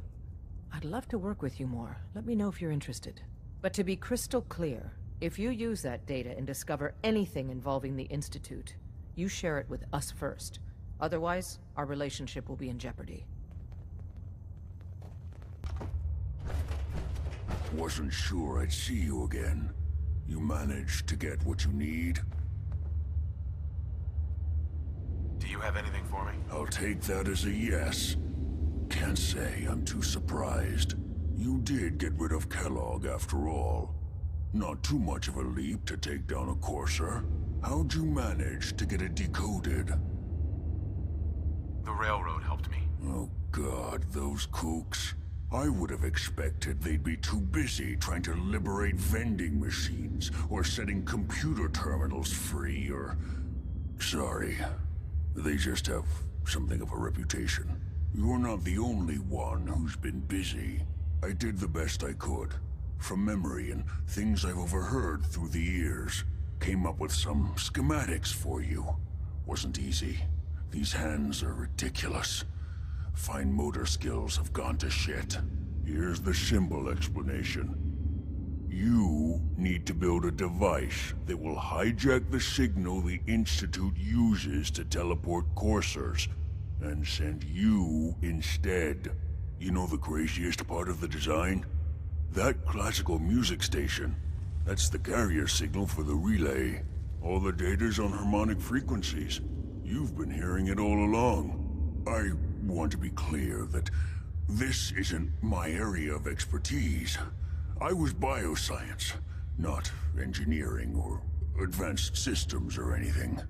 Speaker 2: I'd love to work with you more. Let me know if you're interested. But to be crystal clear, if you use that data and discover anything involving the Institute, you share it with us first. Otherwise, our relationship will be in jeopardy.
Speaker 14: Wasn't sure I'd see you again. You managed to get what you need?
Speaker 1: Do you have anything for me?
Speaker 14: I'll take that as a yes. Can't say I'm too surprised. You did get rid of Kellogg after all. Not too much of a leap to take down a Courser. How'd you manage to get it decoded?
Speaker 1: The railroad helped me.
Speaker 14: Oh God, those kooks. I would have expected they'd be too busy trying to liberate vending machines, or setting computer terminals free, or... Sorry. They just have something of a reputation. You're not the only one who's been busy. I did the best I could. From memory and things I've overheard through the years. Came up with some schematics for you. Wasn't easy. These hands are ridiculous. Fine motor skills have gone to shit. Here's the simple explanation. You need to build a device that will hijack the signal the Institute uses to teleport coursers, and send you instead. You know the craziest part of the design? That classical music station. That's the carrier signal for the relay. All the data's on harmonic frequencies. You've been hearing it all along. I want to be clear that this isn't my area of expertise. I was bioscience, not engineering or advanced systems or anything.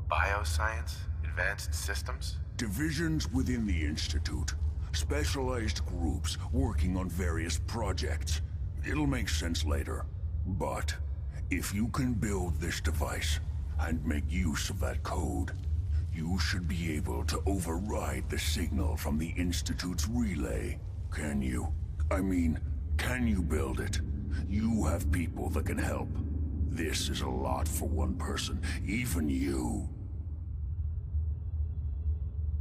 Speaker 1: Bioscience? Advanced systems?
Speaker 14: Divisions within the Institute. Specialized groups working on various projects. It'll make sense later. But if you can build this device and make use of that code, you should be able to override the signal from the Institute's relay. Can you? I mean, can you build it? You have people that can help. This is a lot for one person, even you.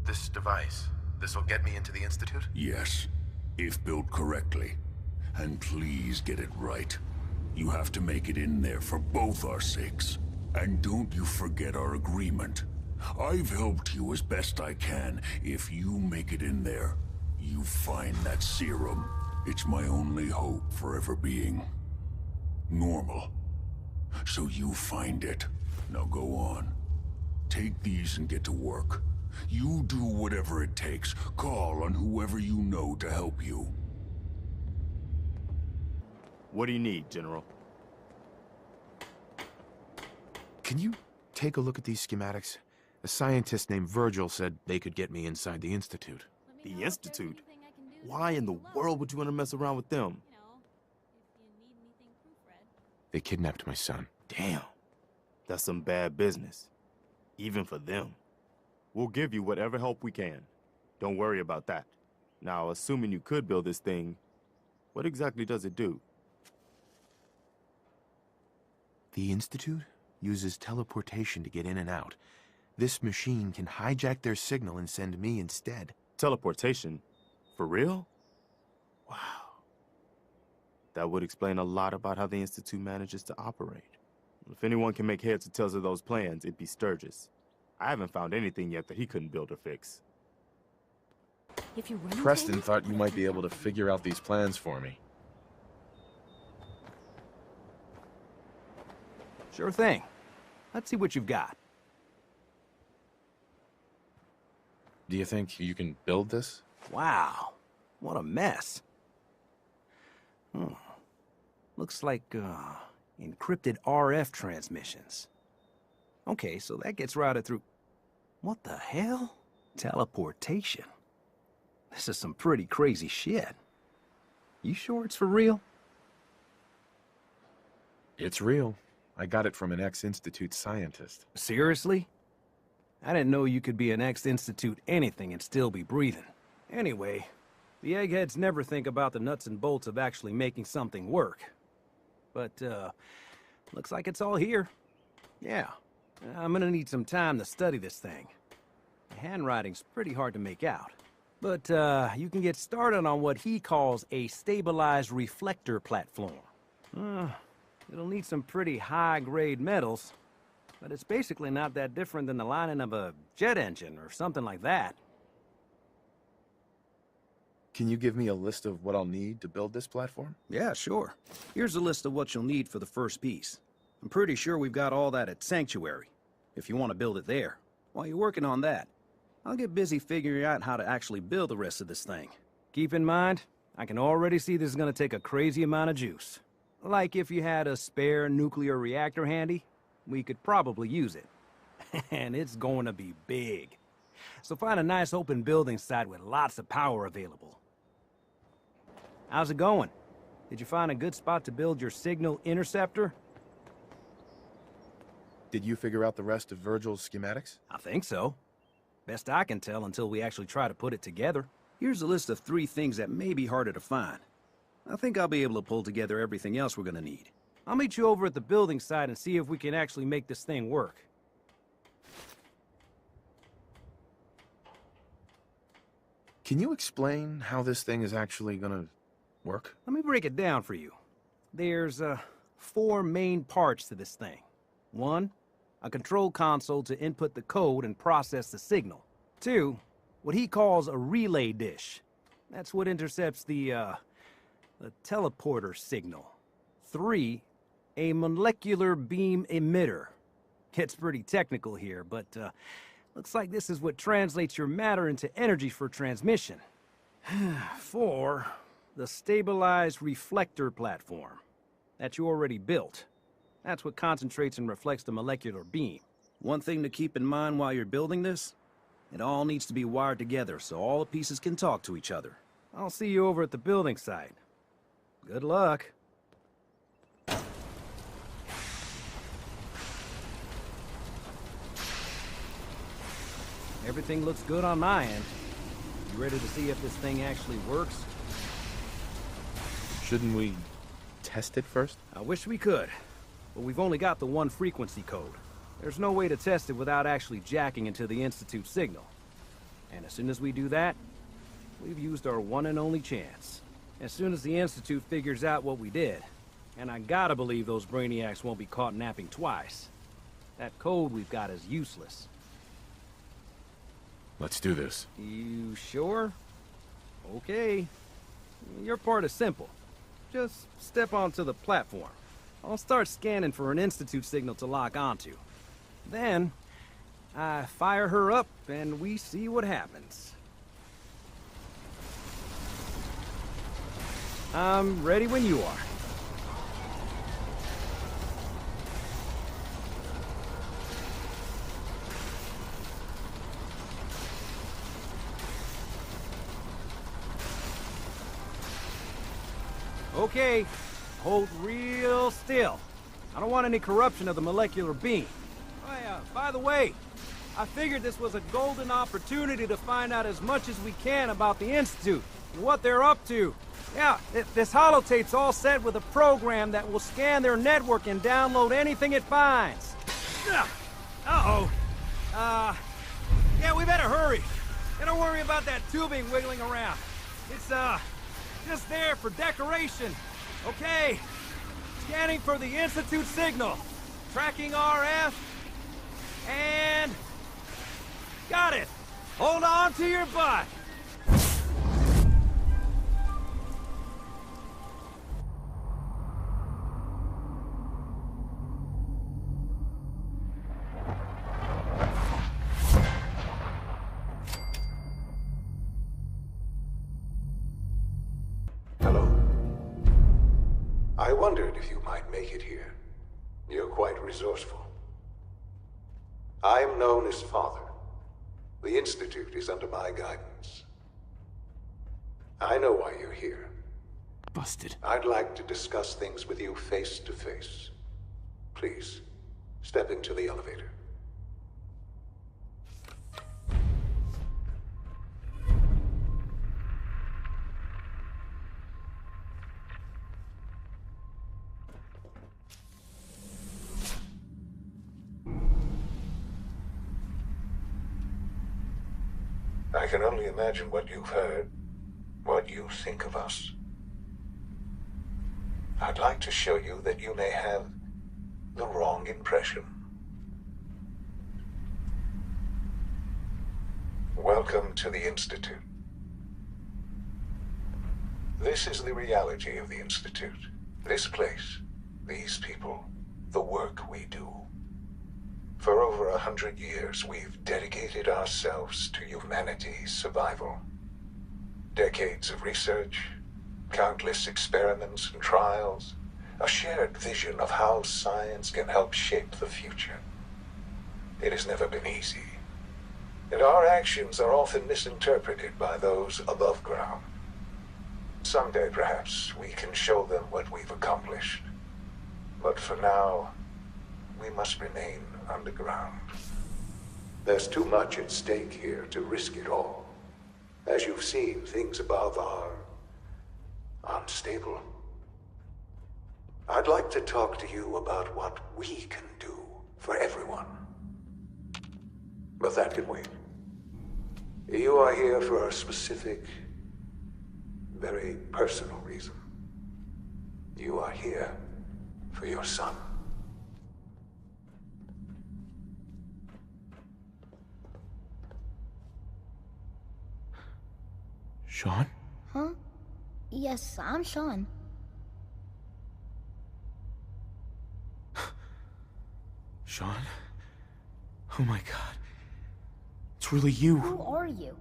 Speaker 1: This device, this'll get me into the Institute?
Speaker 14: Yes, if built correctly. And please get it right. You have to make it in there for both our sakes. And don't you forget our agreement. I've helped you as best I can. If you make it in there, you find that serum. It's my only hope for ever being normal. So you find it. Now go on. Take these and get to work. You do whatever it takes. Call on whoever you know to help you.
Speaker 7: What do you need, General?
Speaker 1: Can you take a look at these schematics? A scientist named Virgil said they could get me inside the Institute.
Speaker 7: The Institute? Why in the world would you want to mess around with them?
Speaker 1: They kidnapped my son.
Speaker 7: Damn. That's some bad business. Even for them. We'll give you whatever help we can. Don't worry about that.
Speaker 18: Now, assuming you could build this thing, what exactly does it do?
Speaker 1: The Institute uses teleportation to get in and out. This machine can hijack their signal and send me instead.
Speaker 18: Teleportation? For real? Wow. That would explain a lot about how the Institute manages to operate. If anyone can make heads or tails of those plans, it'd be Sturgis. I haven't found anything yet that he couldn't build or fix.
Speaker 12: If you run
Speaker 1: Preston thought you might be able to figure out these plans for me.
Speaker 23: Sure thing. Let's see what you've got.
Speaker 1: Do you think you can build this?
Speaker 23: Wow, what a mess. Looks like, encrypted RF transmissions. Okay, so that gets routed through... What the hell? Teleportation. This is some pretty crazy shit. You sure it's for real?
Speaker 1: It's real. I got it from an ex-Institute scientist.
Speaker 23: Seriously? I didn't know you could be an ex-Institute anything and still be breathing. Anyway, the eggheads never think about the nuts and bolts of actually making something work. But, looks like it's all here. Yeah, I'm gonna need some time to study this thing. The handwriting's pretty hard to make out. But, you can get started on what he calls a stabilized reflector platform. It'll need some pretty high-grade metals, but it's basically not that different than the lining of a jet engine or something like that.
Speaker 1: Can you give me a list of what I'll need to build this platform?
Speaker 23: Yeah, sure. Here's a list of what you'll need for the first piece. I'm pretty sure we've got all that at Sanctuary, if you want to build it there. While you're working on that, I'll get busy figuring out how to actually build the rest of this thing. Keep in mind, I can already see this is going to take a crazy amount of juice. Like if you had a spare nuclear reactor handy, we could probably use it. And it's going to be big. So find a nice open building site with lots of power available. How's it going? Did you find a good spot to build your signal interceptor?
Speaker 1: Did you figure out the rest of Virgil's schematics?
Speaker 23: I think so. Best I can tell until we actually try to put it together. Here's a list of 3 things that may be harder to find. I think I'll be able to pull together everything else we're gonna need. I'll meet you over at the building site and see if we can actually make this thing work.
Speaker 1: Can you explain how this thing is actually gonna work?
Speaker 23: Let me break it down for you. There's, 4 main parts to this thing. 1, a control console to input the code and process the signal. 2, what he calls a relay dish. That's what intercepts the teleporter signal. 3, a molecular beam emitter. Gets pretty technical here, but, looks like this is what translates your matter into energy for transmission. 4, the stabilized reflector platform that you already built. That's what concentrates and reflects the molecular beam. One thing to keep in mind while you're building this, it all needs to be wired together so all the pieces can talk to each other. I'll see you over at the building site. Good luck. Everything looks good on my end. You ready to see if this thing actually works?
Speaker 1: Shouldn't we test it first?
Speaker 23: I wish we could, but we've only got the 1 frequency code. There's no way to test it without actually jacking into the Institute signal. And as soon as we do that, we've used our one and only chance. As soon as the Institute figures out what we did, and I gotta believe those brainiacs won't be caught napping twice, that code we've got is useless.
Speaker 1: Let's do this.
Speaker 23: You sure? Okay. Your part is simple. Just step onto the platform. I'll start scanning for an Institute signal to lock onto. Then, I fire her up and we see what happens. I'm ready when you are. Okay, hold real still. I don't want any corruption of the molecular beam. Oh yeah, by the way, I figured this was a golden opportunity to find out as much as we can about the Institute and what they're up to. Yeah, this holotape's all set with a program that will scan their network and download anything it finds. Uh-oh. Yeah, we better hurry. And don't worry about that tubing wiggling around. It's, just there for decoration. Okay. Scanning for the Institute signal. Tracking RF. And... got it! Hold on to your butt!
Speaker 19: Hello. I wondered if you might make it here. You're quite resourceful. I'm known as Father. The Institute is under my guidance. I know why you're here.
Speaker 1: Busted.
Speaker 19: I'd like to discuss things with you face to face. Please, step into the elevator. I can only imagine what you've heard, what you think of us. I'd like to show you that you may have the wrong impression. Welcome to the Institute. This is the reality of the Institute. This place, these people, the work we do. For over 100 years, we've dedicated ourselves to humanity's survival. Decades of research, countless experiments and trials, a shared vision of how science can help shape the future. It has never been easy, and our actions are often misinterpreted by those above ground. Someday, perhaps, we can show them what we've accomplished. But for now, we must remain underground. There's too much at stake here to risk it all. As you've seen, things above are unstable. I'd like to talk to you about what we can do for everyone. But that can wait. You are here for a specific, very personal reason. You are here for your son.
Speaker 1: Sean?
Speaker 12: Huh? Yes, I'm Sean.
Speaker 1: Sean? Oh my god. It's really you.
Speaker 12: Who are you?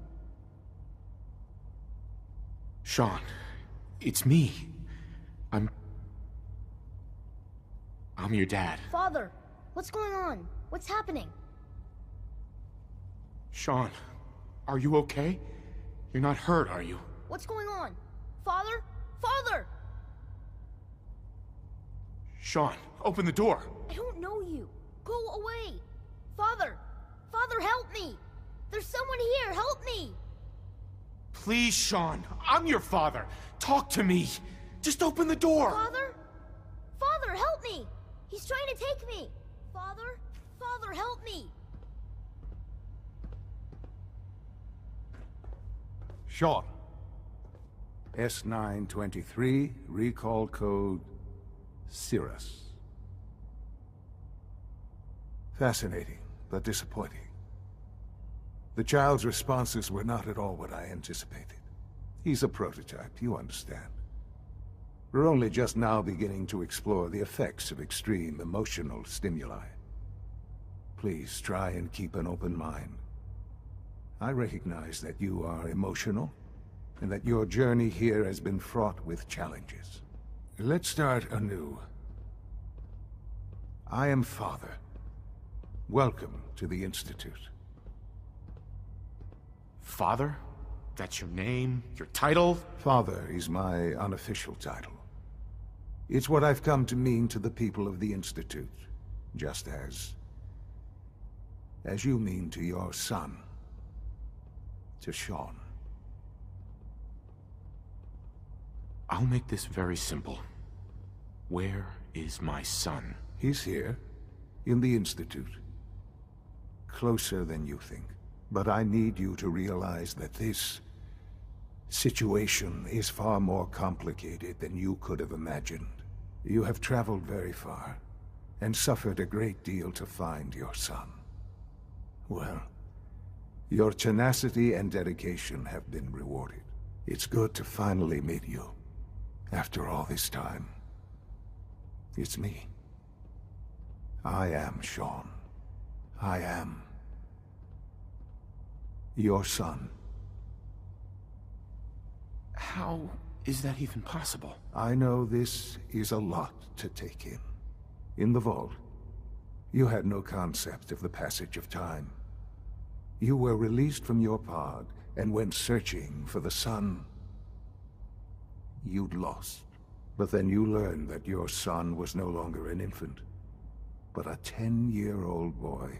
Speaker 1: Sean, it's me. I'm your dad.
Speaker 12: Father, what's going on? What's happening?
Speaker 1: Sean, are you okay? You're not hurt, are you?
Speaker 12: What's going on? Father? Father!
Speaker 1: Sean, open the door.
Speaker 12: I don't know you. Go away. Father! Father, help me! There's someone here, help me!
Speaker 1: Please, Sean. I'm your father. Talk to me. Just open the door.
Speaker 12: Father? Father, help me! He's trying to take me! Father? Father, help me!
Speaker 21: Sean. S923, recall code Cirrus. Fascinating, but disappointing. The child's responses were not at all what I anticipated. He's a prototype, you understand. We're only just now beginning to explore the effects of extreme emotional stimuli. Please try and keep an open mind. I recognize that you are emotional, and that your journey here has been fraught with challenges. Let's start anew. I am Father. Welcome to the Institute.
Speaker 1: Father? That's your name? Your title?
Speaker 21: Father is my unofficial title. It's what I've come to mean to the people of the Institute, just as as you mean to your son, to Sean.
Speaker 1: I'll make this very simple. Where is my son?
Speaker 21: He's here, in the Institute. Closer than you think. But I need you to realize that this situation is far more complicated than you could have imagined. You have traveled very far, and suffered a great deal to find your son. Well, your tenacity and dedication have been rewarded. It's good to finally meet you. After all this time, it's me. I am Sean. I am your son.
Speaker 1: How is that even possible?
Speaker 21: I know this is a lot to take in. In the vault, you had no concept of the passage of time. You were released from your pod and went searching for the son you'd lost. But then you learned that your son was no longer an infant, but a 10-year-old boy.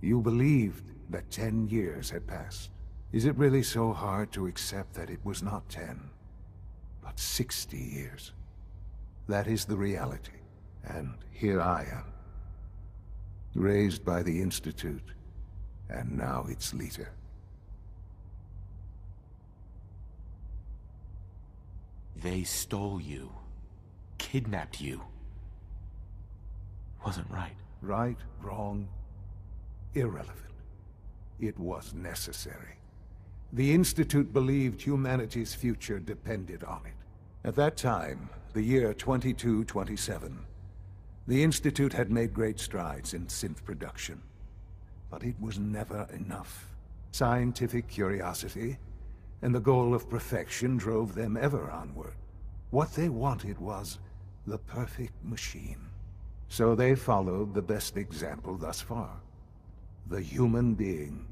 Speaker 21: You believed that 10 years had passed. Is it really so hard to accept that it was not 10, but 60 years? That is the reality. And here I am, raised by the Institute, and now its leader.
Speaker 1: They stole you, kidnapped you. Wasn't right.
Speaker 21: Right, wrong, irrelevant. It was necessary. The Institute believed humanity's future depended on it. At that time, the year 2227, the Institute had made great strides in synth production. But it was never enough. Scientific curiosity and the goal of perfection drove them ever onward. What they wanted was the perfect machine. So they followed the best example thus far. The human being,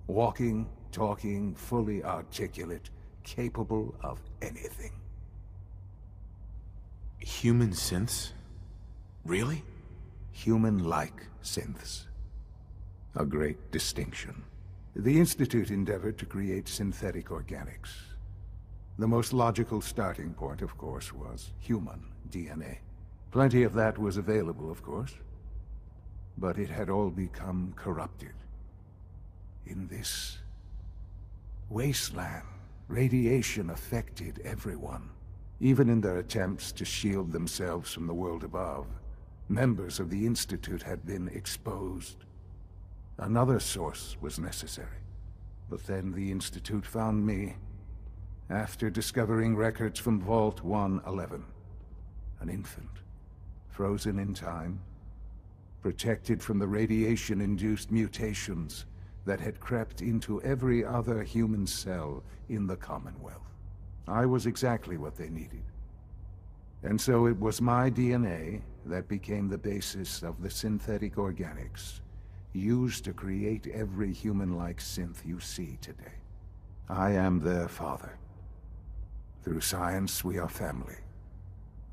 Speaker 21: walking, talking, fully articulate, capable of anything.
Speaker 1: Human synths? Really?
Speaker 21: Human-like synths. A great distinction. The Institute endeavored to create synthetic organics. The most logical starting point, of course, was human DNA. Plenty of that was available, of course. But it had all become corrupted. In this wasteland, radiation affected everyone. Even in their attempts to shield themselves from the world above, members of the Institute had been exposed. Another source was necessary. But then the Institute found me, after discovering records from Vault 111. An infant, frozen in time, protected from the radiation-induced mutations that had crept into every other human cell in the Commonwealth. I was exactly what they needed. And so it was my DNA that became the basis of the synthetic organics used to create every human-like synth you see today. I am their father. Through science, we are family.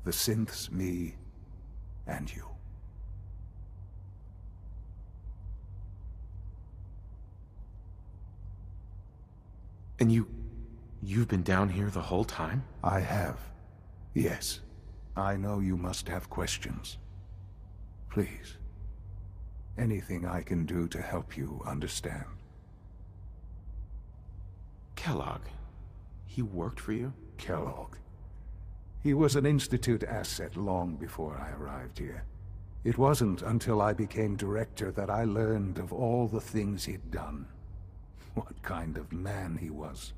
Speaker 21: The synths, me, and you.
Speaker 1: And you've been down here the whole time?
Speaker 21: I have. Yes. I know you must have questions. Please. Anything I can do to help you understand.
Speaker 1: Kellogg. He worked for you?
Speaker 21: Kellogg. He was an Institute asset long before I arrived here. It wasn't until I became director that I learned of all the things he'd done. What kind of man he was.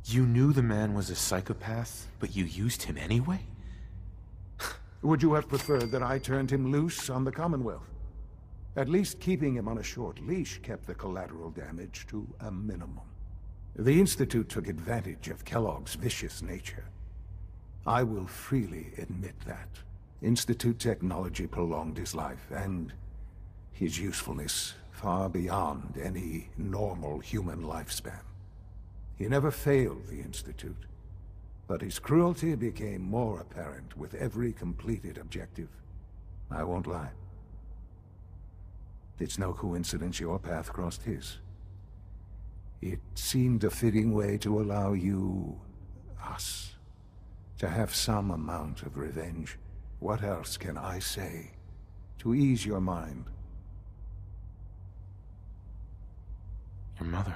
Speaker 1: You knew the man was a psychopath, but you used him anyway?
Speaker 21: Would you have preferred that I turned him loose on the Commonwealth? At least keeping him on a short leash kept the collateral damage to a minimum. The Institute took advantage of Kellogg's vicious nature. I will freely admit that. Institute technology prolonged his life, and his usefulness far beyond any normal human lifespan. He never failed the Institute, but his cruelty became more apparent with every completed objective. I won't lie. It's no coincidence your path crossed his. It seemed a fitting way to allow you, us, to have some amount of revenge. What else can I say to ease your mind?
Speaker 1: Your mother.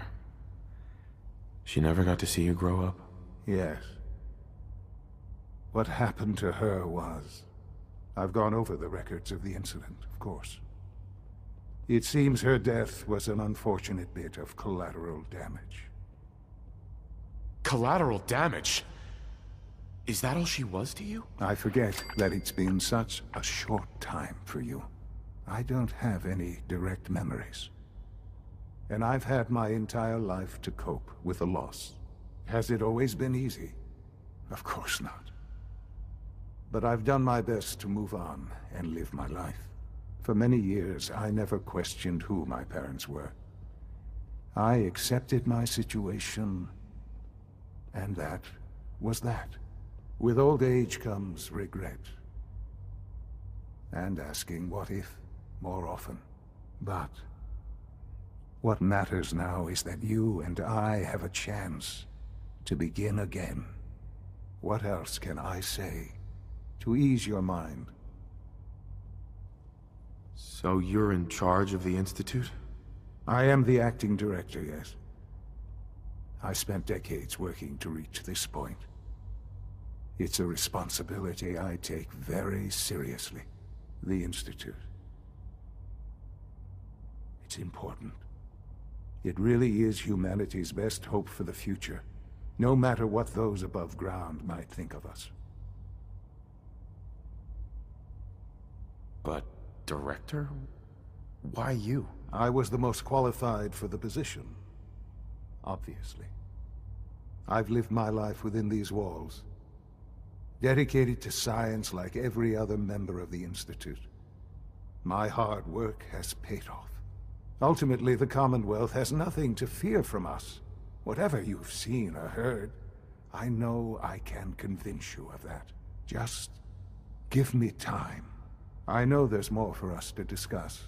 Speaker 1: She never got to see you grow up?
Speaker 21: Yes. What happened to her was... I've gone over the records of the incident, of course. It seems her death was an unfortunate bit of collateral damage.
Speaker 1: Collateral damage? Is that all she was to you?
Speaker 21: I forget that it's been such a short time for you. I don't have any direct memories. And I've had my entire life to cope with a loss. Has it always been easy? Of course not. But I've done my best to move on and live my life. For many years, I never questioned who my parents were. I accepted my situation, and that was that. With old age comes regret. And asking what if more often. But what matters now is that you and I have a chance to begin again. What else can I say to ease your mind?
Speaker 1: So you're in charge of the Institute?
Speaker 21: I am the acting director, yes. I spent decades working to reach this point. It's a responsibility I take very seriously. The Institute. It's important. It really is humanity's best hope for the future, no matter what those above ground might think of us.
Speaker 1: But, Director? Why you?
Speaker 21: I was the most qualified for the position. Obviously. I've lived my life within these walls, dedicated to science like every other member of the Institute. My hard work has paid off. Ultimately, the Commonwealth has nothing to fear from us. Whatever you've seen or heard, I know I can convince you of that. Just give me time. I know there's more for us to discuss.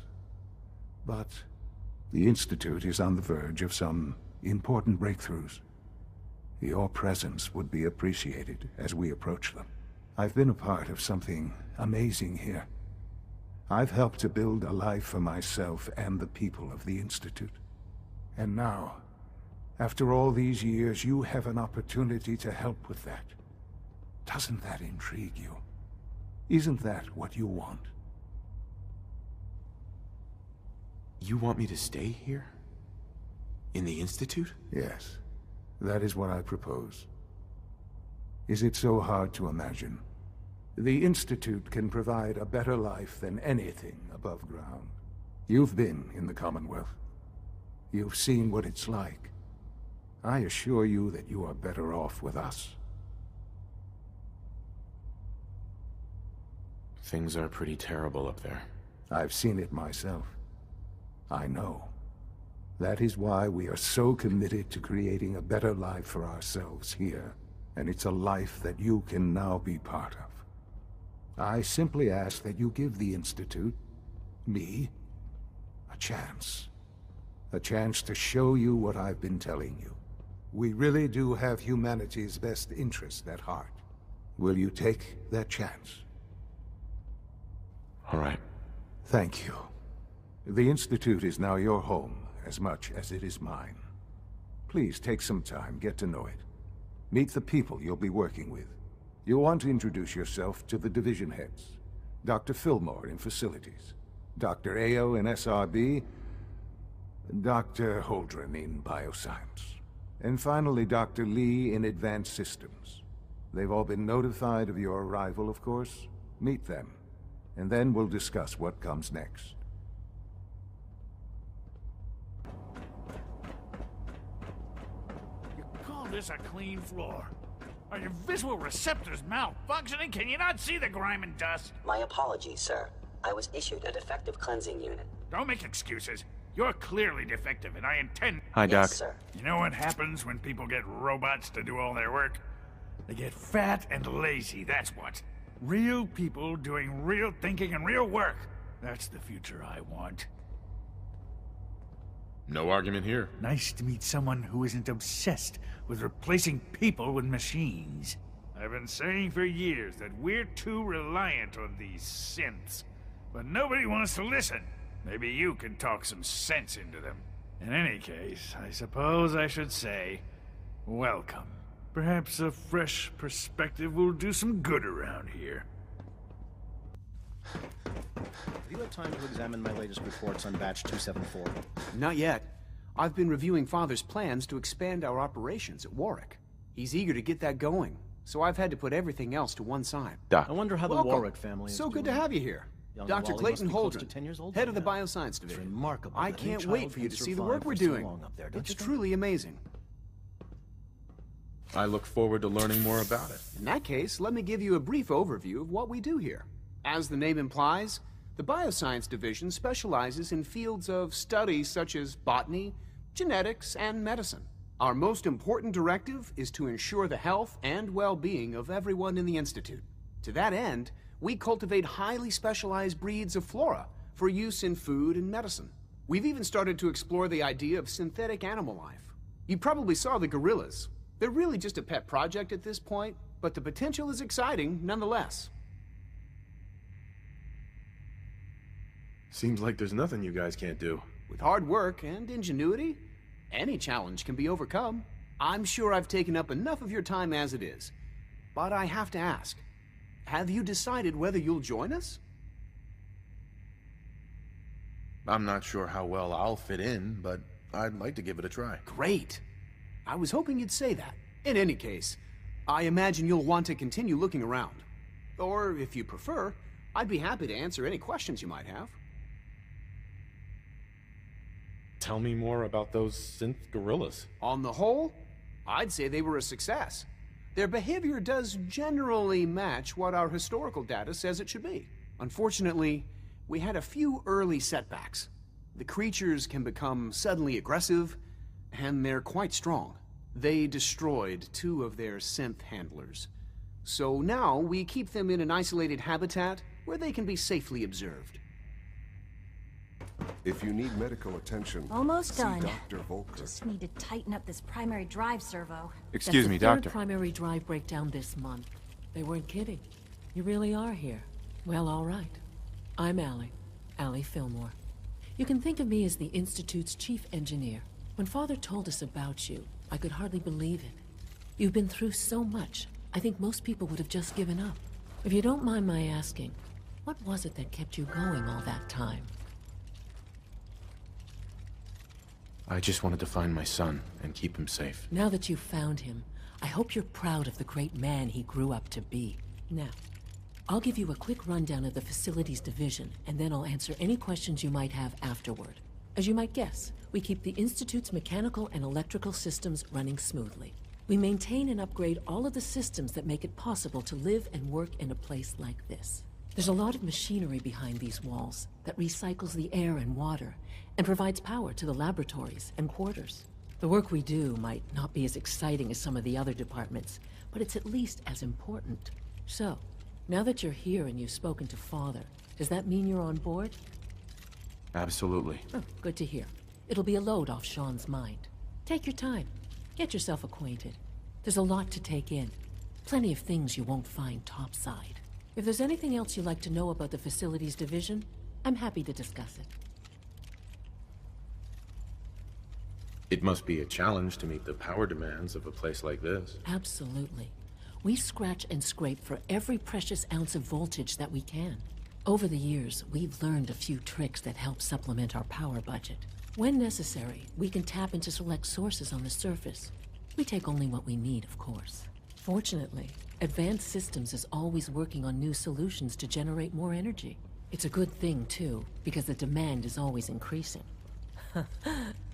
Speaker 21: But the Institute is on the verge of some important breakthroughs. Your presence would be appreciated as we approach them. I've been a part of something amazing here. I've helped to build a life for myself and the people of the Institute. And now, after all these years, you have an opportunity to help with that. Doesn't that intrigue you? Isn't that what you want?
Speaker 1: You want me to stay here? In the Institute?
Speaker 21: Yes. That is what I propose. Is it so hard to imagine? The Institute can provide a better life than anything above ground. You've been in the Commonwealth. You've seen what it's like. I assure you that you are better off with us.
Speaker 1: Things are pretty terrible up there.
Speaker 21: I've seen it myself. I know. That is why we are so committed to creating a better life for ourselves here. And it's a life that you can now be part of. I simply ask that you give the Institute, me, a chance. A chance to show you what I've been telling you. We really do have humanity's best interest at heart. Will you take that chance?
Speaker 1: All right.
Speaker 21: Thank you. The Institute is now your home, as much as it is mine. Please take some time, get to know it. Meet the people you'll be working with. You'll want to introduce yourself to the division heads. Dr. Fillmore in Facilities, Dr. Ao in SRB, Dr. Holdren in Bioscience, and finally Dr. Lee in Advanced Systems. They've all been notified of your arrival, of course. Meet them, and then we'll discuss what comes next.
Speaker 10: Call this a clean floor? Are your visual receptors malfunctioning? Can you not see the grime and dust?
Speaker 17: My apologies, sir. I was issued a defective cleansing unit.
Speaker 10: Don't make excuses. You're clearly defective, and I intend...
Speaker 1: Hi, Doc.
Speaker 17: Yes, sir.
Speaker 10: You know what happens when people get robots to do all their work? They get fat and lazy, that's what. Real people doing real thinking and real work. That's the future I want.
Speaker 1: No argument here.
Speaker 10: Nice to meet someone who isn't obsessed with replacing people with machines. I've been saying for years that we're too reliant on these synths, but nobody wants to listen. Maybe you can talk some sense into them. In any case, I suppose I should say, welcome. Perhaps a fresh perspective will do some good around here.
Speaker 9: Have you had time to examine my latest reports on Batch 274?
Speaker 11: Not yet. I've been reviewing Father's plans to expand our operations at Warwick. He's eager to get that going, so I've had to put everything else to one side.
Speaker 9: I wonder how the
Speaker 11: Welcome.
Speaker 9: Warwick family is
Speaker 11: So good
Speaker 9: doing.
Speaker 11: to have you here.
Speaker 9: Young
Speaker 11: Dr.
Speaker 9: Wally
Speaker 11: Clayton
Speaker 9: must be close to
Speaker 11: Holdren,
Speaker 9: 10 years old
Speaker 11: head of the
Speaker 9: by now.
Speaker 11: Bioscience Division.
Speaker 9: Remarkable
Speaker 11: I
Speaker 9: that any
Speaker 11: can't
Speaker 9: child
Speaker 11: wait for you
Speaker 9: can
Speaker 11: to see the
Speaker 9: survive
Speaker 11: work we're
Speaker 9: for so
Speaker 11: doing.
Speaker 9: long up there, don't
Speaker 11: It's
Speaker 9: you think?
Speaker 11: truly amazing.
Speaker 1: I look forward to learning more about it.
Speaker 11: In that case, let me give you a brief overview of what we do here. As the name implies, the Bioscience Division specializes in fields of study such as botany, genetics, and medicine. Our most important directive is to ensure the health and well-being of everyone in the Institute. To that end, we cultivate highly specialized breeds of flora for use in food and medicine. We've even started to explore the idea of synthetic animal life. You probably saw the gorillas. They're really just a pet project at this point, but the potential is exciting nonetheless.
Speaker 1: Seems like there's nothing you guys can't do.
Speaker 11: With hard work and ingenuity, any challenge can be overcome. I'm sure I've taken up enough of your time as it is. But I have to ask, have you decided whether you'll join us?
Speaker 1: I'm not sure how well I'll fit in, but I'd like to give it a try.
Speaker 11: Great. I was hoping you'd say that. In any case, I imagine you'll want to continue looking around. Or, if you prefer, I'd be happy to answer any questions you might have.
Speaker 1: Tell me more about those synth gorillas.
Speaker 11: On the whole, I'd say they were a success. Their behavior does generally match what our historical data says it should be. Unfortunately, we had a few early setbacks. The creatures can become suddenly aggressive, and they're quite strong. They destroyed 2 of their synth handlers. So now we keep them in an isolated habitat where they can be safely observed.
Speaker 13: If you need medical attention,
Speaker 12: Almost
Speaker 13: see
Speaker 12: done.
Speaker 13: Dr. Volker.
Speaker 12: Just need to tighten up this primary drive servo.
Speaker 1: Excuse me,
Speaker 2: That's the
Speaker 1: Doctor.
Speaker 2: third primary drive breakdown this month. They weren't kidding. You really are here. Well, all right. I'm Allie Fillmore. You can think of me as the Institute's chief engineer. When Father told us about you, I could hardly believe it. You've been through so much, I think most people would have just given up. If you don't mind my asking, what was it that kept you going all that time?
Speaker 1: I just wanted to find my son and keep him safe.
Speaker 2: Now that you've found him, I hope you're proud of the great man he grew up to be. Now, I'll give you a quick rundown of the Facilities Division, and then I'll answer any questions you might have afterward. As you might guess, we keep the Institute's mechanical and electrical systems running smoothly. We maintain and upgrade all of the systems that make it possible to live and work in a place like this. There's a lot of machinery behind these walls that recycles the air and water and provides power to the laboratories and quarters. The work we do might not be as exciting as some of the other departments, but it's at least as important. So, now that you're here and you've spoken to Father, does that mean you're on board?
Speaker 1: Absolutely.
Speaker 2: Oh, good to hear. It'll be a load off Sean's mind. Take your time. Get yourself acquainted. There's a lot to take in. Plenty of things you won't find topside. If there's anything else you'd like to know about the Facilities Division, I'm happy to discuss it.
Speaker 1: It must be a challenge to meet the power demands of a place like this.
Speaker 2: Absolutely. We scratch and scrape for every precious ounce of voltage that we can. Over the years, we've learned a few tricks that help supplement our power budget. When necessary, we can tap into select sources on the surface. We take only what we need, of course. Fortunately, Advanced Systems is always working on new solutions to generate more energy. It's a good thing, too, because the demand is always increasing.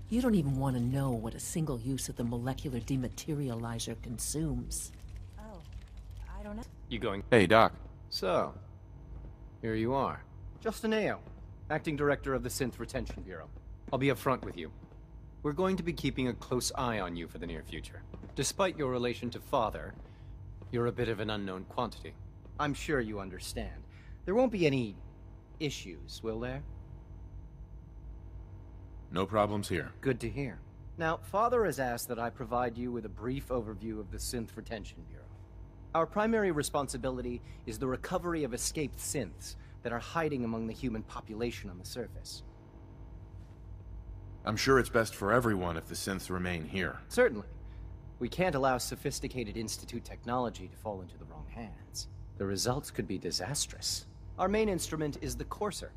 Speaker 2: You don't even want to know what a single use of the molecular dematerializer consumes.
Speaker 12: Oh, I don't know.
Speaker 22: You going?
Speaker 1: Hey, Doc.
Speaker 22: So, here you are. Justin Ayo, Acting Director of the Synth Retention Bureau. I'll be upfront with you. We're going to be keeping a close eye on you for the near future. Despite your relation to Father, you're a bit of an unknown quantity.
Speaker 23: I'm sure you understand. There won't be any issues, will there?
Speaker 1: No problems here.
Speaker 22: Good to hear. Now, Father has asked that I provide you with a brief overview of the Synth Retention Bureau. Our primary responsibility is the recovery of escaped synths that are hiding among the human population on the surface.
Speaker 1: I'm sure it's best for everyone if the synths remain here.
Speaker 22: Certainly. We can't allow sophisticated Institute technology to fall into the wrong hands. The results could be disastrous. Our main instrument is the Courser,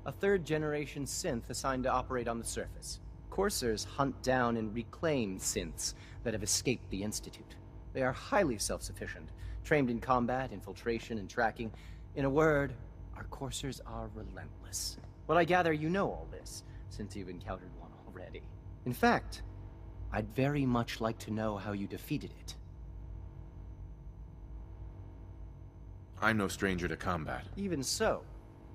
Speaker 22: a third-generation synth assigned to operate on the surface. Coursers hunt down and reclaim synths that have escaped the Institute. They are highly self-sufficient, trained in combat, infiltration, and tracking. In a word, our Coursers are relentless. But I gather you know all this, since you've encountered one already. In fact, I'd very much like to know how you defeated it.
Speaker 1: I'm no stranger to combat.
Speaker 22: Even so,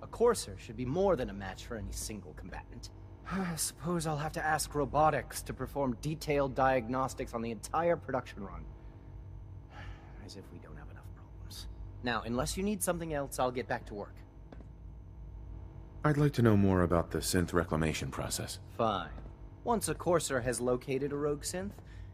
Speaker 22: a Courser should be more than a match for any single combatant. I suppose I'll have to ask robotics to perform detailed diagnostics on the entire production run. As if we don't have enough problems. Now, unless you need something else, I'll get back to work.
Speaker 1: I'd like to know more about the synth reclamation process.
Speaker 22: Fine. Once a Courser has located a rogue synth,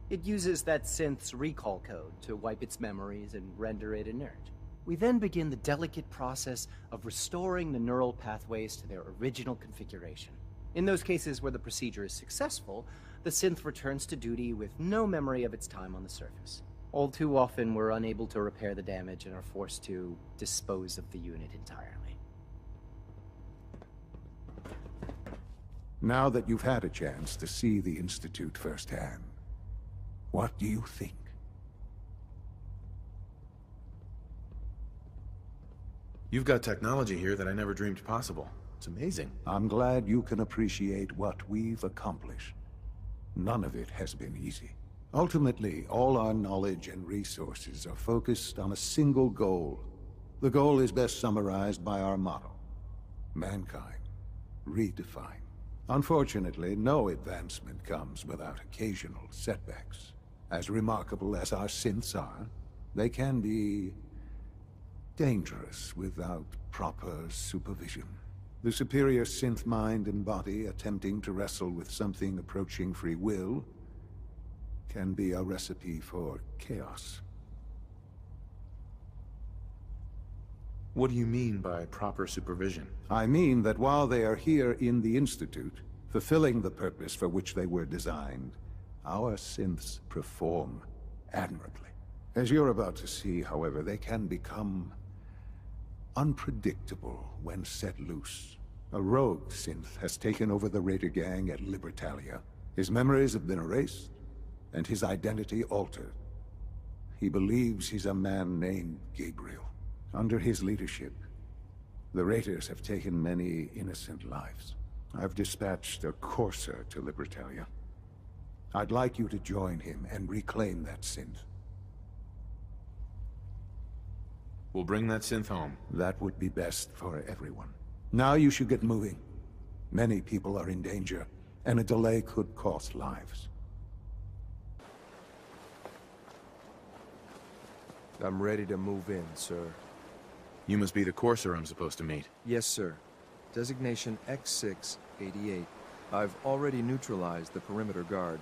Speaker 22: it uses that synth's recall code to wipe its memories and render it inert. We then begin the delicate process of restoring the neural pathways to their original configuration. In those cases where the procedure is successful, the synth returns to duty with no memory of its time on the surface. All too often, we're unable to repair the damage and are forced to dispose of the unit entirely.
Speaker 21: Now that you've had a chance to see the Institute firsthand, what do you think?
Speaker 1: You've got technology here that I never dreamed possible. It's amazing.
Speaker 21: I'm glad you can appreciate what we've accomplished. None of it has been easy. Ultimately, all our knowledge and resources are focused on a single goal. The goal is best summarized by our motto: mankind, redefined. Unfortunately, no advancement comes without occasional setbacks. As remarkable as our synths are, they can be dangerous without proper supervision. The superior synth mind and body attempting to wrestle with something approaching free will can be a recipe for chaos.
Speaker 1: What do you mean by proper supervision?
Speaker 21: I mean that while they are here in the Institute, fulfilling the purpose for which they were designed, our synths perform admirably. As you're about to see, however, they can become unpredictable when set loose. A rogue synth has taken over the Raider gang at Libertalia. His memories have been erased, and his identity altered. He believes he's a man named Gabriel. Under his leadership, the Raiders have taken many innocent lives. I've dispatched a Courser to Libertalia. I'd like you to join him and reclaim that synth.
Speaker 1: We'll bring that synth home.
Speaker 21: That would be best for everyone. Now you should get moving. Many people are in danger, and a delay could cost lives.
Speaker 4: I'm ready to move in, sir.
Speaker 1: You must be the Courser I'm supposed to meet.
Speaker 4: Yes, sir. Designation X688. I've already neutralized the perimeter guard.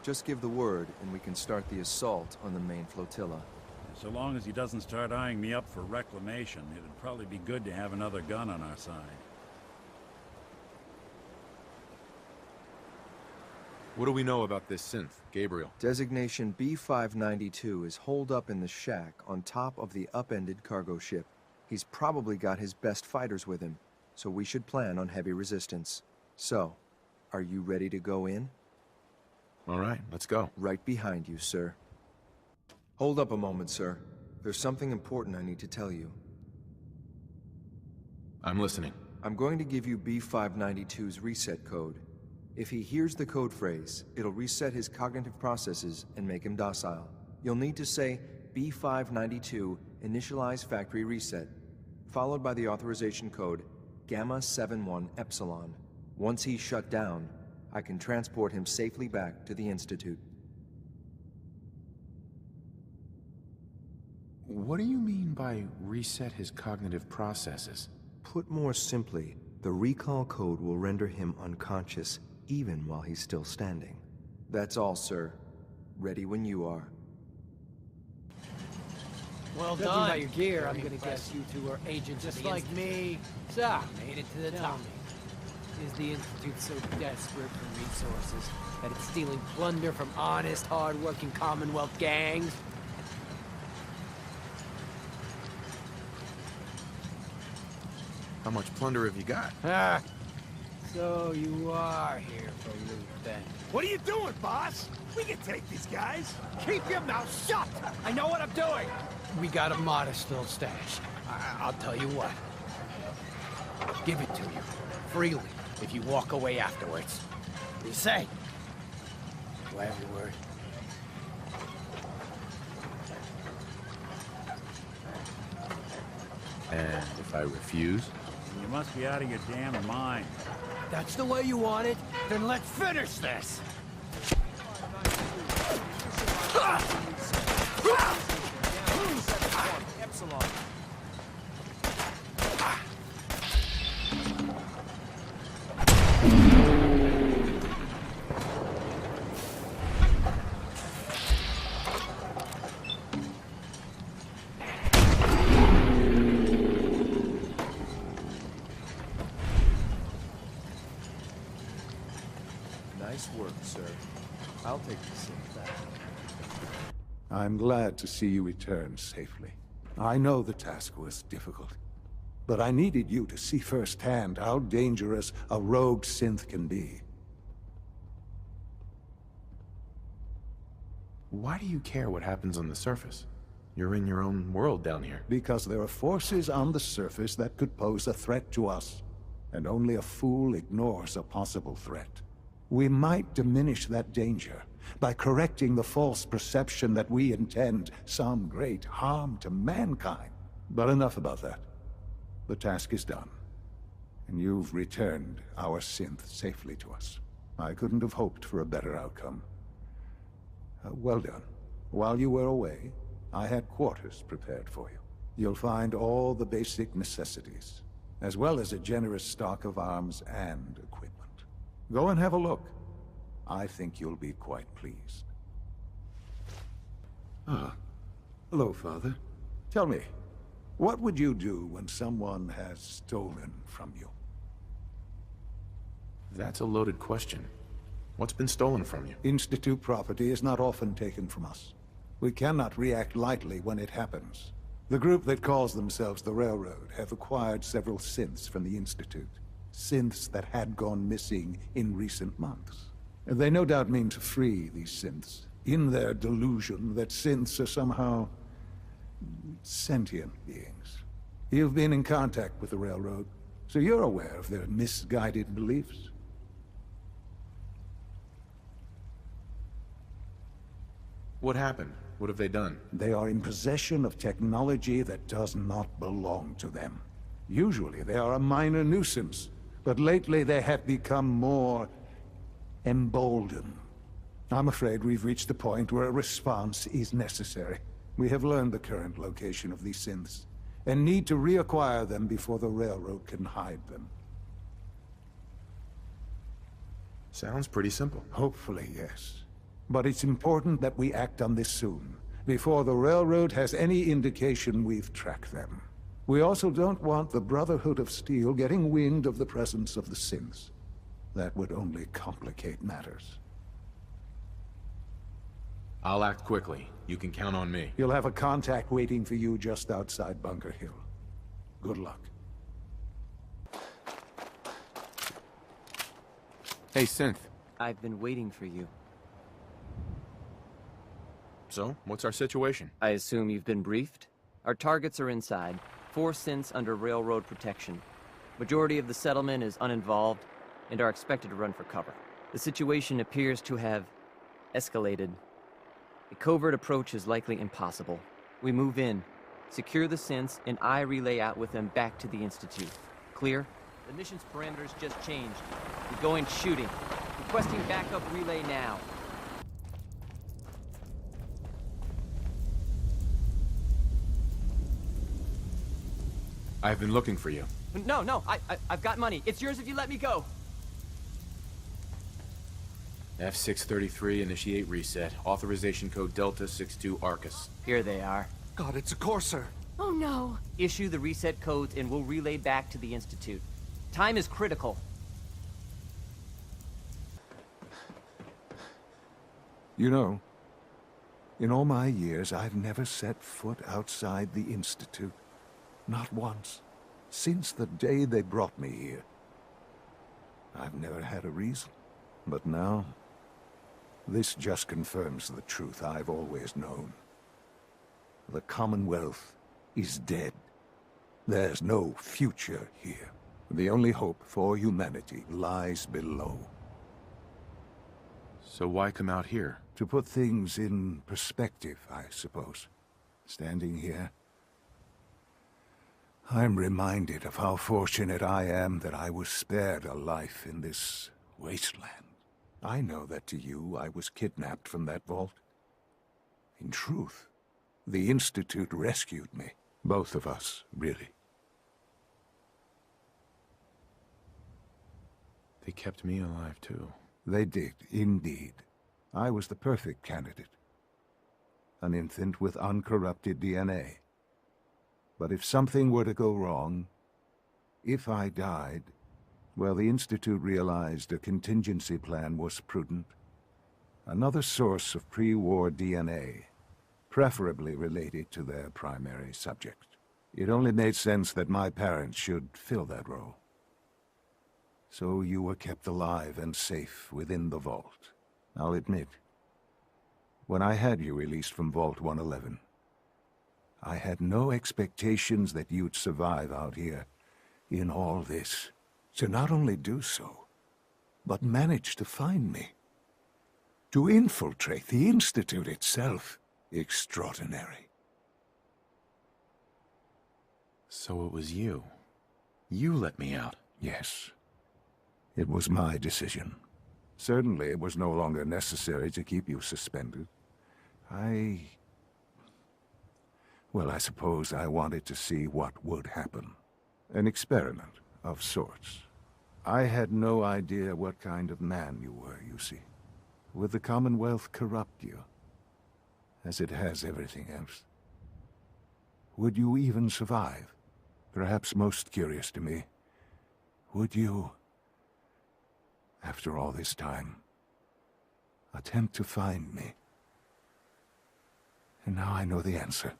Speaker 4: Just give the word, and we can start the assault on the main flotilla.
Speaker 8: So long as he doesn't start eyeing me up for reclamation, it'd probably be good to have another gun on our side.
Speaker 1: What do we know about this synth, Gabriel?
Speaker 4: Designation B592 is holed up in the shack on top of the upended cargo ship. He's probably got his best fighters with him, so we should plan on heavy resistance. So, are you ready to go in?
Speaker 1: All right, let's go.
Speaker 4: Right behind you, sir. Hold up a moment, sir. There's something important I need to tell you.
Speaker 1: I'm listening.
Speaker 4: I'm going to give you B592's reset code. If he hears the code phrase, it'll reset his cognitive processes and make him docile. You'll need to say B592 initialize factory reset, followed by the authorization code Gamma 71 Epsilon. Once he's shut down, I can transport him safely back to the Institute.
Speaker 1: What do you mean by reset his cognitive processes?
Speaker 4: Put more simply, the recall code will render him unconscious, even while he's still standing. That's all, sir. Ready when you are.
Speaker 3: Well
Speaker 5: Judging
Speaker 3: done.
Speaker 5: by your gear, I'm gonna guess you two are agents
Speaker 3: Just
Speaker 5: of the
Speaker 3: like
Speaker 5: Institute.
Speaker 3: me.
Speaker 5: So, made it to the top. Is the Institute so desperate for resources that it's stealing plunder from honest, hard-working Commonwealth gangs?
Speaker 1: How much plunder have you got?
Speaker 5: Ah, so you are here for loot, then.
Speaker 10: What are you doing, boss? We can take these guys.
Speaker 5: Keep your mouth shut! I know what I'm doing! We got a modest little stash. I'll tell you what. I'll give it to you. Freely, if you walk away afterwards. You say? Do I have your word?
Speaker 1: And if I refuse?
Speaker 8: You must be out of your damn mind.
Speaker 5: That's the way you want it? Then let's finish this!
Speaker 3: Epsilon.
Speaker 4: Nice work, sir. I'll take the synth back.
Speaker 21: I'm glad to see you return safely. I know the task was difficult, but I needed you to see firsthand how dangerous a rogue synth can be.
Speaker 1: Why do you care what happens on the surface? You're in your own world down here.
Speaker 21: Because there are forces on the surface that could pose a threat to us, and only a fool ignores a possible threat. We might diminish that danger by correcting the false perception that we intend some great harm to mankind. But enough about that. The task is done, and you've returned our synth safely to us. I couldn't have hoped for a better outcome. Well done. While you were away, I had quarters prepared for you. You'll find all the basic necessities, as well as a generous stock of arms and equipment. Go and have a look. I think you'll be quite pleased. Ah. Hello, Father. Tell me, what would you do when someone has stolen from you?
Speaker 1: That's a loaded question. What's been stolen from you?
Speaker 21: Institute property is not often taken from us. We cannot react lightly when it happens. The group that calls themselves the Railroad have acquired several synths from the Institute. Synths that had gone missing in recent months. They no doubt mean to free these synths, in their delusion that synths are somehow sentient beings. You've been in contact with the Railroad, so you're aware of their misguided beliefs.
Speaker 1: What happened? What have they done?
Speaker 21: They are in possession of technology that does not belong to them. Usually they are a minor nuisance, but lately they have become more emboldened. I'm afraid we've reached the point where a response is necessary. We have learned the current location of these synths, and need to reacquire them before the Railroad can hide them.
Speaker 1: Sounds pretty simple.
Speaker 21: Hopefully, yes. But it's important that we act on this soon, before the Railroad has any indication we've tracked them. We also don't want the Brotherhood of Steel getting wind of the presence of the synths. That would only complicate matters.
Speaker 1: I'll act quickly. You can count on me.
Speaker 21: You'll have a contact waiting for you just outside Bunker Hill. Good luck.
Speaker 1: Hey, Synth.
Speaker 13: I've been waiting for you.
Speaker 1: So, what's our situation?
Speaker 13: I assume you've been briefed? Our targets are inside. 4 synths under Railroad protection. Majority of the settlement is uninvolved and are expected to run for cover. The situation appears to have escalated. A covert approach is likely impossible. We move in, secure the synths, and I relay out with them back to the Institute. Clear? The mission's parameters just changed. We're going shooting. Requesting backup relay now.
Speaker 1: I've been looking for you.
Speaker 13: No, I've got money. It's yours if you let me go.
Speaker 1: F633, initiate reset. Authorization code Delta 62 Arcus.
Speaker 13: Here they are.
Speaker 7: God, it's a Courser.
Speaker 12: Oh no!
Speaker 13: Issue the reset codes and we'll relay back to the Institute. Time is critical.
Speaker 21: You know, in all my years, I've never set foot outside the Institute. Not once. Since the day they brought me here. I've never had a reason. But now, this just confirms the truth I've always known. The Commonwealth is dead. There's no future here. The only hope for humanity lies below.
Speaker 1: So why come out here?
Speaker 21: To put things in perspective, I suppose. Standing here, I'm reminded of how fortunate I am that I was spared a life in this wasteland. I know that to you, I was kidnapped from that vault. In truth, the Institute rescued me. Both of us, really.
Speaker 1: They kept me alive, too.
Speaker 21: They did, indeed. I was the perfect candidate. An infant with uncorrupted DNA. But if something were to go wrong, if I died, well, the Institute realized a contingency plan was prudent. Another source of pre-war DNA, preferably related to their primary subject. It only made sense that my parents should fill that role. So you were kept alive and safe within the vault. I'll admit, when I had you released from Vault 111, I had no expectations that you'd survive out here in all this. To not only do so, but manage to find me. To infiltrate the Institute itself. Extraordinary.
Speaker 1: So it was you. You let me out.
Speaker 21: Yes. It was my decision. Certainly it was no longer necessary to keep you suspended. Well, I suppose I wanted to see what would happen. An experiment of sorts. I had no idea what kind of man you were, you see. Would the Commonwealth corrupt you? As it has everything else? Would you even survive? Perhaps most curious to me, would you, after all this time, attempt to find me? And now I know the answer.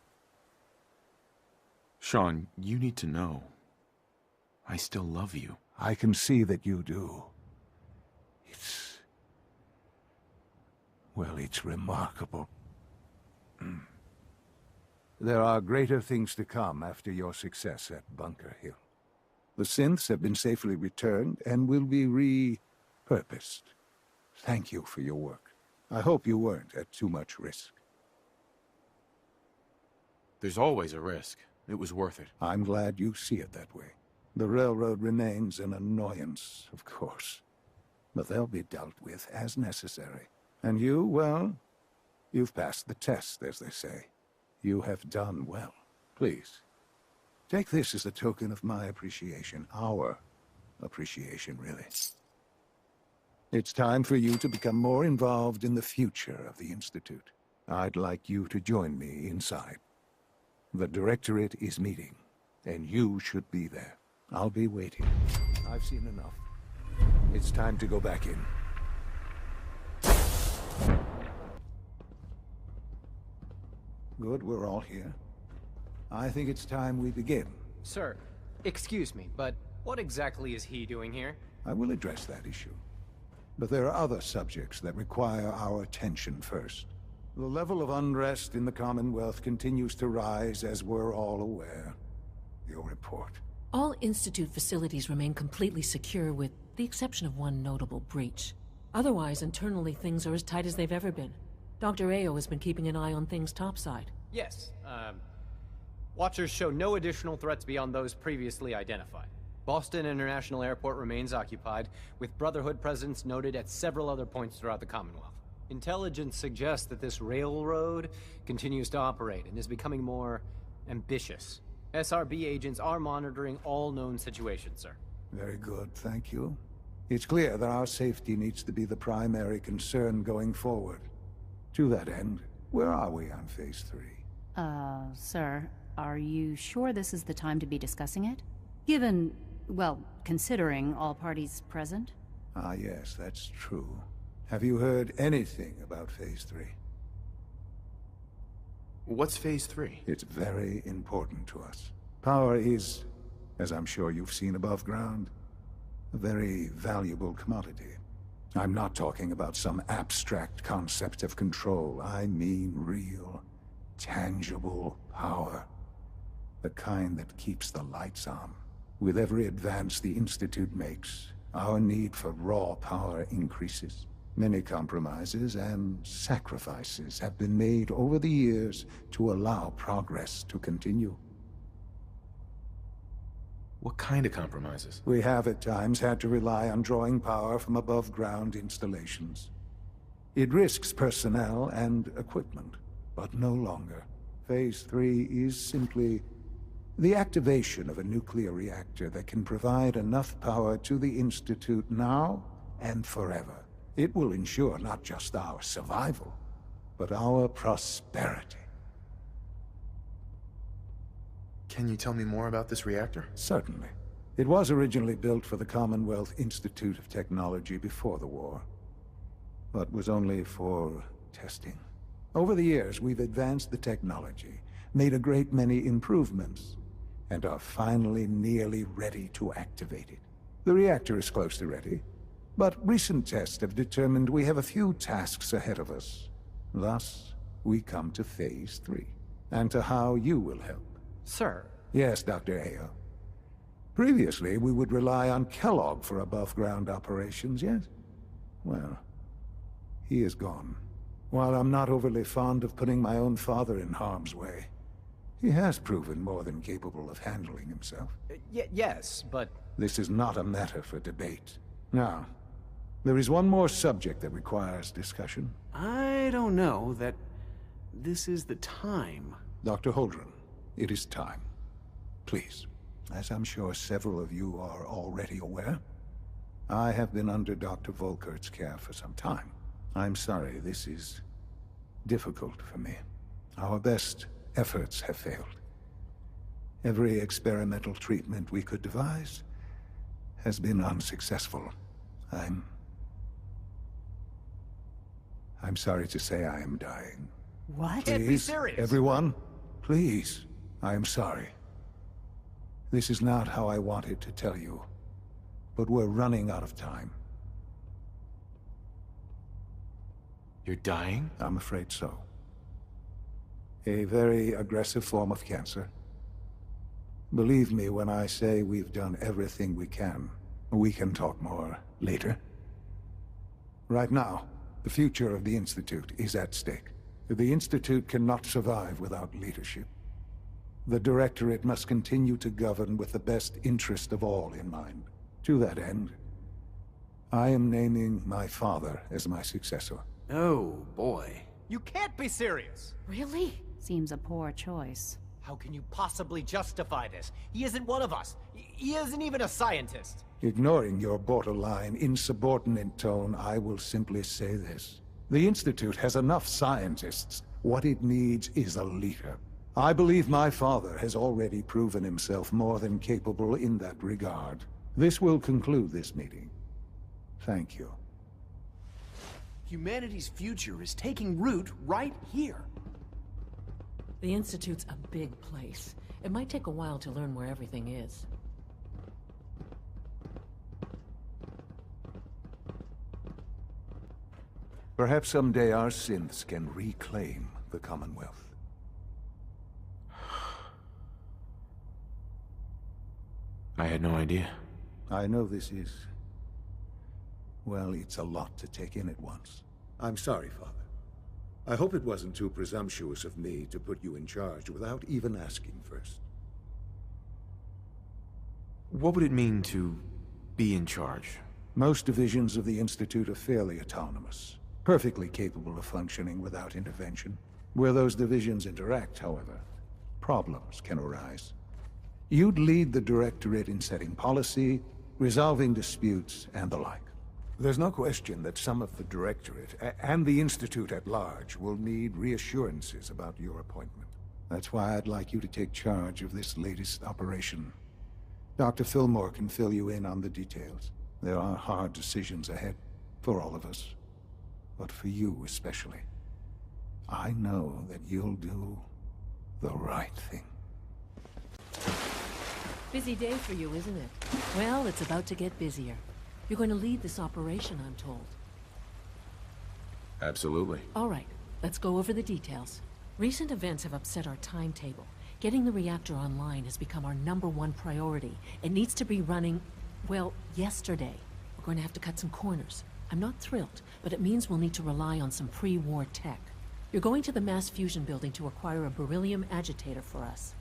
Speaker 1: Sean, you need to know. I still love you.
Speaker 21: I can see that you do. Well, it's remarkable. There are greater things to come after your success at Bunker Hill. The synths have been safely returned and will be repurposed. Thank you for your work. I hope you weren't at too much risk.
Speaker 1: There's always a risk. It was worth it.
Speaker 21: I'm glad you see it that way. The railroad remains an annoyance, of course. But they'll be dealt with as necessary. And you, well, you've passed the test, as they say. You have done well. Please, take this as a token of my appreciation. Our appreciation, really. It's time for you to become more involved in the future of the Institute. I'd like you to join me inside. The Directorate is meeting, and you should be there. I'll be waiting. I've seen enough. It's time to go back in. Good, we're all here. I think it's time we begin.
Speaker 22: Sir, excuse me, but what exactly is he doing here?
Speaker 21: I will address that issue. But there are other subjects that require our attention first. The level of unrest in the Commonwealth continues to rise, as we're all aware. Your report.
Speaker 3: All Institute facilities remain completely secure with the exception of one notable breach. Otherwise, internally, things are as tight as they've ever been. Dr. Ayo has been keeping an eye on things topside.
Speaker 22: Yes, Watchers show no additional threats beyond those previously identified. Boston International Airport remains occupied, with Brotherhood presence noted at several other points throughout the Commonwealth. Intelligence suggests that this railroad continues to operate and is becoming more ambitious. SRB agents are monitoring all known situations, sir.
Speaker 21: Very good, thank you. It's clear that our safety needs to be the primary concern going forward. To that end, where are we on Phase 3?
Speaker 15: Sir, are you sure this is the time to be discussing it? Given, well, considering all parties present?
Speaker 21: Ah, yes, that's true. Have you heard anything about Phase 3?
Speaker 1: What's Phase 3?
Speaker 21: It's very important to us. Power is, as I'm sure you've seen above ground, a very valuable commodity. I'm not talking about some abstract concept of control. I mean real, tangible power. The kind that keeps the lights on. With every advance the Institute makes, our need for raw power increases. Many compromises and sacrifices have been made over the years to allow progress to continue.
Speaker 1: What kind of compromises?
Speaker 21: We have at times had to rely on drawing power from above-ground installations. It risks personnel and equipment, but no longer. Phase 3 is simply the activation of a nuclear reactor that can provide enough power to the Institute now and forever. It will ensure not just our survival, but our prosperity.
Speaker 1: Can you tell me more about this reactor?
Speaker 21: Certainly. It was originally built for the Commonwealth Institute of Technology before the war, but was only for testing. Over the years, we've advanced the technology, made a great many improvements, and are finally nearly ready to activate it. The reactor is close to ready, but recent tests have determined we have a few tasks ahead of us. Thus, we come to Phase 3, and to how you will help.
Speaker 22: Sir?
Speaker 21: Yes, Dr. Ayo. Previously, we would rely on Kellogg for above-ground operations, yes? Well, he is gone. While I'm not overly fond of putting my own father in harm's way, he has proven more than capable of handling himself.
Speaker 22: Yes, but...
Speaker 21: This is not a matter for debate. Now, there is one more subject that requires discussion.
Speaker 11: I don't know that this is the time.
Speaker 21: Dr. Holdren, it is time. Please, as I'm sure several of you are already aware, I have been under Dr. Volkert's care for some time. I'm sorry this is difficult for me. Our best efforts have failed. Every experimental treatment we could devise has been unsuccessful. I'm sorry to say I am dying.
Speaker 15: What?
Speaker 21: Please,
Speaker 22: Can't be serious.
Speaker 21: Everyone, please, I am sorry. This is not how I wanted to tell you, but we're running out of time.
Speaker 1: You're dying?
Speaker 21: I'm afraid so. A very aggressive form of cancer. Believe me when I say we've done everything we can. We can talk more later. Right now, the future of the Institute is at stake. The Institute cannot survive without leadership. The Directorate must continue to govern with the best interest of all in mind. To that end, I am naming my father as my successor.
Speaker 11: Oh, boy.
Speaker 22: You can't be serious!
Speaker 15: Really? Seems a poor choice.
Speaker 22: How can you possibly justify this? He isn't one of us. He isn't even a scientist.
Speaker 21: Ignoring your borderline, insubordinate tone, I will simply say this. The Institute has enough scientists. What it needs is a leader. I believe my father has already proven himself more than capable in that regard. This will conclude this meeting. Thank you.
Speaker 11: Humanity's future is taking root right here.
Speaker 3: The Institute's a big place. It might take a while to learn where everything is.
Speaker 21: Perhaps someday our synths can reclaim the Commonwealth.
Speaker 1: I had no idea.
Speaker 21: I know this is... well, it's a lot to take in at once.
Speaker 16: I'm sorry, Father. I hope it wasn't too presumptuous of me to put you in charge without even asking first.
Speaker 1: What would it mean to be in charge?
Speaker 21: Most divisions of the Institute are fairly autonomous, perfectly capable of functioning without intervention. Where those divisions interact, however, problems can arise. You'd lead the Directorate in setting policy, resolving disputes, and the like. There's no question that some of the Directorate, and the Institute at large, will need reassurances about your appointment. That's why I'd like you to take charge of this latest operation. Dr. Fillmore can fill you in on the details. There are hard decisions ahead, for all of us. But for you especially. I know that you'll do the right thing.
Speaker 3: Busy day for you, isn't it? Well, it's about to get busier. You're going to lead this operation, I'm told.
Speaker 1: Absolutely.
Speaker 3: All right, let's go over the details. Recent events have upset our timetable. Getting the reactor online has become our #1 priority. It needs to be running, well, yesterday. We're going to have to cut some corners. I'm not thrilled, but it means we'll need to rely on some pre-war tech. You're going to the mass fusion building to acquire a beryllium agitator for us.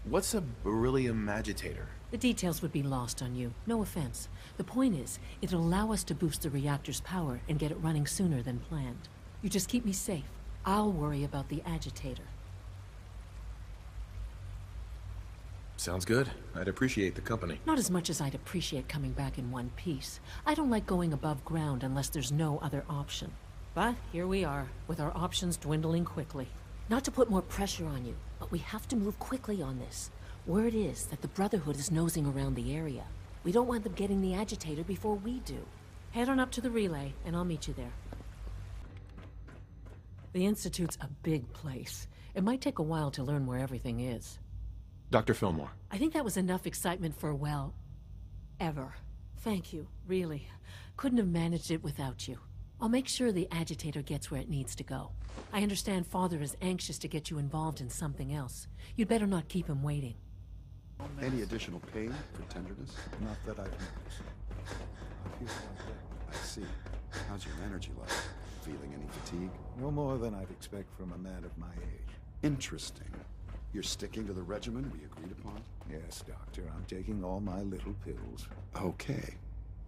Speaker 1: What's a beryllium agitator?
Speaker 3: The details would be lost on you. No offense. The point is, it'll allow us to boost the reactor's power and get it running sooner than planned. You just keep me safe. I'll worry about the agitator.
Speaker 1: Sounds good. I'd appreciate the company.
Speaker 3: Not as much as I'd appreciate coming back in one piece. I don't like going above ground unless there's no other option. But here we are, with our options dwindling quickly. Not to put more pressure on you, but we have to move quickly on this. Word is that the Brotherhood is nosing around the area. We don't want them getting the agitator before we do. Head on up to the relay, and I'll meet you there. The Institute's a big place. It might take a while to learn where everything is.
Speaker 1: Dr. Fillmore.
Speaker 3: I think that was enough excitement for, well, ever. Thank you, really. Couldn't have managed it without you. I'll make sure the agitator gets where it needs to go. I understand Father is anxious to get you involved in something else. You'd better not keep him waiting.
Speaker 6: Any additional pain for tenderness?
Speaker 21: Not that I've noticed.
Speaker 6: I see. How's your energy level? Feeling any fatigue?
Speaker 21: No more than I'd expect from a man of my age.
Speaker 6: Interesting. You're sticking to the regimen we agreed upon?
Speaker 21: Yes, Doctor. I'm taking all my little pills.
Speaker 6: Okay.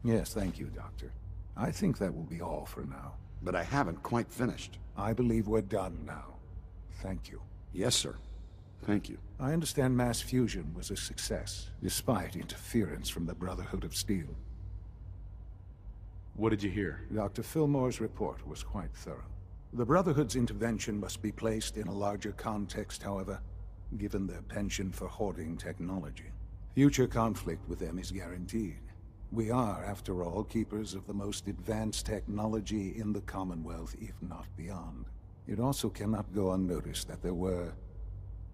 Speaker 21: Yes, thank you, Doctor. I think that will be all for now.
Speaker 6: But I haven't quite finished.
Speaker 21: I believe we're done now. Thank you.
Speaker 6: Yes, sir. Thank you.
Speaker 21: I understand mass fusion was a success, despite interference from the Brotherhood of Steel.
Speaker 1: What did you hear?
Speaker 21: Dr. Fillmore's report was quite thorough. The Brotherhood's intervention must be placed in a larger context, however, given their penchant for hoarding technology. Future conflict with them is guaranteed. We are, after all, keepers of the most advanced technology in the Commonwealth, if not beyond. It also cannot go unnoticed that there were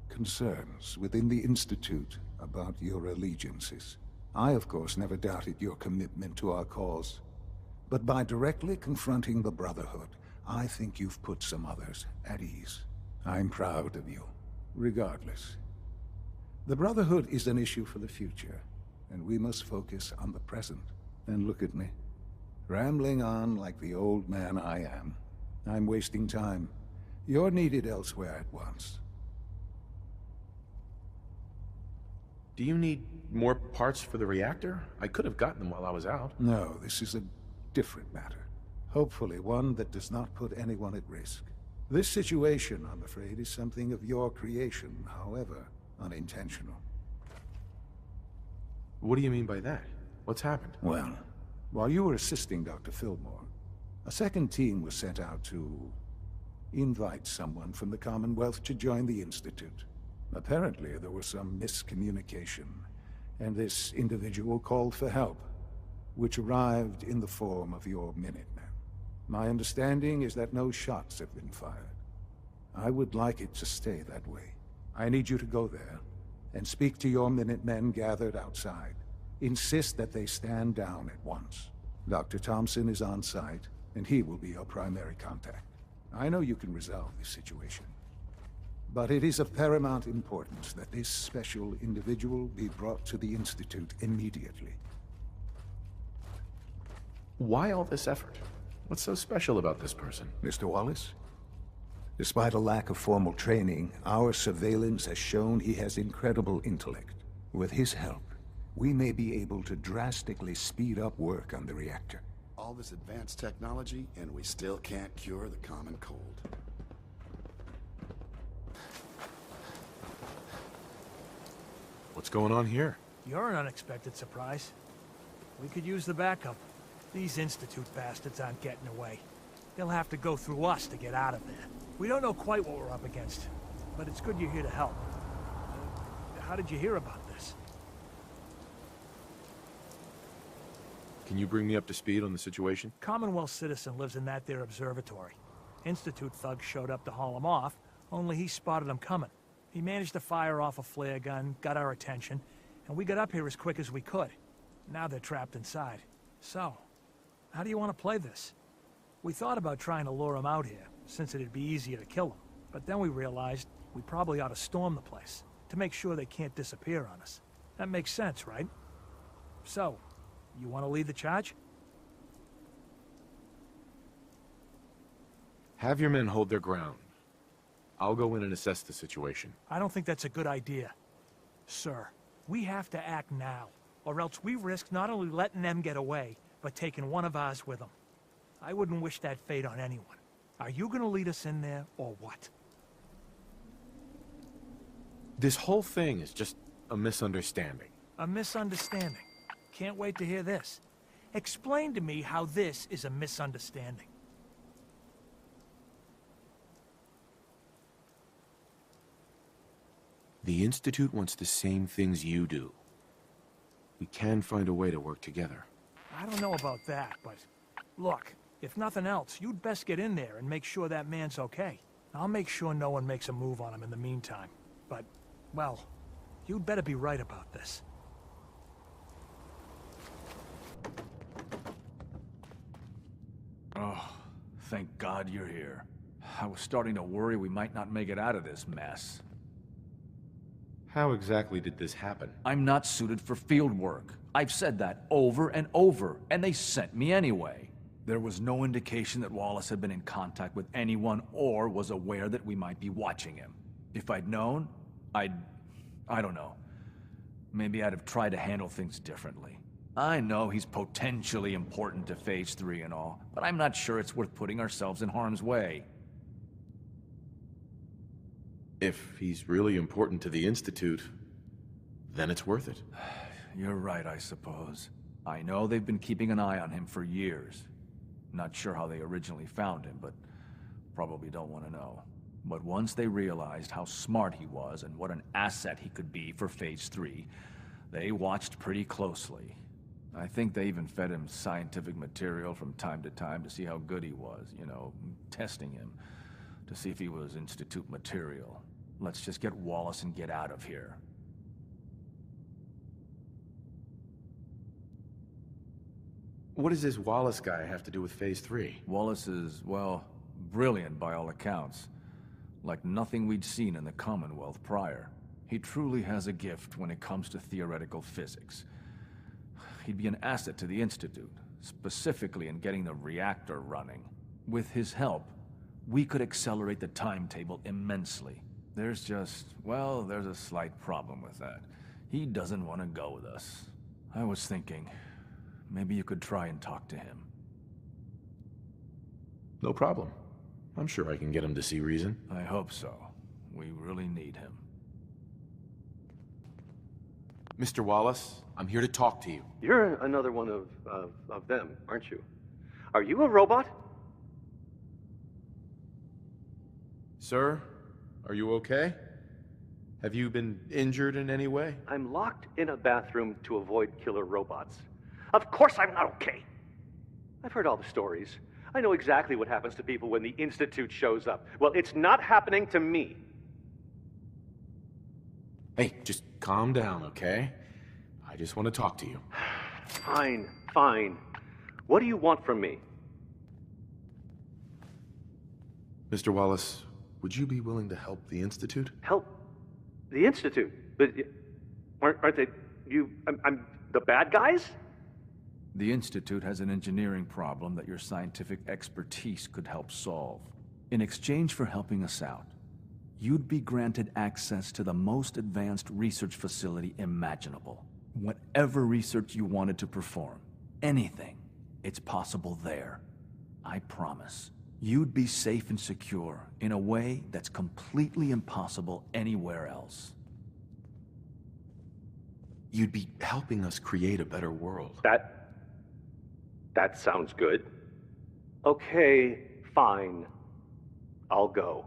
Speaker 21: concerns within the Institute about your allegiances. I, of course, never doubted your commitment to our cause. But by directly confronting the Brotherhood, I think you've put some others at ease. I'm proud of you, regardless. The Brotherhood is an issue for the future, and we must focus on the present. And look at me, rambling on like the old man I am. I'm wasting time. You're needed elsewhere at once.
Speaker 1: Do you need more parts for the reactor? I could have gotten them while I was out.
Speaker 21: No, this is a different matter. Hopefully one that does not put anyone at risk. This situation, I'm afraid, is something of your creation, however unintentional.
Speaker 1: What do you mean by that? What's happened?
Speaker 21: Well, while you were assisting Dr. Fillmore, a second team was sent out to invite someone from the Commonwealth to join the Institute. Apparently, there was some miscommunication, and this individual called for help, which arrived in the form of your Minutemen. My understanding is that no shots have been fired. I would like it to stay that way. I need you to go there and speak to your Minutemen gathered outside. Insist that they stand down at once. Dr. Thompson is on site, and he will be your primary contact. I know you can resolve this situation, but it is of paramount importance that this special individual be brought to the Institute immediately.
Speaker 1: Why all this effort? What's so special about this person?
Speaker 21: Mr. Wallace? Despite a lack of formal training, our surveillance has shown he has incredible intellect. With his help, we may be able to drastically speed up work on the reactor.
Speaker 6: All this advanced technology, and we still can't cure the common cold.
Speaker 1: What's going on here?
Speaker 14: You're an unexpected surprise. We could use the backup. These Institute bastards aren't getting away. They'll have to go through us to get out of there. We don't know quite what we're up against, but it's good you're here to help. How did you hear about this?
Speaker 1: Can you bring me up to speed on the situation?
Speaker 14: Commonwealth citizen lives in that there observatory. Institute thugs showed up to haul him off, only he spotted them coming. He managed to fire off a flare gun, got our attention, and we got up here as quick as we could. Now they're trapped inside. So, how do you want to play this? We thought about trying to lure them out here, since it'd be easier to kill them. But then we realized we probably ought to storm the place, to make sure they can't disappear on us. That makes sense, right? So, you want to lead the charge?
Speaker 1: Have your men hold their ground. I'll go in and assess the situation.
Speaker 14: I don't think that's a good idea. Sir, we have to act now, or else we risk not only letting them get away, but taking one of ours with them. I wouldn't wish that fate on anyone. Are you gonna lead us in there, or what?
Speaker 1: This whole thing is just a misunderstanding.
Speaker 14: A misunderstanding. Can't wait to hear this. Explain to me how this is a misunderstanding.
Speaker 1: The Institute wants the same things you do. We can find a way to work together.
Speaker 14: I don't know about that, but... Look, if nothing else, you'd best get in there and make sure that man's okay. I'll make sure no one makes a move on him in the meantime. But, well, you'd better be right about this.
Speaker 9: Oh, thank God you're here. I was starting to worry we might not make it out of this mess.
Speaker 1: How exactly did this happen?
Speaker 9: I'm not suited for field work. I've said that over and over, and they sent me anyway. There was no indication that Wallace had been in contact with anyone or was aware that we might be watching him. If I'd known, I don't know. Maybe I'd have tried to handle things differently. I know he's potentially important to Phase 3 and all, but I'm not sure it's worth putting ourselves in harm's way.
Speaker 1: If he's really important to the Institute, then it's worth it.
Speaker 9: You're right, I suppose. I know they've been keeping an eye on him for years. Not sure how they originally found him, but probably don't want to know. But once they realized how smart he was and what an asset he could be for Phase 3, they watched pretty closely. I think they even fed him scientific material from time to time to see how good he was, you know, testing him, to see if he was Institute material. Let's just get Wallace and get out of here.
Speaker 1: What does this Wallace guy have to do with Phase 3?
Speaker 9: Wallace is, well, brilliant by all accounts. Like nothing we'd seen in the Commonwealth prior. He truly has a gift when it comes to theoretical physics. He'd be an asset to the Institute, specifically in getting the reactor running. With his help, we could accelerate the timetable immensely. There's just, well, there's a slight problem with that. He doesn't want to go with us. I was thinking, maybe you could try and talk to him.
Speaker 1: No problem. I'm sure I can get him to see reason.
Speaker 9: I hope so. We really need him.
Speaker 1: Mr. Wallace, I'm here to talk to you.
Speaker 18: You're another one of them, aren't you? Are you a robot?
Speaker 1: Sir, are you okay? Have you been injured in any way?
Speaker 18: I'm locked in a bathroom to avoid killer robots. Of course I'm not okay! I've heard all the stories. I know exactly what happens to people when the Institute shows up. Well, it's not happening to me.
Speaker 1: Hey, just calm down, okay? I just want to talk to you.
Speaker 18: Fine, fine. What do you want from me?
Speaker 1: Mr. Wallace, would you be willing to help the Institute?
Speaker 18: Help? The Institute? But aren't they... I'm the bad guys?
Speaker 9: The Institute has an engineering problem that your scientific expertise could help solve. In exchange for helping us out, you'd be granted access to the most advanced research facility imaginable. Whatever research you wanted to perform, anything, it's possible there. I promise. You'd be safe and secure in a way that's completely impossible anywhere else.
Speaker 1: You'd be helping us create a better world.
Speaker 18: That sounds good. Okay, fine. I'll go.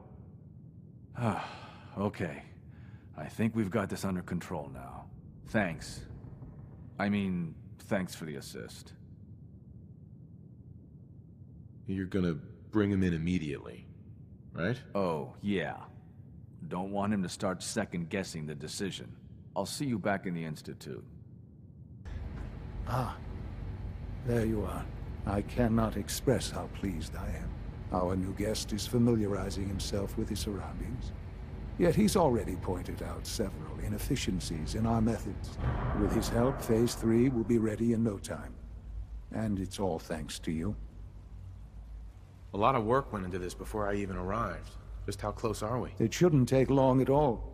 Speaker 9: Okay. I think we've got this under control now. Thanks. I mean, thanks for the assist.
Speaker 1: You're gonna bring him in immediately, right?
Speaker 9: Oh, yeah. Don't want him to start second-guessing the decision. I'll see you back in the Institute.
Speaker 21: Ah, there you are. I cannot express how pleased I am. Our new guest is familiarizing himself with his surroundings. Yet he's already pointed out several inefficiencies in our methods. With his help, Phase 3 will be ready in no time. And it's all thanks to you.
Speaker 1: A lot of work went into this before I even arrived. Just how close are we?
Speaker 21: It shouldn't take long at all.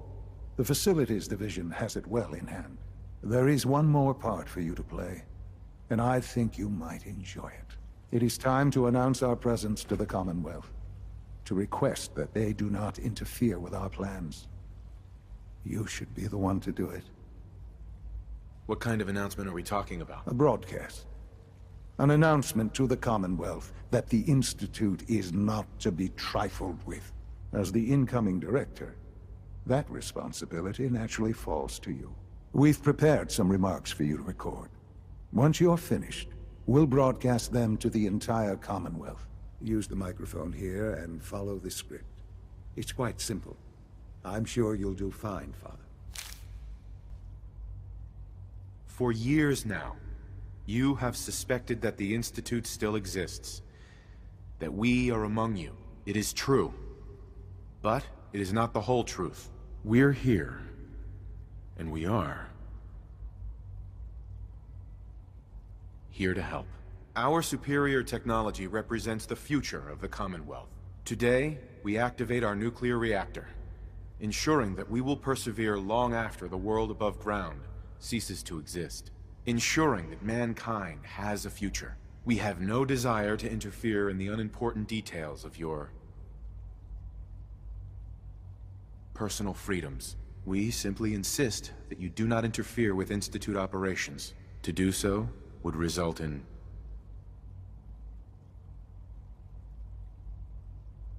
Speaker 21: The Facilities Division has it well in hand. There is one more part for you to play, and I think you might enjoy it. It is time to announce our presence to the Commonwealth, to request that they do not interfere with our plans. You should be the one to do it.
Speaker 1: What kind of announcement are we talking about?
Speaker 21: A broadcast. An announcement to the Commonwealth that the Institute is not to be trifled with. As the incoming director, that responsibility naturally falls to you. We've prepared some remarks for you to record. Once you're finished, we'll broadcast them to the entire Commonwealth.
Speaker 16: Use the microphone here and follow the script. It's quite simple. I'm sure you'll do fine, Father.
Speaker 1: For years now, you have suspected that the Institute still exists. That we are among you. It is true. But it is not the whole truth. We're here. And we are here to help. Our superior technology represents the future of the Commonwealth. Today, we activate our nuclear reactor, ensuring that we will persevere long after the world above ground ceases to exist. Ensuring that mankind has a future. We have no desire to interfere in the unimportant details of your personal freedoms. We simply insist that you do not interfere with Institute operations. To do so would result in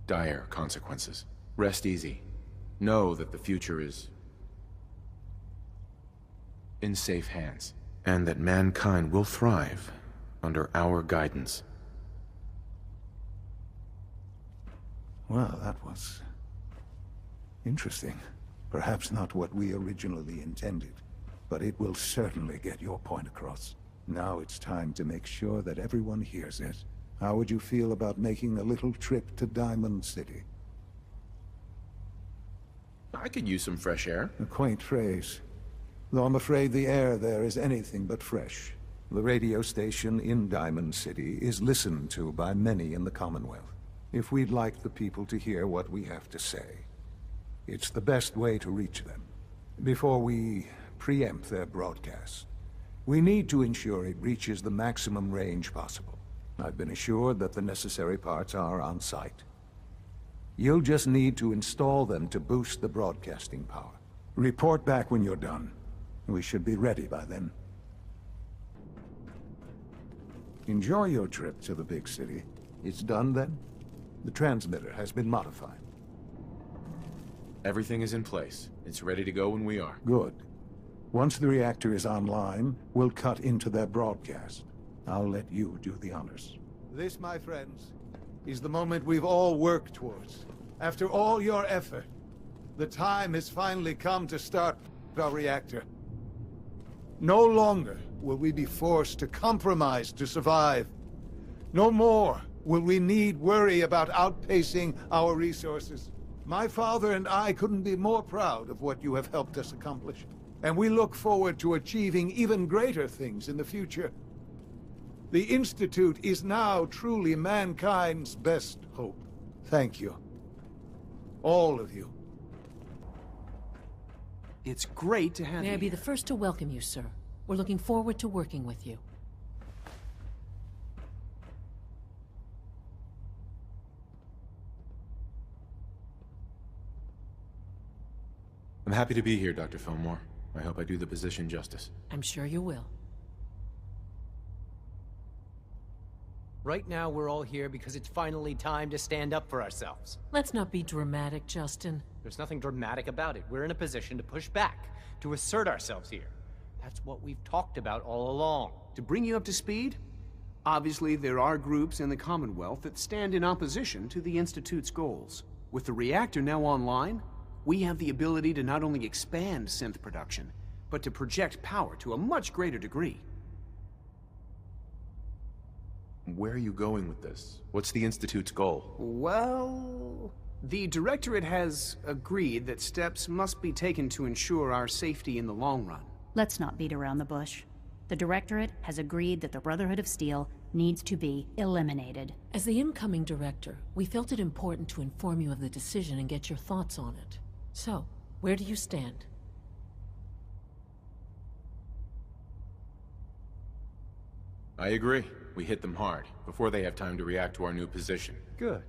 Speaker 1: dire consequences. Rest easy. Know that the future is in safe hands, and that mankind will thrive under our guidance.
Speaker 21: Well, that was interesting. Perhaps not what we originally intended, but it will certainly get your point across. Now it's time to make sure that everyone hears it. How would you feel about making a little trip to Diamond City?
Speaker 1: I could use some fresh air.
Speaker 21: A quaint phrase, though I'm afraid the air there is anything but fresh. The radio station in Diamond City is listened to by many in the Commonwealth. If we'd like the people to hear what we have to say, it's the best way to reach them. Before we preempt their broadcast, we need to ensure it reaches the maximum range possible. I've been assured that the necessary parts are on site. You'll just need to install them to boost the broadcasting power. Report back when you're done. We should be ready by then. Enjoy your trip to the big city. It's done then? The transmitter has been modified.
Speaker 1: Everything is in place. It's ready to go when we are.
Speaker 21: Good. Once the reactor is online, we'll cut into their broadcast. I'll let you do the honors. This, my friends, is the moment we've all worked towards. After all your effort, the time has finally come to start our reactor. No longer will we be forced to compromise to survive. No more will we need worry about outpacing our resources. My father and I couldn't be more proud of what you have helped us accomplish. And we look forward to achieving even greater things in the future. The Institute is now truly mankind's best hope. Thank you. All of you.
Speaker 23: It's great to have you.
Speaker 3: May I be the first to welcome you, sir. We're looking forward to working with you.
Speaker 1: I'm happy to be here, Dr. Fillmore. I hope I do the position justice.
Speaker 3: I'm sure you will.
Speaker 22: Right now, we're all here because it's finally time to stand up for ourselves.
Speaker 3: Let's not be dramatic, Justin.
Speaker 22: There's nothing dramatic about it. We're in a position to push back, to assert ourselves here. That's what we've talked about all along.
Speaker 11: To bring you up to speed, obviously there are groups in the Commonwealth that stand in opposition to the Institute's goals. With the reactor now online, we have the ability to not only expand synth production, but to project power to a much greater degree.
Speaker 1: Where are you going with this? What's the Institute's goal?
Speaker 11: Well, the Directorate has agreed that steps must be taken to ensure our safety in the long run.
Speaker 15: Let's not beat around the bush. The Directorate has agreed that the Brotherhood of Steel needs to be eliminated.
Speaker 3: As the incoming director, we felt it important to inform you of the decision and get your thoughts on it. So, where do you stand?
Speaker 1: I agree. We hit them hard, before they have time to react to our new position.
Speaker 22: Good.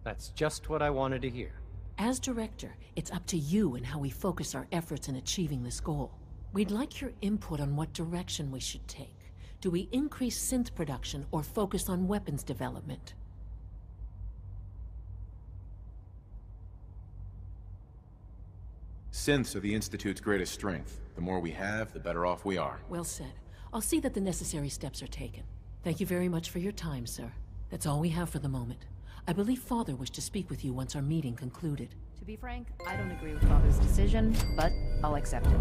Speaker 22: That's just what I wanted to hear.
Speaker 3: As director, it's up to you and how we focus our efforts in achieving this goal. We'd like your input on what direction we should take. Do we increase synth production or focus on weapons development?
Speaker 1: Synths are the Institute's greatest strength. The more we have, the better off we are.
Speaker 3: Well said. I'll see that the necessary steps are taken. Thank you very much for your time, sir. That's all we have for the moment. I believe Father wished to speak with you once our meeting concluded.
Speaker 15: To be frank, I don't agree with Father's decision, but I'll accept it.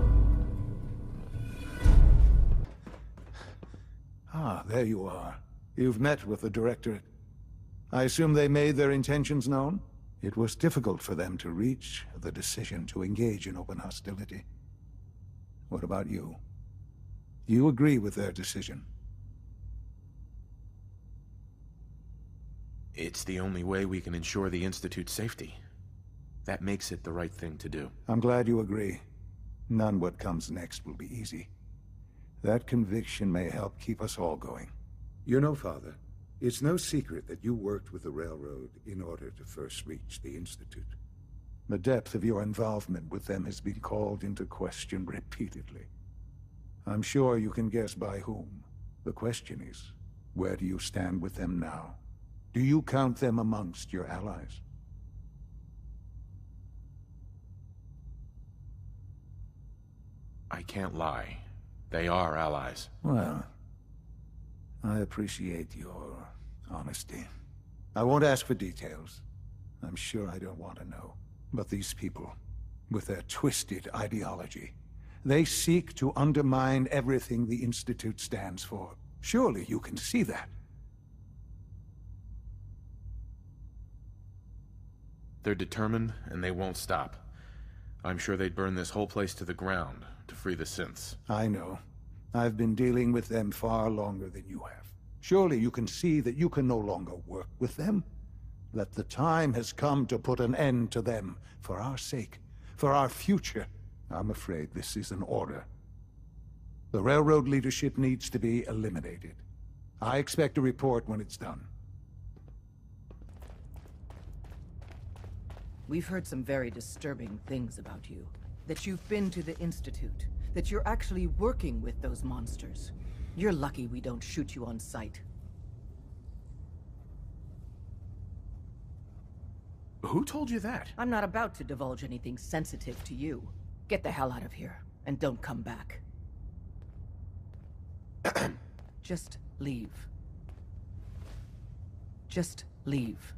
Speaker 21: Ah, there you are. You've met with the Directorate. I assume they made their intentions known? It was difficult for them to reach the decision to engage in open hostility. What about you? You agree with their decision?
Speaker 1: It's the only way we can ensure the Institute's safety. That makes it the right thing to do.
Speaker 21: I'm glad you agree. None what comes next will be easy. That conviction may help keep us all going.
Speaker 16: You know, Father, it's no secret that you worked with the Railroad in order to first reach the Institute.
Speaker 21: The depth of your involvement with them has been called into question repeatedly. I'm sure you can guess by whom. The question is, where do you stand with them now? Do you count them amongst your allies?
Speaker 1: I can't lie. They are allies.
Speaker 21: Well, I appreciate your honesty. I won't ask for details. I'm sure I don't want to know. But these people, with their twisted ideology, they seek to undermine everything the Institute stands for. Surely you can see that.
Speaker 1: They're determined, and they won't stop. I'm sure they'd burn this whole place to the ground to free the synths.
Speaker 21: I know. I've been dealing with them far longer than you have. Surely you can see that you can no longer work with them? That the time has come to put an end to them, for our sake, for our future. I'm afraid this is an order. The Railroad leadership needs to be eliminated. I expect a report when it's done.
Speaker 2: We've heard some very disturbing things about you. That you've been to the Institute. That you're actually working with those monsters. You're lucky we don't shoot you on sight.
Speaker 1: Who told you that?
Speaker 2: I'm not about to divulge anything sensitive to you. Get the hell out of here, and don't come back. Just leave. Just leave.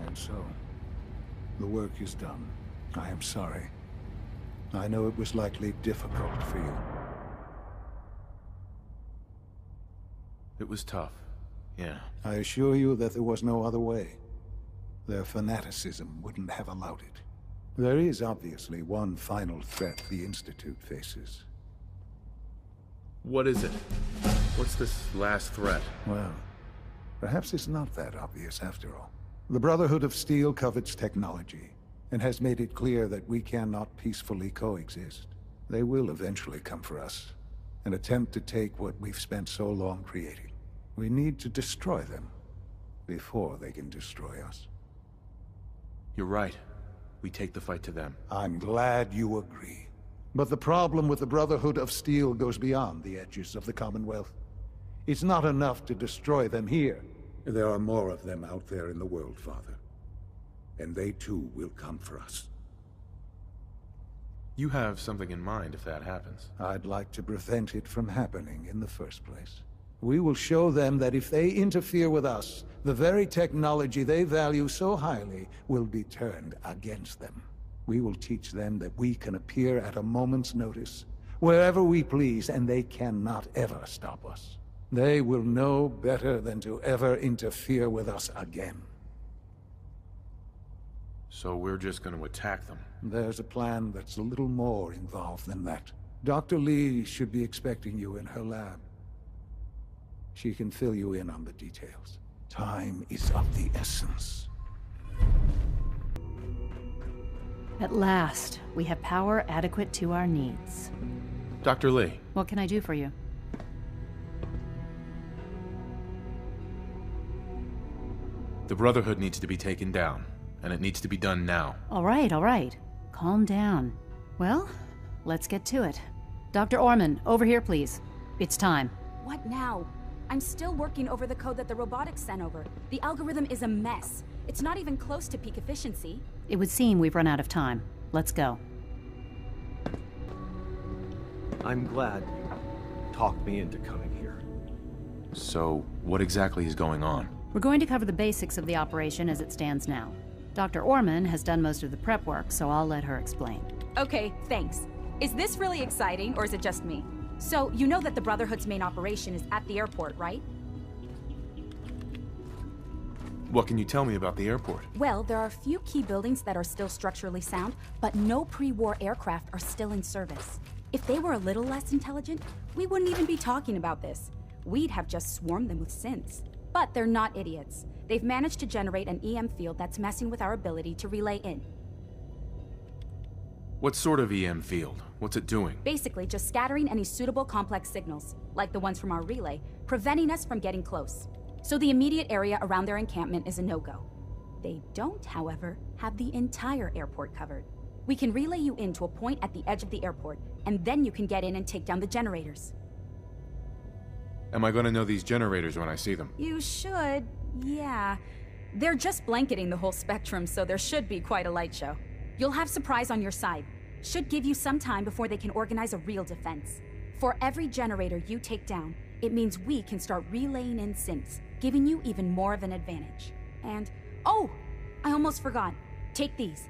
Speaker 21: And so, the work is done. I am sorry. I know it was likely difficult for you.
Speaker 1: It was tough, yeah.
Speaker 21: I assure you that there was no other way. Their fanaticism wouldn't have allowed it. There is obviously one final threat the Institute faces.
Speaker 1: What is it? What's this last threat?
Speaker 21: Well, perhaps it's not that obvious after all. The Brotherhood of Steel covets technology, and has made it clear that we cannot peacefully coexist. They will eventually come for us, and attempt to take what we've spent so long creating. We need to destroy them before they can destroy us.
Speaker 1: You're right. We take the fight to them.
Speaker 21: I'm glad you agree. But the problem with the Brotherhood of Steel goes beyond the edges of the Commonwealth. It's not enough to destroy them here.
Speaker 16: There are more of them out there in the world, Father. And they too will come for us.
Speaker 1: You have something in mind if that happens.
Speaker 21: I'd like to prevent it from happening in the first place. We will show them that if they interfere with us, the very technology they value so highly will be turned against them. We will teach them that we can appear at a moment's notice, wherever we please, and they cannot ever stop us. They will know better than to ever interfere with us again.
Speaker 1: So we're just going to attack them?
Speaker 21: There's a plan that's a little more involved than that. Dr. Lee should be expecting you in her lab. She can fill you in on the details. Time is of the essence.
Speaker 15: At last, we have power adequate to our needs.
Speaker 1: Dr. Lee.
Speaker 15: What can I do for you?
Speaker 1: The Brotherhood needs to be taken down, and it needs to be done now.
Speaker 15: All right. Calm down. Well, let's get to it. Dr. Orman, over here, please. It's time.
Speaker 17: What now? I'm still working over the code that the robotics sent over. The algorithm is a mess. It's not even close to peak efficiency.
Speaker 15: It would seem we've run out of time. Let's go.
Speaker 4: I'm glad you talked me into coming here.
Speaker 1: So, what exactly is going on?
Speaker 15: We're going to cover the basics of the operation as it stands now. Dr. Orman has done most of the prep work, so I'll let her explain.
Speaker 17: Okay, thanks. Is this really exciting, or is it just me? So, you know that the Brotherhood's main operation is at the airport, right?
Speaker 1: What can you tell me about the airport?
Speaker 17: Well, there are a few key buildings that are still structurally sound, but no pre-war aircraft are still in service. If they were a little less intelligent, we wouldn't even be talking about this. We'd have just swarmed them with synths. But they're not idiots. They've managed to generate an EM field that's messing with our ability to relay in.
Speaker 1: What sort of EM field? What's it doing?
Speaker 17: Basically, just scattering any suitable complex signals, like the ones from our relay, preventing us from getting close. So the immediate area around their encampment is a no-go. They don't, however, have the entire airport covered. We can relay you in to a point at the edge of the airport, and then you can get in and take down the generators.
Speaker 1: Am I going to know these generators when I see them?
Speaker 17: You should, yeah. They're just blanketing the whole spectrum, so there should be quite a light show. You'll have surprise on your side. Should give you some time before they can organize a real defense. For every generator you take down, it means we can start relaying in synths, giving you even more of an advantage. And, oh, I almost forgot. Take these.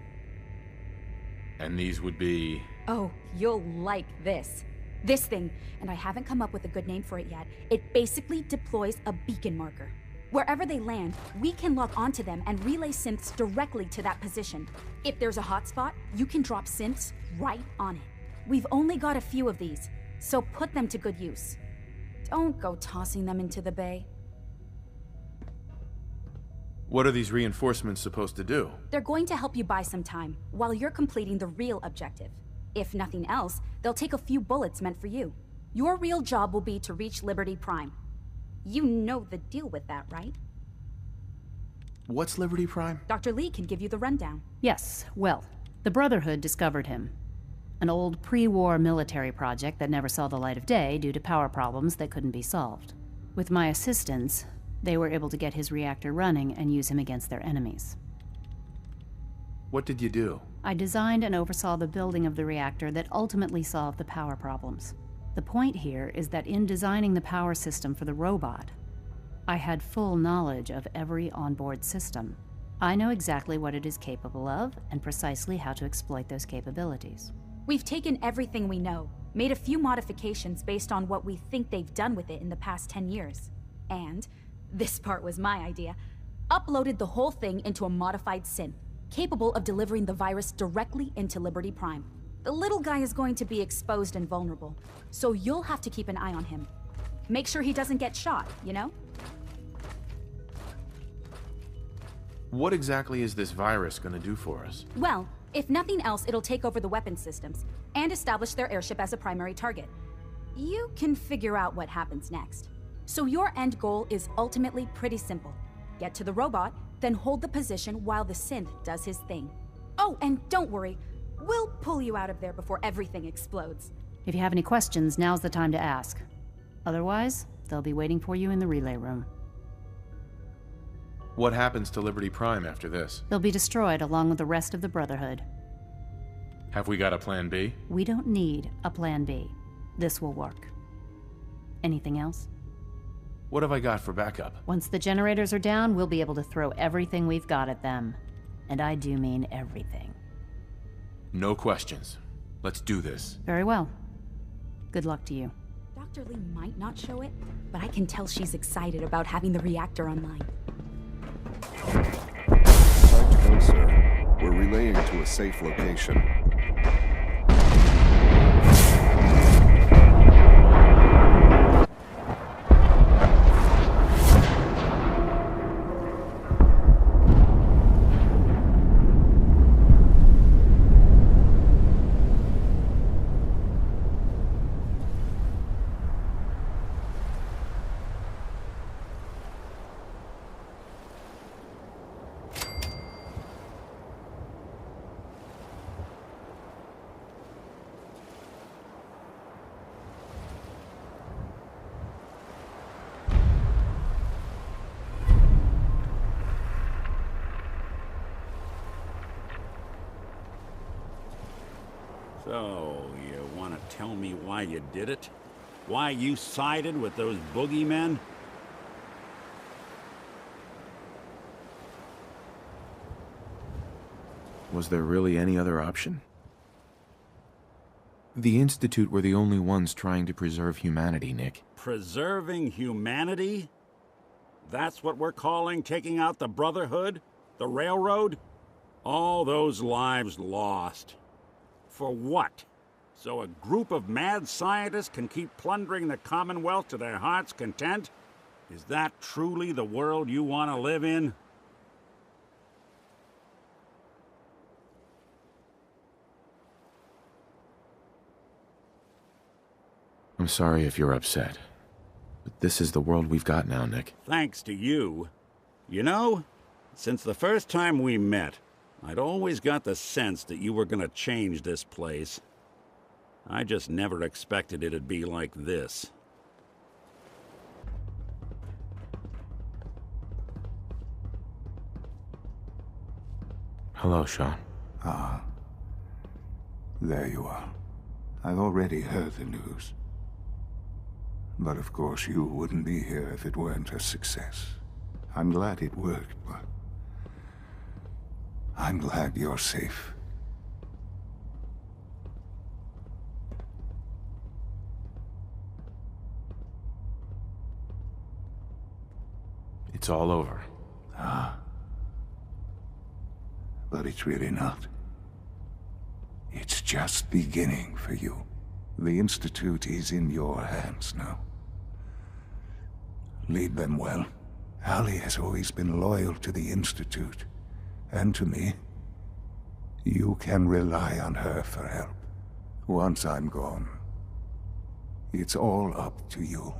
Speaker 1: And these would be...
Speaker 17: Oh, you'll like this. This thing, and I haven't come up with a good name for it yet, it basically deploys a beacon marker. Wherever they land, we can lock onto them and relay synths directly to that position. If there's a hotspot, you can drop synths right on it. We've only got a few of these, so put them to good use. Don't go tossing them into the bay.
Speaker 1: What are these reinforcements supposed to do?
Speaker 17: They're going to help you buy some time, while you're completing the real objective. If nothing else, they'll take a few bullets meant for you. Your real job will be to reach Liberty Prime. You know the deal with that, right?
Speaker 1: What's Liberty Prime?
Speaker 17: Dr. Lee can give you the rundown.
Speaker 15: Yes, well, the Brotherhood discovered him. An old pre-war military project that never saw the light of day due to power problems that couldn't be solved. With my assistance, they were able to get his reactor running and use him against their enemies.
Speaker 1: What did you do?
Speaker 15: I designed and oversaw the building of the reactor that ultimately solved the power problems. The point here is that in designing the power system for the robot, I had full knowledge of every onboard system. I know exactly what it is capable of and precisely how to exploit those capabilities.
Speaker 17: We've taken everything we know, made a few modifications based on what we think they've done with it in the past 10 years. And, this part was my idea, uploaded the whole thing into a modified synth, capable of delivering the virus directly into Liberty Prime. The little guy is going to be exposed and vulnerable, so you'll have to keep an eye on him. Make sure he doesn't get shot, you know?
Speaker 1: What exactly is this virus going to do for us?
Speaker 17: Well, if nothing else, it'll take over the weapon systems and establish their airship as a primary target. You can figure out what happens next. So your end goal is ultimately pretty simple. Get to the robot, then hold the position while the synth does his thing. Oh, and don't worry. We'll pull you out of there before everything explodes.
Speaker 15: If you have any questions, now's the time to ask. Otherwise, they'll be waiting for you in the relay room.
Speaker 1: What happens to Liberty Prime after this?
Speaker 15: They'll be destroyed along with the rest of the Brotherhood.
Speaker 1: Have we got a plan B?
Speaker 15: We don't need a plan B. This will work. Anything else?
Speaker 1: What have I got for backup?
Speaker 15: Once the generators are down, we'll be able to throw everything we've got at them. And I do mean everything.
Speaker 1: No questions. Let's do this.
Speaker 15: Very well. Good luck to you.
Speaker 17: Dr. Lee might not show it, but I can tell she's excited about having the reactor online.
Speaker 6: Time to go, sir. We're relaying to a safe location.
Speaker 8: So, you want to tell me why you did it? Why you sided with those boogeymen?
Speaker 1: Was there really any other option? The Institute were the only ones trying to preserve humanity, Nick.
Speaker 8: Preserving humanity? That's what we're calling taking out the Brotherhood? The Railroad? All those lives lost. For what? So a group of mad scientists can keep plundering the Commonwealth to their heart's content? Is that truly the world you want to live in?
Speaker 1: I'm sorry if you're upset, but this is the world we've got now, Nick.
Speaker 8: Thanks to you. You know, since the first time we met, I'd always got the sense that you were gonna change this place. I just never expected it'd be like this.
Speaker 1: Hello, Sean.
Speaker 21: Ah. There you are. I've already heard the news. But of course you wouldn't be here if it weren't a success. I'm glad it worked, but I'm glad you're safe.
Speaker 1: It's all over.
Speaker 21: Ah. But it's really not. It's just beginning for you. The Institute is in your hands now. Lead them well. Allie has always been loyal to the Institute. And to me. You can rely on her for help. Once I'm gone, it's all up to you.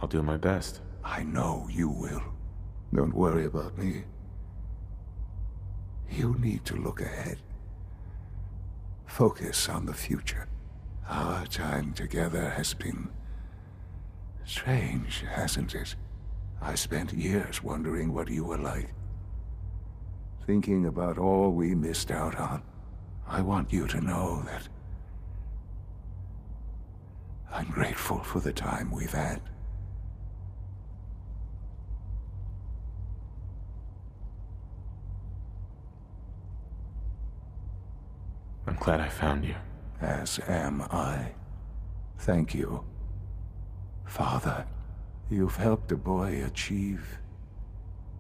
Speaker 1: I'll do my best.
Speaker 21: I know you will. Don't worry about me. You need to look ahead. Focus on the future. Our time together has been strange, hasn't it? I spent years wondering what you were like. Thinking about all we missed out on. I want you to know that I'm grateful for the time we've had.
Speaker 1: I'm glad I found you.
Speaker 21: As am I. Thank you, Father. You've helped a boy achieve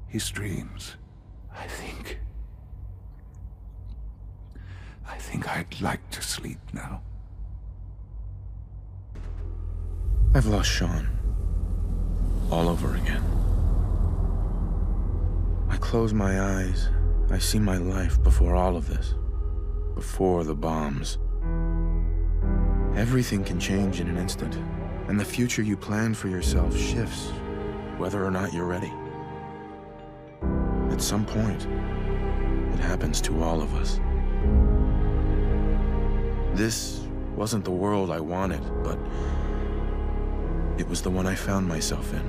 Speaker 21: his dreams. I think I'd like to sleep now.
Speaker 1: I've lost Sean. All over again. I close my eyes. I see my life before all of this. Before the bombs. Everything can change in an instant, and the future you plan for yourself shifts, whether or not you're ready. At some point, it happens to all of us. This wasn't the world I wanted, but it was the one I found myself in.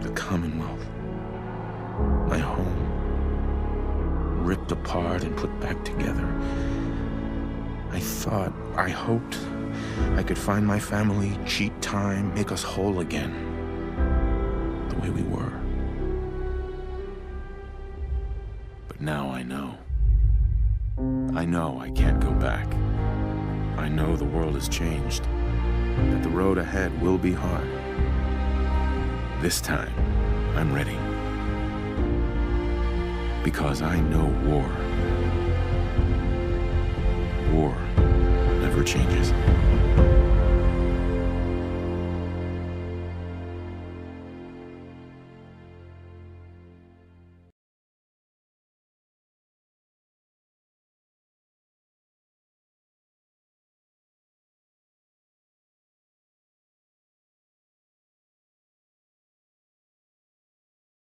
Speaker 1: The Commonwealth. My home. Ripped apart and put back together. I hoped I could find my family, cheat time, make us whole again. The way we were. But now I know. I know I can't go back. I know the world has changed. That the road ahead will be hard. This time, I'm ready. Because I know war. War never changes.